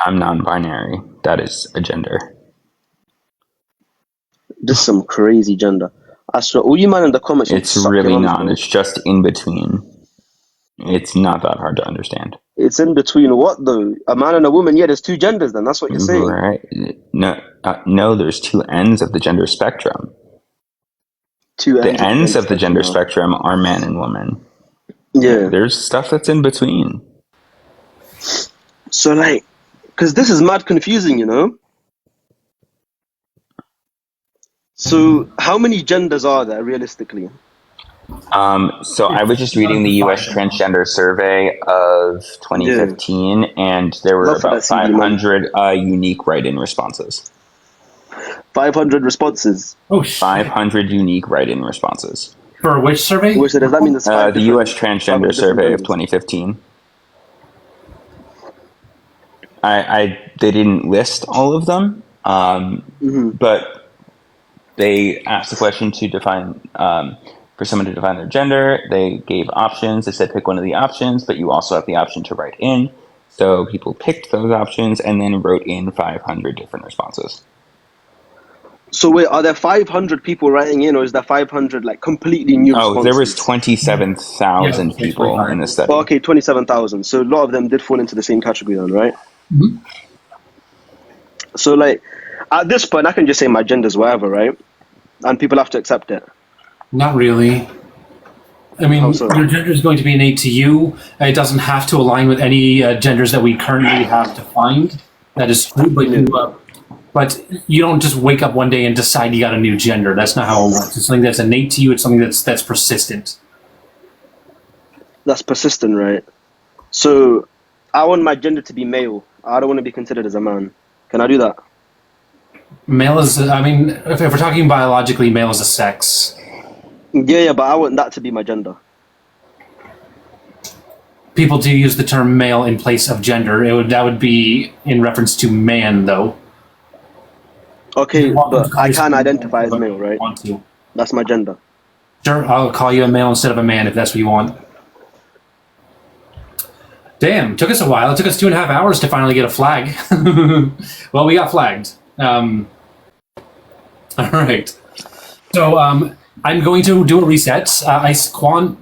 I'm non-binary. That is a gender. This is some crazy gender. I swear, all you man in the comments should It's suck really your mums, not. bro. It's just in between. It's not that hard to understand. It's in between what though? A man and a woman? Yeah, there's two genders then. That's what you're saying. Right? No. There's two ends of the gender spectrum. Two The ends of the gender now. spectrum are man and woman. Yeah. There's stuff that's in between. So like, because this is mad confusing, you know? So how many genders are there realistically? So I was just reading the U.S. transgender survey of 2015, and there were about 500 unique write-in responses. 500 responses? Oh, shit. 500 unique write-in responses. For which survey? Which does that mean there's the U.S. transgender survey of 2015. They didn't list all of them, but they asked the question to define for someone to define their gender. They gave options. They said pick one of the options, but you also have the option to write in. So people picked those options and then wrote in 500 different responses. So wait, are there 500 people writing in, or is there 500 like completely new responses? There was 27,000 people in the study. Oh, okay, 27,000. So a lot of them did fall into the same category then, right? Mm-hmm. So like, at this point, I can just say my gender's whatever, right? And people have to accept it. Not really. I mean, your gender is going to be innate to you. It doesn't have to align with any genders that we currently have defined. That is true, but but you don't just wake up one day and decide you got a new gender. That's not how it works. It's something that's innate to you. It's something that's persistent. That's persistent, right? So I want my gender to be male. I don't want to be considered as a man. Can I do that? Male is, I mean, if we're talking biologically, male is a sex. Yeah, but I want that to be my gender. People do use the term male in place of gender. That would be in reference to man, though. Okay, but I can identify as male, right? Want to. That's my gender. Sure, I'll call you a male instead of a man if that's what you want. Damn, took us a while. It took us 2.5 hours to finally get a flag. Well, we got flagged. All right. So I'm going to do a reset. Quan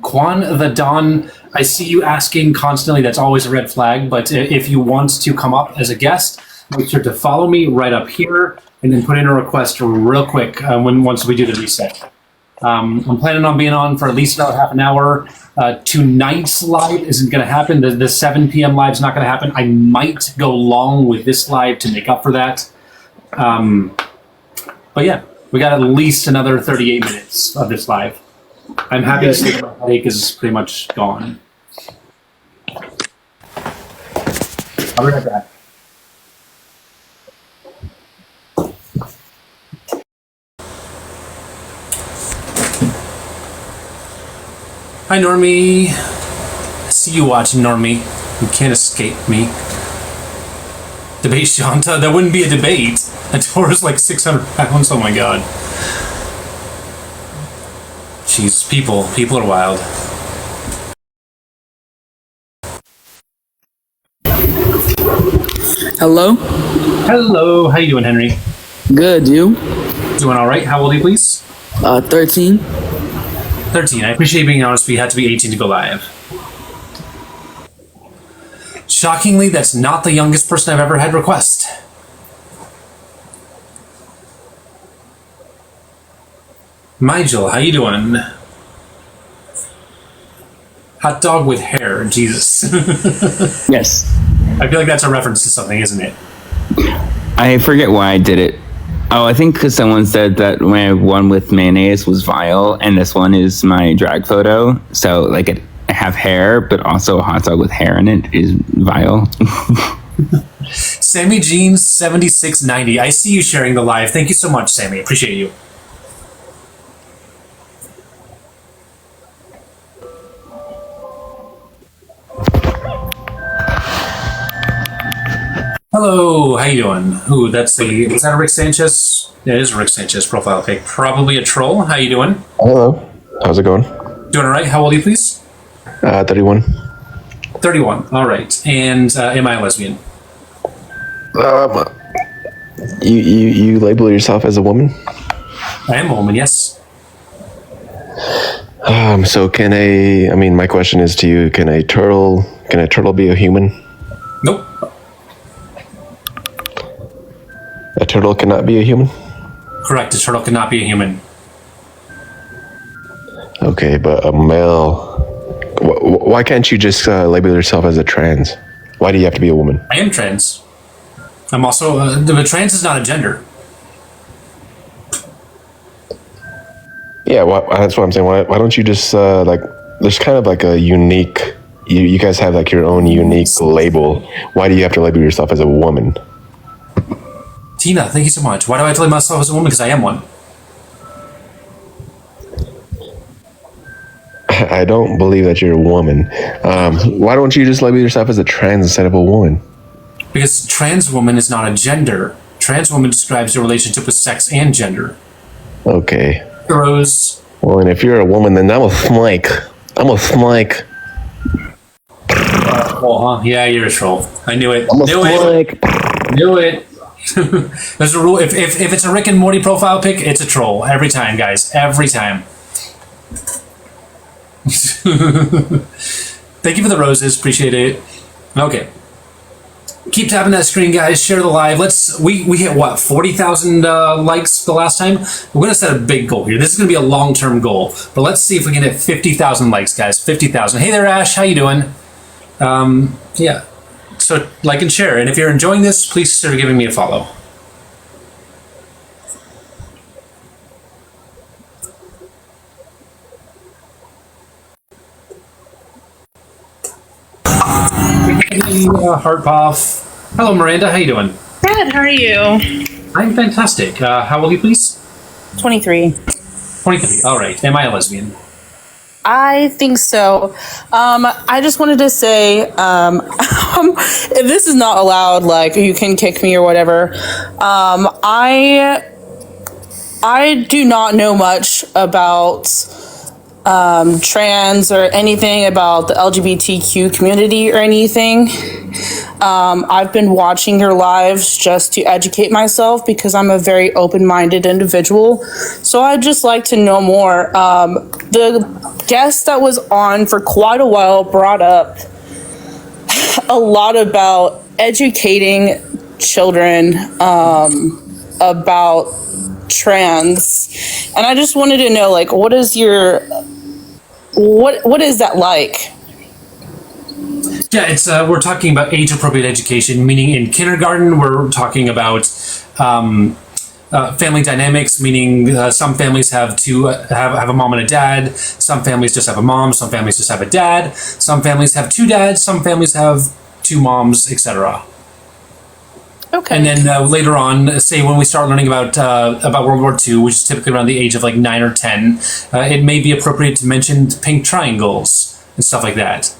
the Don, I see you asking constantly. That's always a red flag. But if you want to come up as a guest, make sure to follow me right up here and then put in a request real quick once we do the reset. I'm planning on being on for at least another half an hour. Tonight's live isn't going to happen. The 7 p.m. live is not going to happen. I might go long with this live to make up for that. But yeah, we got at least another 38 minutes of this live. I'm happy to say my headache is pretty much gone. I'll be right back. Hi, Normie. I see you watching, Normie. You can't escape me. Debate Shanta? That wouldn't be a debate. Adora's like 600 pounds. Oh my god. Jeez, people are wild. Hello? Hello, how you doing, Henry? Good, you? Doing all right. How old are you, please? 13. 13. I appreciate you being honest, but you had to be 18 to go live. Shockingly, that's not the youngest person I've ever had request. Nigel, how you doing? Hot dog with hair, Jesus. Yes. I feel like that's a reference to something, isn't it? I forget why I did it. Oh, I think because someone said that my one with mayonnaise was vile, and this one is my drag photo. So, like, I have hair, but also a hot dog with hair in it is vile. Sammy Jeans 7690. I see you sharing the live. Thank you so much, Sammy. Appreciate you. Hello, how you doing? Ooh, is that a Rick Sanchez? Yeah, it is a Rick Sanchez profile pic. Probably a troll. How you doing? Hello. How's it going? Doing all right. How old are you, please? 31. 31. All right. And am I a lesbian? You label yourself as a woman? I am a woman, yes. So my question is to you, can a turtle be a human? Nope. A turtle cannot be a human? Correct. A turtle cannot be a human. Okay, but a male... Why can't you just label yourself as a trans? Why do you have to be a woman? I am trans. I'm also... the trans is not a gender. Yeah, that's what I'm saying. Why don't you just, there's kind of like a unique... You guys have like your own unique label. Why do you have to label yourself as a woman? Tina, thank you so much. Why do I have to label myself as a woman? Because I am one. I don't believe that you're a woman. Why don't you just label yourself as a trans instead of a woman? Because trans woman is not a gender. Trans woman describes your relationship with sex and gender. Okay. Rose. Well, and if you're a woman, then I'm a snake. Huh? Yeah, you're a troll. I knew it. I'm a snake. Knew it. There's a rule. If it's a Rick and Morty profile pic, it's a troll. Every time, guys. Every time. Thank you for the roses. Appreciate it. Okay. Keep tapping that screen, guys. Share the live. We hit what, 40,000 likes the last time? We're gonna set a big goal here. This is gonna be a long-term goal, but let's see if we can hit 50,000 likes, guys. 50,000. Hey there, Ash. How you doing? Yeah. So like and share, and if you're enjoying this, please consider giving me a follow. Heartpuff. Hello, Miranda. How you doing? Good. How are you? I'm fantastic. How old are you, please? 23. 23. All right. Am I a lesbian? I think so. I just wanted to say, if this is not allowed, like you can kick me or whatever. I do not know much about trans or anything about the LGBTQ community or anything. I've been watching your lives just to educate myself because I'm a very open-minded individual. So I'd just like to know more. The guest that was on for quite a while brought up a lot about educating children about trans. And I just wanted to know, like, what is that like? Yeah, it's we're talking about age-appropriate education, meaning in kindergarten we're talking about family dynamics, meaning some families have have a mom and a dad, some families just have a mom, some families just have a dad, some families have two dads, some families have two moms, etc. Okay. And then later on, say when we start learning about World War II, which is typically around the age of like 9 or 10, it may be appropriate to mention pink triangles and stuff like that.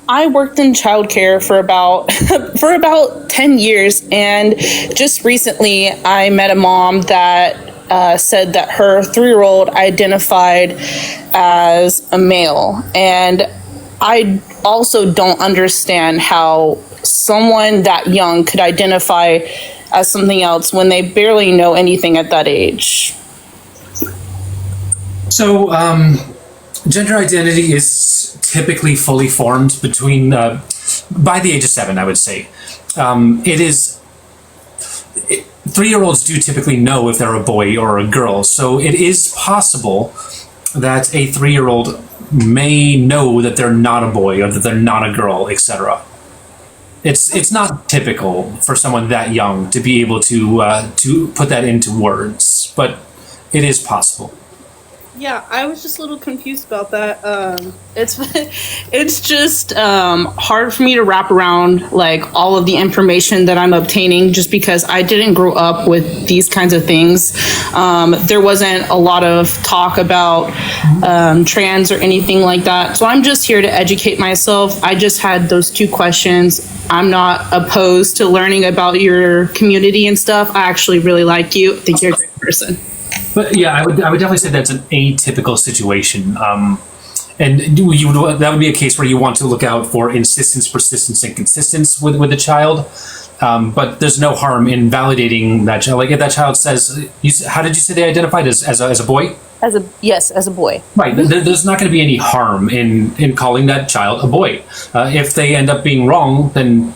I worked in childcare for about 10 years, and just recently I met a mom that said that her 3-year-old identified as a male, and I also don't understand how someone that young could identify as something else when they barely know anything at that age. So, gender identity is typically fully formed between by the age of 7, I would say. It is 3-year-olds do typically know if they're a boy or a girl, so it is possible that a 3-year-old may know that they're not a boy or that they're not a girl, etc. It's not typical for someone that young to be able to put that into words, but it is possible. Yeah, I was just a little confused about that. It's just hard for me to wrap around like all of the information that I'm obtaining just because I didn't grow up with these kinds of things. There wasn't a lot of talk about trans or anything like that. So I'm just here to educate myself. I just had those 2 questions. I'm not opposed to learning about your community and stuff. I actually really like you. I think you're a great person. But yeah, I would definitely say that's an atypical situation, and that would be a case where you want to look out for insistence, persistence, and consistency with the child. But there's no harm in validating that child. Like if that child says, "How did you say they identified as a boy?" As a boy. Right. There's not going to be any harm in calling that child a boy. If they end up being wrong, then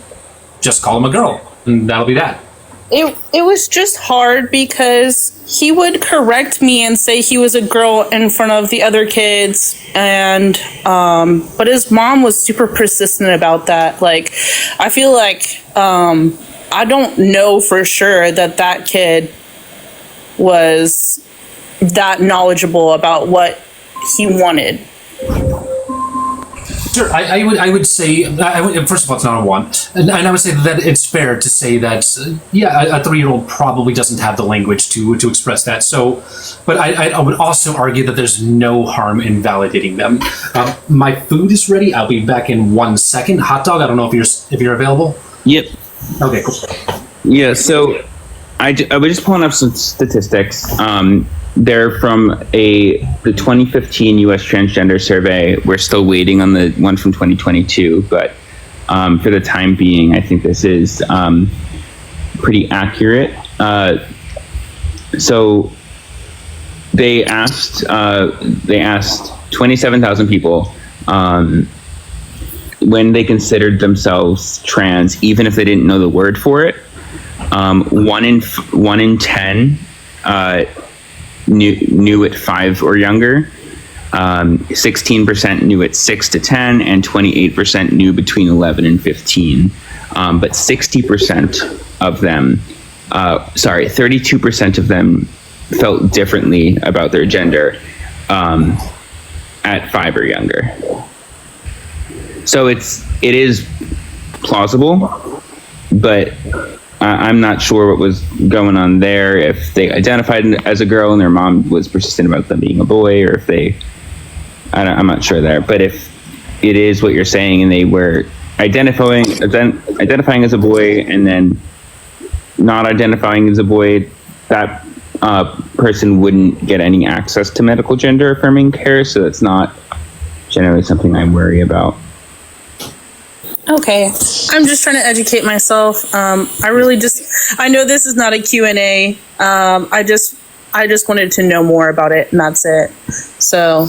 just call them a girl, and that'll be that. It was just hard because he would correct me and say he was a girl in front of the other kids, and but his mom was super persistent about that. Like, I feel like I don't know for sure that kid was that knowledgeable about what he wanted. Sure, I would say, first of all, it's not a 1. And I would say that it's fair to say that, a 3-year-old probably doesn't have the language to express that. So, but I would also argue that there's no harm in validating them. My food is ready. I'll be back in 1 second. Hot dog, I don't know if you're available. Yep. Okay, cool. Yeah, so I was just pulling up some statistics. They're from the 2015 U.S. Transgender Survey. We're still waiting on the one from 2022, but for the time being, I think this is pretty accurate. So they asked 27,000 people when they considered themselves trans, even if they didn't know the word for it. 1 in 10 knew at 5 or younger. 16% knew at 6 to 10, and 28% knew between 11 and 15. But 60% of them, 32% of them felt differently about their gender at 5 or younger. So it is plausible, but I'm not sure what was going on there. If they identified as a girl and their mom was persistent about them being a boy, or if I'm not sure there. But if it is what you're saying, and they were identifying as a boy and then not identifying as a boy, that person wouldn't get any access to medical gender affirming care. So that's not generally something I worry about. Okay, I'm just trying to educate myself. I know this is not a Q&A. I just wanted to know more about it, and that's it. So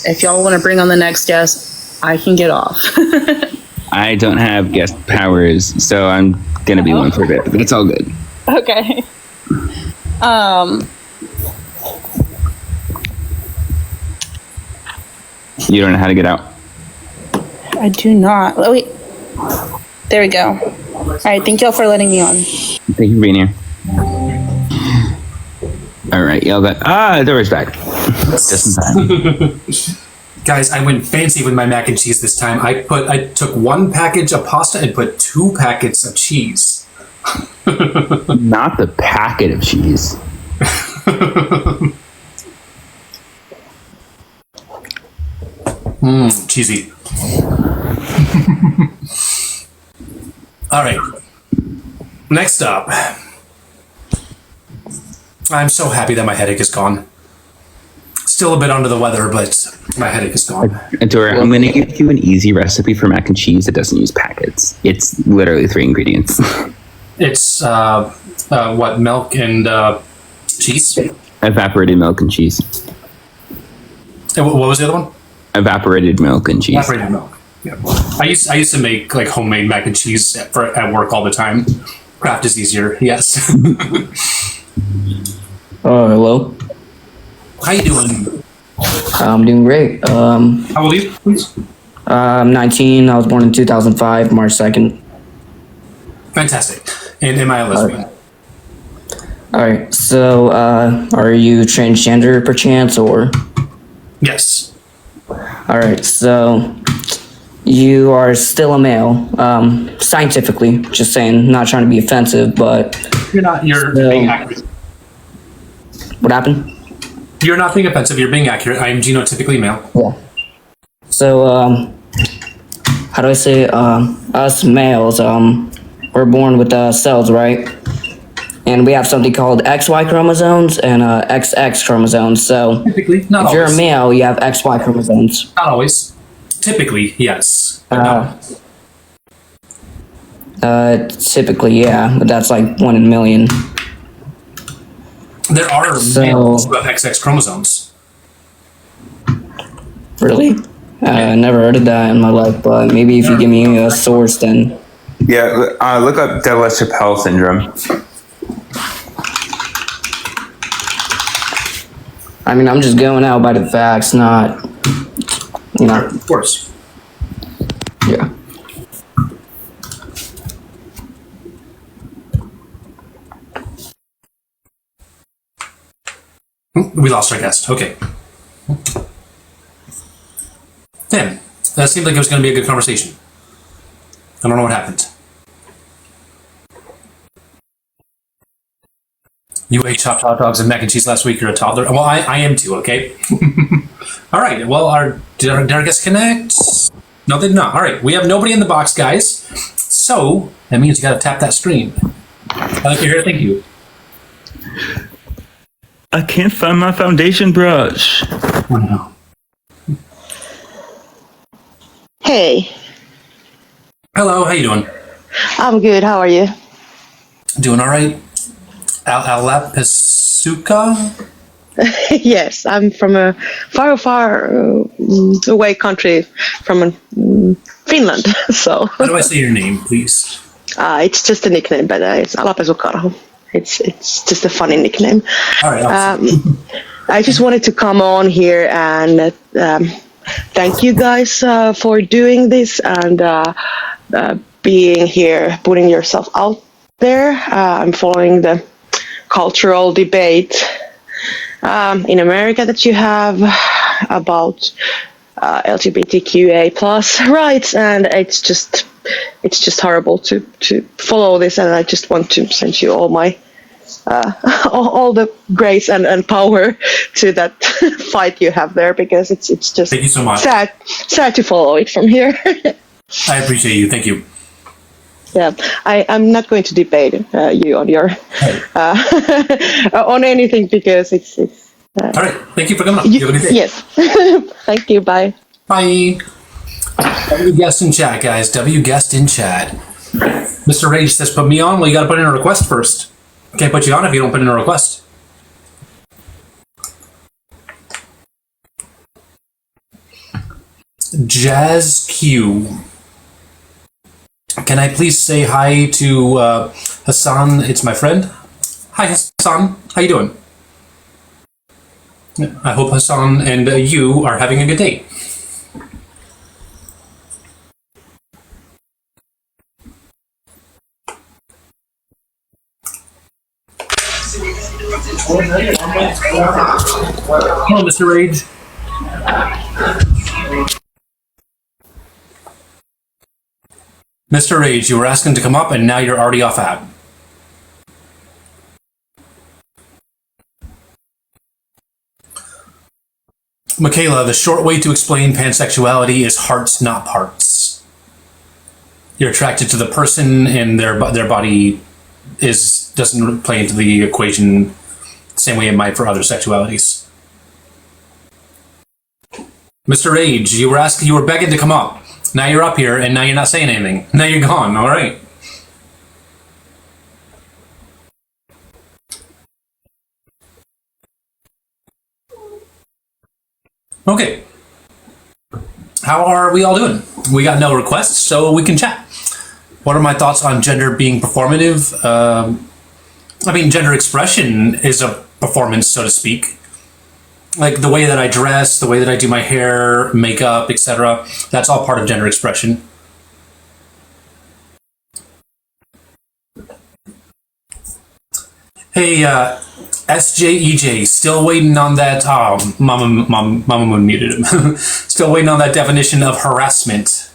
if y'all want to bring on the next guest, I can get off. I don't have guest powers, so I'm gonna be one for a bit, but it's all good. Okay. You don't know how to get out? I do not. Oh, wait. There we go. All right. Thank y'all for letting me on. Thank you for being here. All right, y'all got Adora's back. Just in time. Guys, I went fancy with my mac and cheese this time. I took 1 package of pasta and put 2 packets of cheese. Not the packet of cheese. Cheesy. All right. Next up. I'm so happy that my headache is gone. Still a bit under the weather, but my headache is gone. Adora, I'm going to give you an easy recipe for mac and cheese that doesn't use packets. It's literally 3 ingredients. It's, what, milk and cheese? Evaporated milk and cheese. And what was the other one? Evaporated milk and cheese. Evaporated milk. Yeah. I used to make like homemade mac and cheese at work all the time. Craft is easier. Yes. Hello. How you doing? I'm doing great. How old are you, please? I'm 19. I was born in 2005, March 2nd. Fantastic. And am I a lesbian? All right. So, are you transgender perchance, or? Yes. All right. So, you are still a male, scientifically. Just saying, not trying to be offensive, but You're not. You're being accurate. What happened? You're not being offensive. You're being accurate. I am genotypically male. Yeah. So, how do I say? Us males, we're born with cells, right? And we have something called XY chromosomes and XX chromosomes. So, typically, not if you're always. a male, you have XY chromosomes. Not always. Typically, yes. Typically, yeah, but that's like 1 in a million. There are males who have XX chromosomes. Really? I never heard of that in my life, but maybe if you give me a source, then. Yeah, look up Della-Chappelle syndrome. I mean, I'm just going out by the facts, not, you know. Of course. Yeah. We lost our guest. Okay. Damn. That seemed like it was going to be a good conversation. I don't know what happened. You ate chopped hot dogs and mac and cheese last week. You're a toddler. Well, I am too, okay? All right. Well, did our guests connect? No, they did not. All right. We have nobody in the box, guys. So that means you got to tap that screen. I like your hair. Thank you. I can't find my foundation brush. Oh, no. Hey. Hello. How you doing? I'm good. How are you? Doing all right. Alapasuka? Yes, I'm from a far away country from Finland. So. How do I say your name, please? It's just a nickname, but it's Alapasukarhu. It's just a funny nickname. All right. Awesome. I just wanted to come on here and thank you guys for doing this and being here, putting yourself out there. I'm following the cultural debate in America that you have about LGBTQA plus rights, and it's just horrible to follow this. And I just want to send you all my all the grace and power to that fight you have there, because it's just Thank you so much. sad to follow it from here. I appreciate you. Thank you. Yeah, I'm not going to debate you on your on anything, because it's all right. Thank you for coming on. You have a good day. Yes. Thank you. Bye. Bye. W guest in chat, guys. W guest in chat. Mr. Rage says, put me on. Well, you got to put in a request first. Can't put you on if you don't put in a request. Jazz Q. Can I please say hi to Hassan? It's my friend. Hi, Hassan. How you doing? I hope Hassan and you are having a good day. Hello, Mr. Rage. Mr. Rage, you were asking to come up and now you're already off app. Michaela, the short way to explain pansexuality is hearts, not parts. You're attracted to the person, and their body doesn't play into the equation the same way it might for other sexualities. Mr. Rage, you were begging to come up. Now you're up here, and now you're not saying anything. Now you're gone. All right. Okay. How are we all doing? We got no requests, so we can chat. What are my thoughts on gender being performative? I mean, gender expression is a performance, so to speak. Like the way that I dress, the way that I do my hair, makeup, etc. That's all part of gender expression. Hey, SJEJ, still waiting on that. Oh, Mama Moon muted him. Still waiting on that definition of harassment.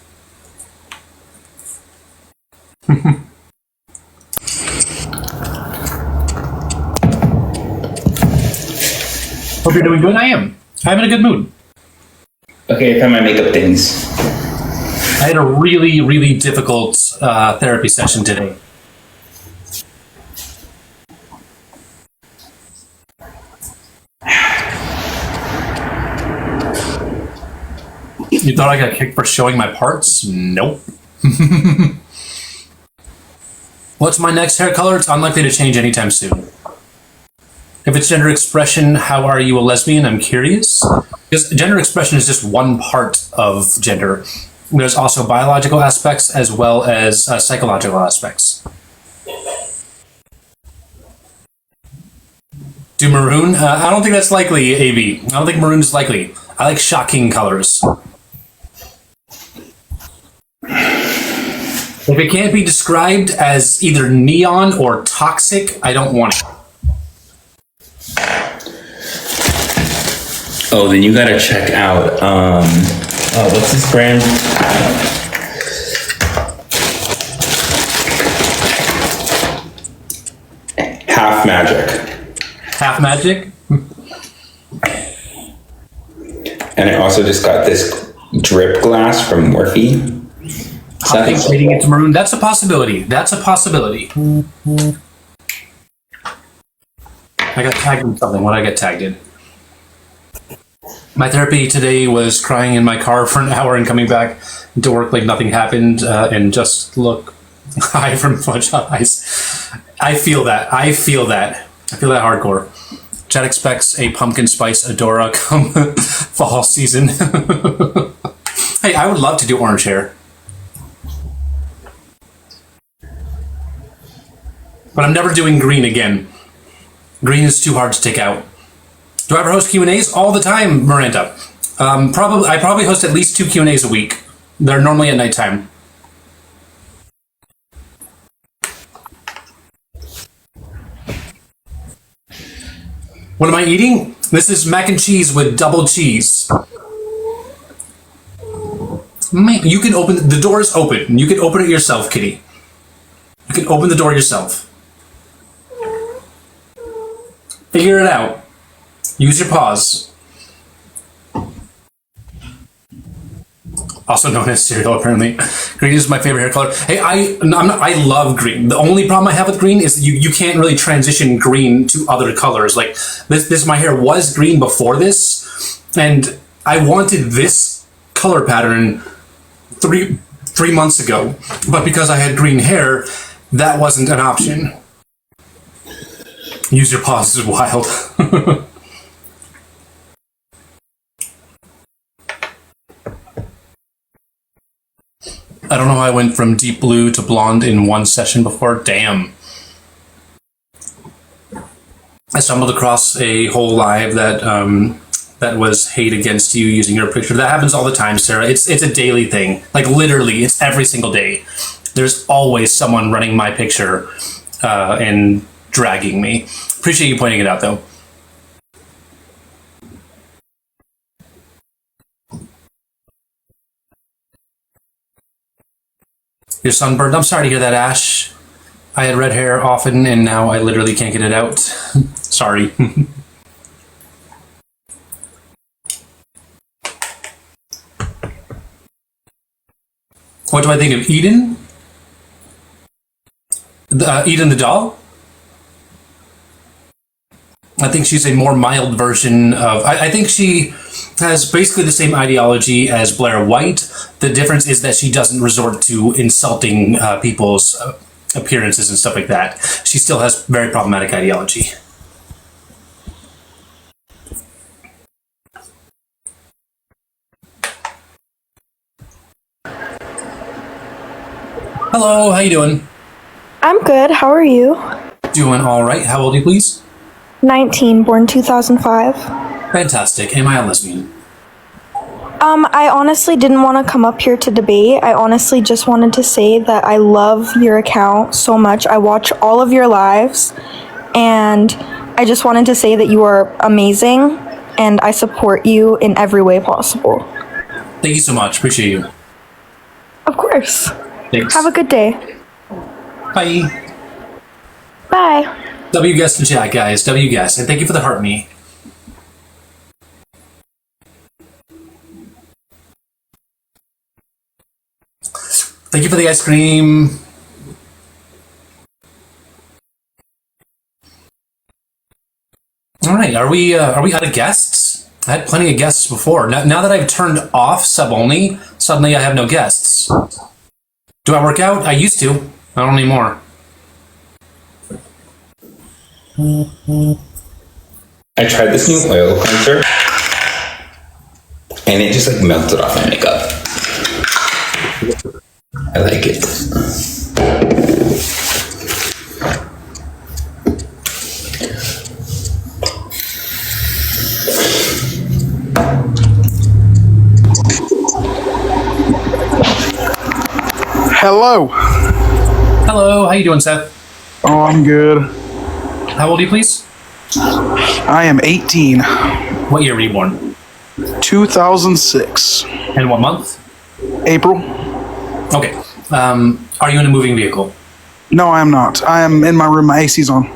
Hope you're doing good. I am. I'm in a good mood. Okay, I found my makeup things. I had a really, really difficult therapy session today. You thought I got kicked for showing my parts? Nope. What's my next hair color? It's unlikely to change anytime soon. If it's gender expression, how are you a lesbian? I'm curious. Because gender expression is just one part of gender. There's also biological aspects as well as psychological aspects. Do maroon? I don't think that's likely, AB. I don't think maroon is likely. I like shocking colors. If it can't be described as either neon or toxic, I don't want it. Oh, then you gotta check out, what's this brand? Half Magic. Half Magic? And I also just got this drip glass from Morphe. I think fading into maroon, that's a possibility. That's a possibility. I got tagged in something. What did I get tagged in? My therapy today was crying in my car for an hour and coming back to work like nothing happened and just look high from bloodshot eyes. I feel that. I feel that hardcore. Chad expects a pumpkin spice Adora come fall season. Hey, I would love to do orange hair. But I'm never doing green again. Green is too hard to take out. Do I ever host Q&As? All the time, Miranda. I probably host at least 2 Q&As a week. They're normally at nighttime. What am I eating? This is mac and cheese with double cheese. Man, you can open the door is open. You can open it yourself, Kitty. You can open the door yourself. Figure it out. Use your paws. Also known as cereal, apparently. Green is my favorite hair color. Hey, I love green. The only problem I have with green is that you can't really transition green to other colors. Like this my hair was green before this, and I wanted this color pattern three months ago, but because I had green hair, that wasn't an option. Use your paws is wild. I don't know how I went from deep blue to blonde in one session before. Damn. I stumbled across a whole live that that was hate against you using your picture. That happens all the time, Sarah. It's a daily thing. Like literally, it's every single day. There's always someone running my picture and dragging me. Appreciate you pointing it out, though. You're sunburned. I'm sorry to hear that, Ash. I had red hair often, and now I literally can't get it out. Sorry. What do I think of Eden? Eden the doll? I think she's a more mild version of... I think she has basically the same ideology as Blair White. The difference is that she doesn't resort to insulting people's appearances and stuff like that. She still has very problematic ideology. Hello, how you doing? I'm good. How are you? Doing all right. How old are you, please? 19, born 2005. Fantastic. Am I a lesbian? I honestly didn't want to come up here to debate. I honestly just wanted to say that I love your account so much. I watch all of your lives, and I just wanted to say that you are amazing, and I support you in every way possible. Thank you so much. Appreciate you. Of course. Thanks. Have a good day. Bye. Bye. W guest in chat, guys. W guest. And thank you for the heart me. Thank you for the ice cream. All right, are we out of guests? I had plenty of guests before. Now that I've turned off sub only, suddenly I have no guests. Do I work out? I used to. I don't anymore. I tried this new oil cleanser, and it just like melted off my makeup. I like it. Hello. Hello, how you doing, Seth? Oh, I'm good. How old are you, please? I am 18. What year were you born? 2006. And what month? April. Okay. Are you in a moving vehicle? No, I am not. I am in my room. My AC's on.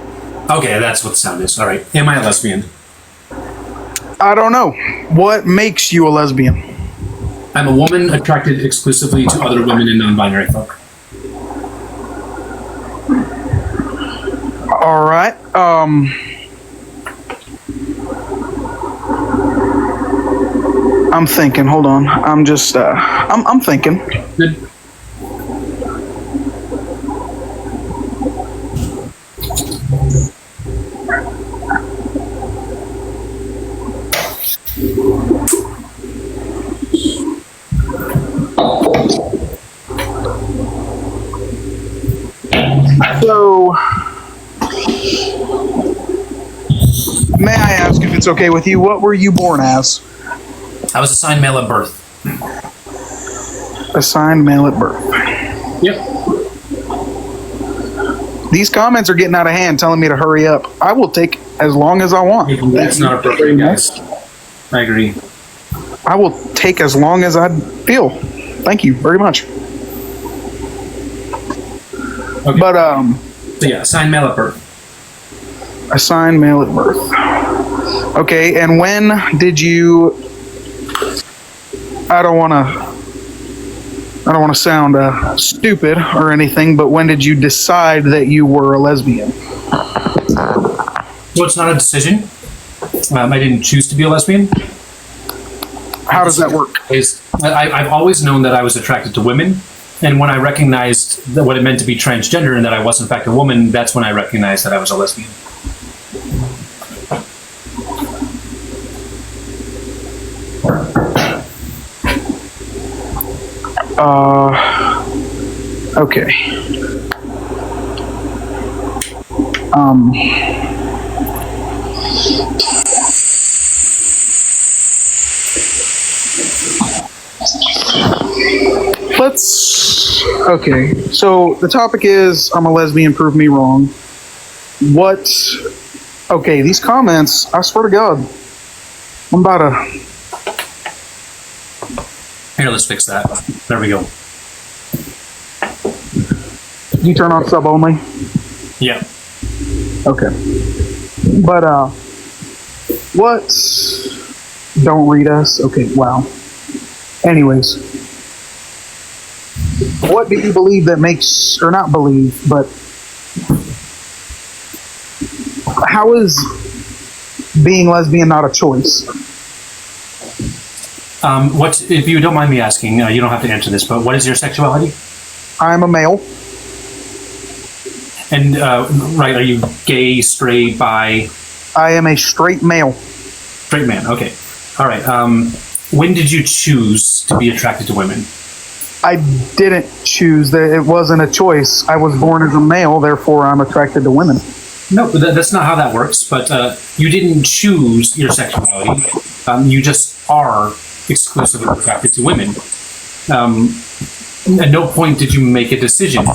Okay, that's what the sound is. All right. Am I a lesbian? I don't know. What makes you a lesbian? I'm a woman attracted exclusively to other women and non-binary folk. All right. I'm thinking. Hold on. I'm just. I'm thinking. Good. So, may I ask if it's okay with you? What were you born as? I was assigned male at birth. Assigned male at birth. Yep. These comments are getting out of hand, telling me to hurry up. I will take as long as I want. That's not appropriate, guys. I agree. I will take as long as I feel. Thank you very much. Okay. But So yeah, assigned male at birth. assigned male at birth. Okay, and when did you? I don't want to sound stupid or anything, but when did you decide that you were a lesbian? So it's not a decision. I didn't choose to be a lesbian. How does that work? I've always known that I was attracted to women, and when I recognized that what it meant to be transgender and that I was in fact a woman, that's when I recognized that I was a lesbian. Okay. Okay, so the topic is I'm a lesbian, prove me wrong. What? Okay, these comments, I swear to God, I'm about to. Here, let's fix that. There we go. You turn on sub only? Yeah. Okay. But, what? Don't read us? Okay, wow. Anyways. What do you believe that makes, or not believe, but how is being lesbian not a choice? What, if you don't mind me asking, you don't have to answer this, but what is your sexuality? I'm a male. And, right, are you gay, straight, bi? I am a straight male. Straight man, okay. All right. When did you choose to be attracted to women? I didn't choose that. It wasn't a choice. I was born as a male, therefore I'm attracted to women. No, that's not how that works, but you didn't choose your sexuality. You just are exclusively attracted to women. At no point did you make a decision.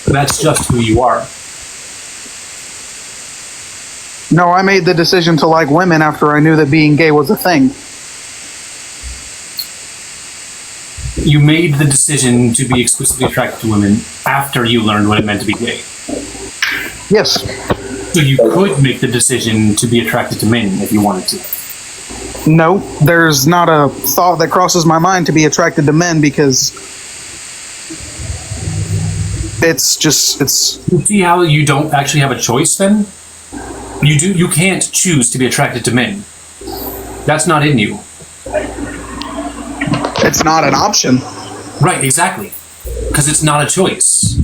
That's just who you are. No, I made the decision to like women after I knew that being gay was a thing. You made the decision to be exclusively attracted to women after you learned what it meant to be gay. Yes. So you could make the decision to be attracted to men if you wanted to. No, there's not a thought that crosses my mind to be attracted to men because it's just, it's... You see how you don't actually have a choice then? You can't choose to be attracted to men. That's not in you. It's not an option. Right, exactly. Because it's not a choice.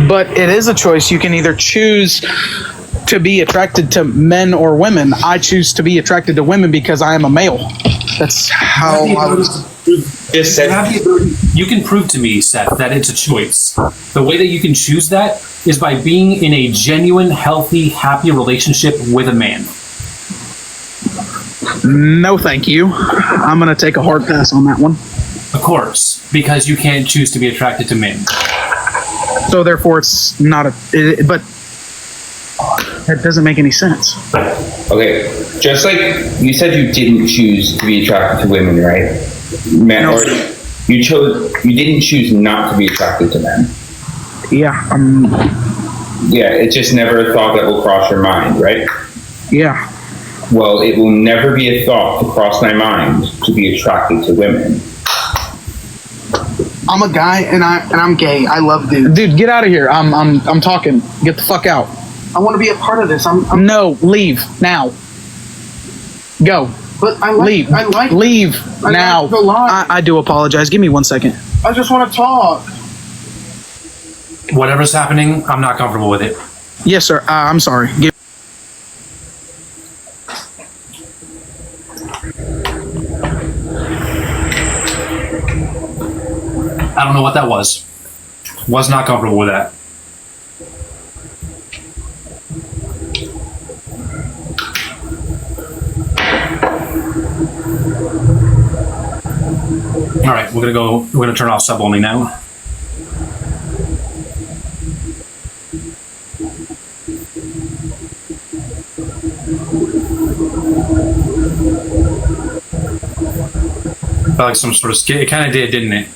But it is a choice. You can either choose to be attracted to men or women. I choose to be attracted to women because I am a male. That's how I was... You can prove to me, Seth, that it's a choice. The way that you can choose that is by being in a genuine, healthy, happy relationship with a man. No, thank you. I'm going to take a hard pass on that one. Of course, because you can't choose to be attracted to men. So therefore it's not a... but that doesn't make any sense. Okay, just like you said you didn't choose to be attracted to women, right? Men, No. or you didn't choose not to be attracted to men. Yeah, Yeah, it's just never a thought that will cross your mind, right? Yeah. Well, it will never be a thought to cross my mind to be attracted to women. I'm a guy and I'm gay. I love dudes. Dude, get out of here. I'm talking. Get the fuck out. I want to be a part of this. No, leave now. Go. But leave. Leave now. I do apologize. Give me 1 second. I just want to talk. Whatever's happening, I'm not comfortable with it. Yes, sir. I'm sorry. I don't know what that was. Was not comfortable with that. All right, we're gonna turn off sub only now. Felt like some sort of skit. It kind of did, didn't it?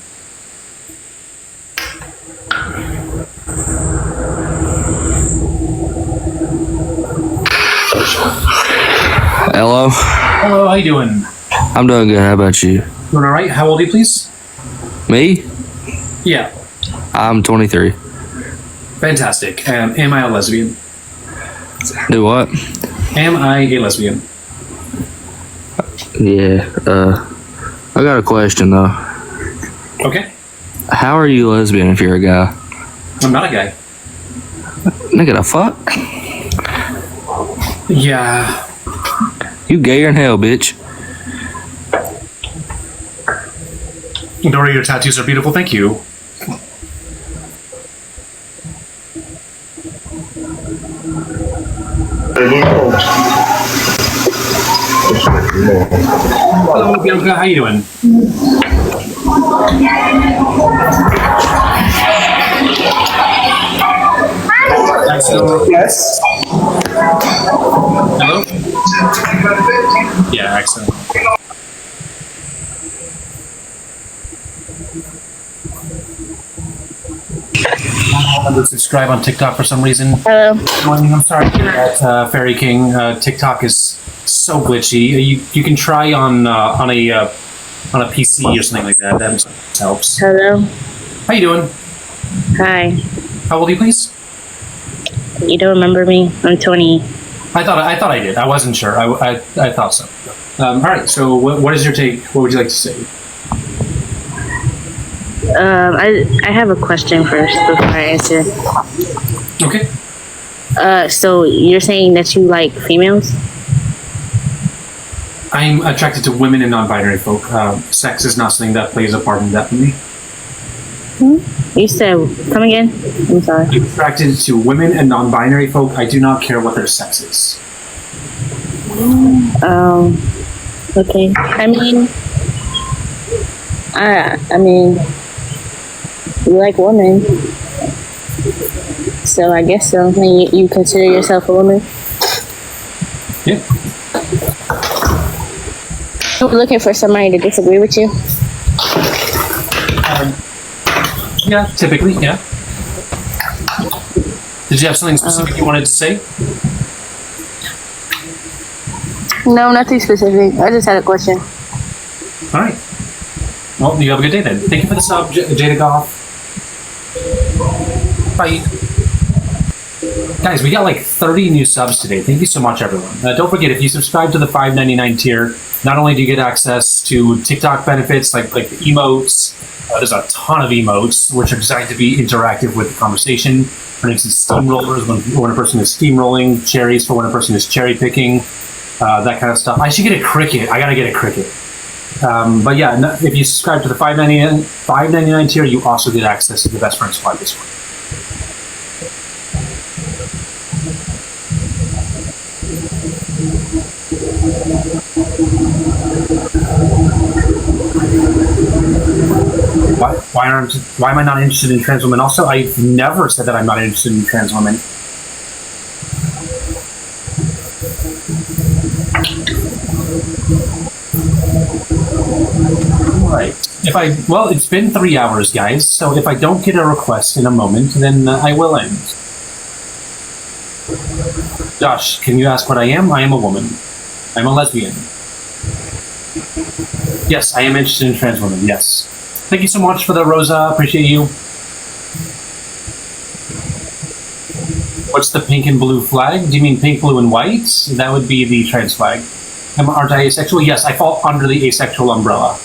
Hello. Hello, how you doing? I'm doing good. How about you? Doing all right. How old are you, please? Me? Yeah. I'm 23. Fantastic. Am I a lesbian? Do what? Am I a lesbian? Yeah. I got a question though. Okay. How are you lesbian if you're a guy? I'm not a guy. Nigga, the fuck? Yeah. You gayer than hell, bitch. Adora, your tattoos are beautiful. Thank you. Hello, Bianca. How you doing? Yes. Hello? Yeah, excellent. I don't subscribe on TikTok for some reason. Hello. I'm sorry that Fairy King. TikTok is so glitchy. You can try on a PC or something like that. That helps. Hello. How you doing? Hi. How old are you, please? You don't remember me? I'm 20. I thought I did. I wasn't sure. I thought so. All right. So what is your take? What would you like to say? I have a question first before I answer. Okay. So you're saying that you like females? I'm attracted to women and non-binary folk. Sex is not something that plays a part in that for me. You said, come again? I'm sorry. I'm attracted to women and non-binary folk. I do not care what their sex is. Okay. I mean, you like women, so I guess so. I mean, you consider yourself a woman? Yeah. I'm looking for somebody to disagree with you. Yeah, typically, yeah. Did you have something specific you wanted to say? No, nothing specific. I just had a question. All right. Well, you have a good day then. Thank you for the sub, Jada Goff. Bye. Guys, we got like 30 new subs today. Thank you so much, everyone. Don't forget, if you subscribe to the $5.99 tier, not only do you get access to TikTok benefits like the emotes, there's a ton of emotes which are designed to be interactive with the conversation. For instance, steamrollers when a person is steamrolling, cherries for when a person is cherry picking, that kind of stuff. I should get a cricket. I gotta get a cricket. But yeah, if you subscribe to the $5.99 tier, you also get access to the Best Friends Squad Discord. Why am I not interested in trans women? Also, I've never said that I'm not interested in trans women. Right. Well, it's been 3 hours, guys. So if I don't get a request in a moment, then I will end. Josh, can you ask what I am? I am a woman. I'm a lesbian. Yes, I am interested in trans women. Yes. Thank you so much for the Rosa. Appreciate you. What's the pink and blue flag? Do you mean pink, blue, and white? That would be the trans flag. Aren't I asexual? Yes, I fall under the asexual umbrella.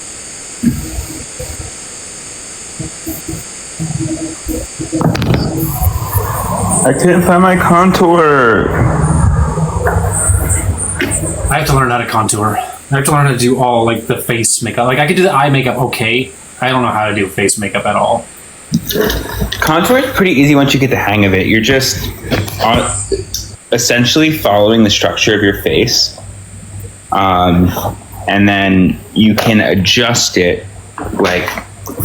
I couldn't find my contour. I have to learn how to contour. I have to learn how to do all like the face makeup. Like I could do the eye makeup okay. I don't know how to do face makeup at all. Contour is pretty easy once you get the hang of it. You're just essentially following the structure of your face. And then you can adjust it. Like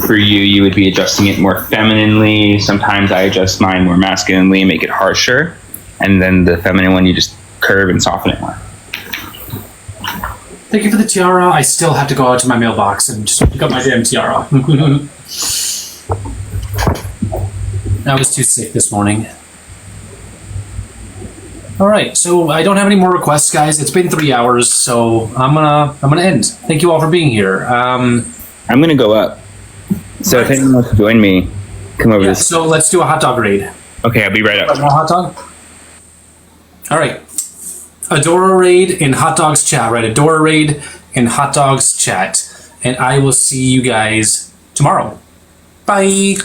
for you would be adjusting it more femininely. Sometimes I adjust mine more masculinely and make it harsher. And then the feminine one, you just curve and soften it more. Thank you for the tiara. I still have to go out to my mailbox and just pick up my damn tiara. I was too sick this morning. All right, so I don't have any more requests, guys. It's been 3 hours, so I'm gonna end. Thank you all for being here. I'm gonna go up. So if anyone wants to join me, come over. Yeah, so let's do a hot dog raid. Okay, I'll be right up. More hot dog? All right. Adora raid in hot dogs chat, right? Adora raid in hot dogs chat. And I will see you guys tomorrow. Bye.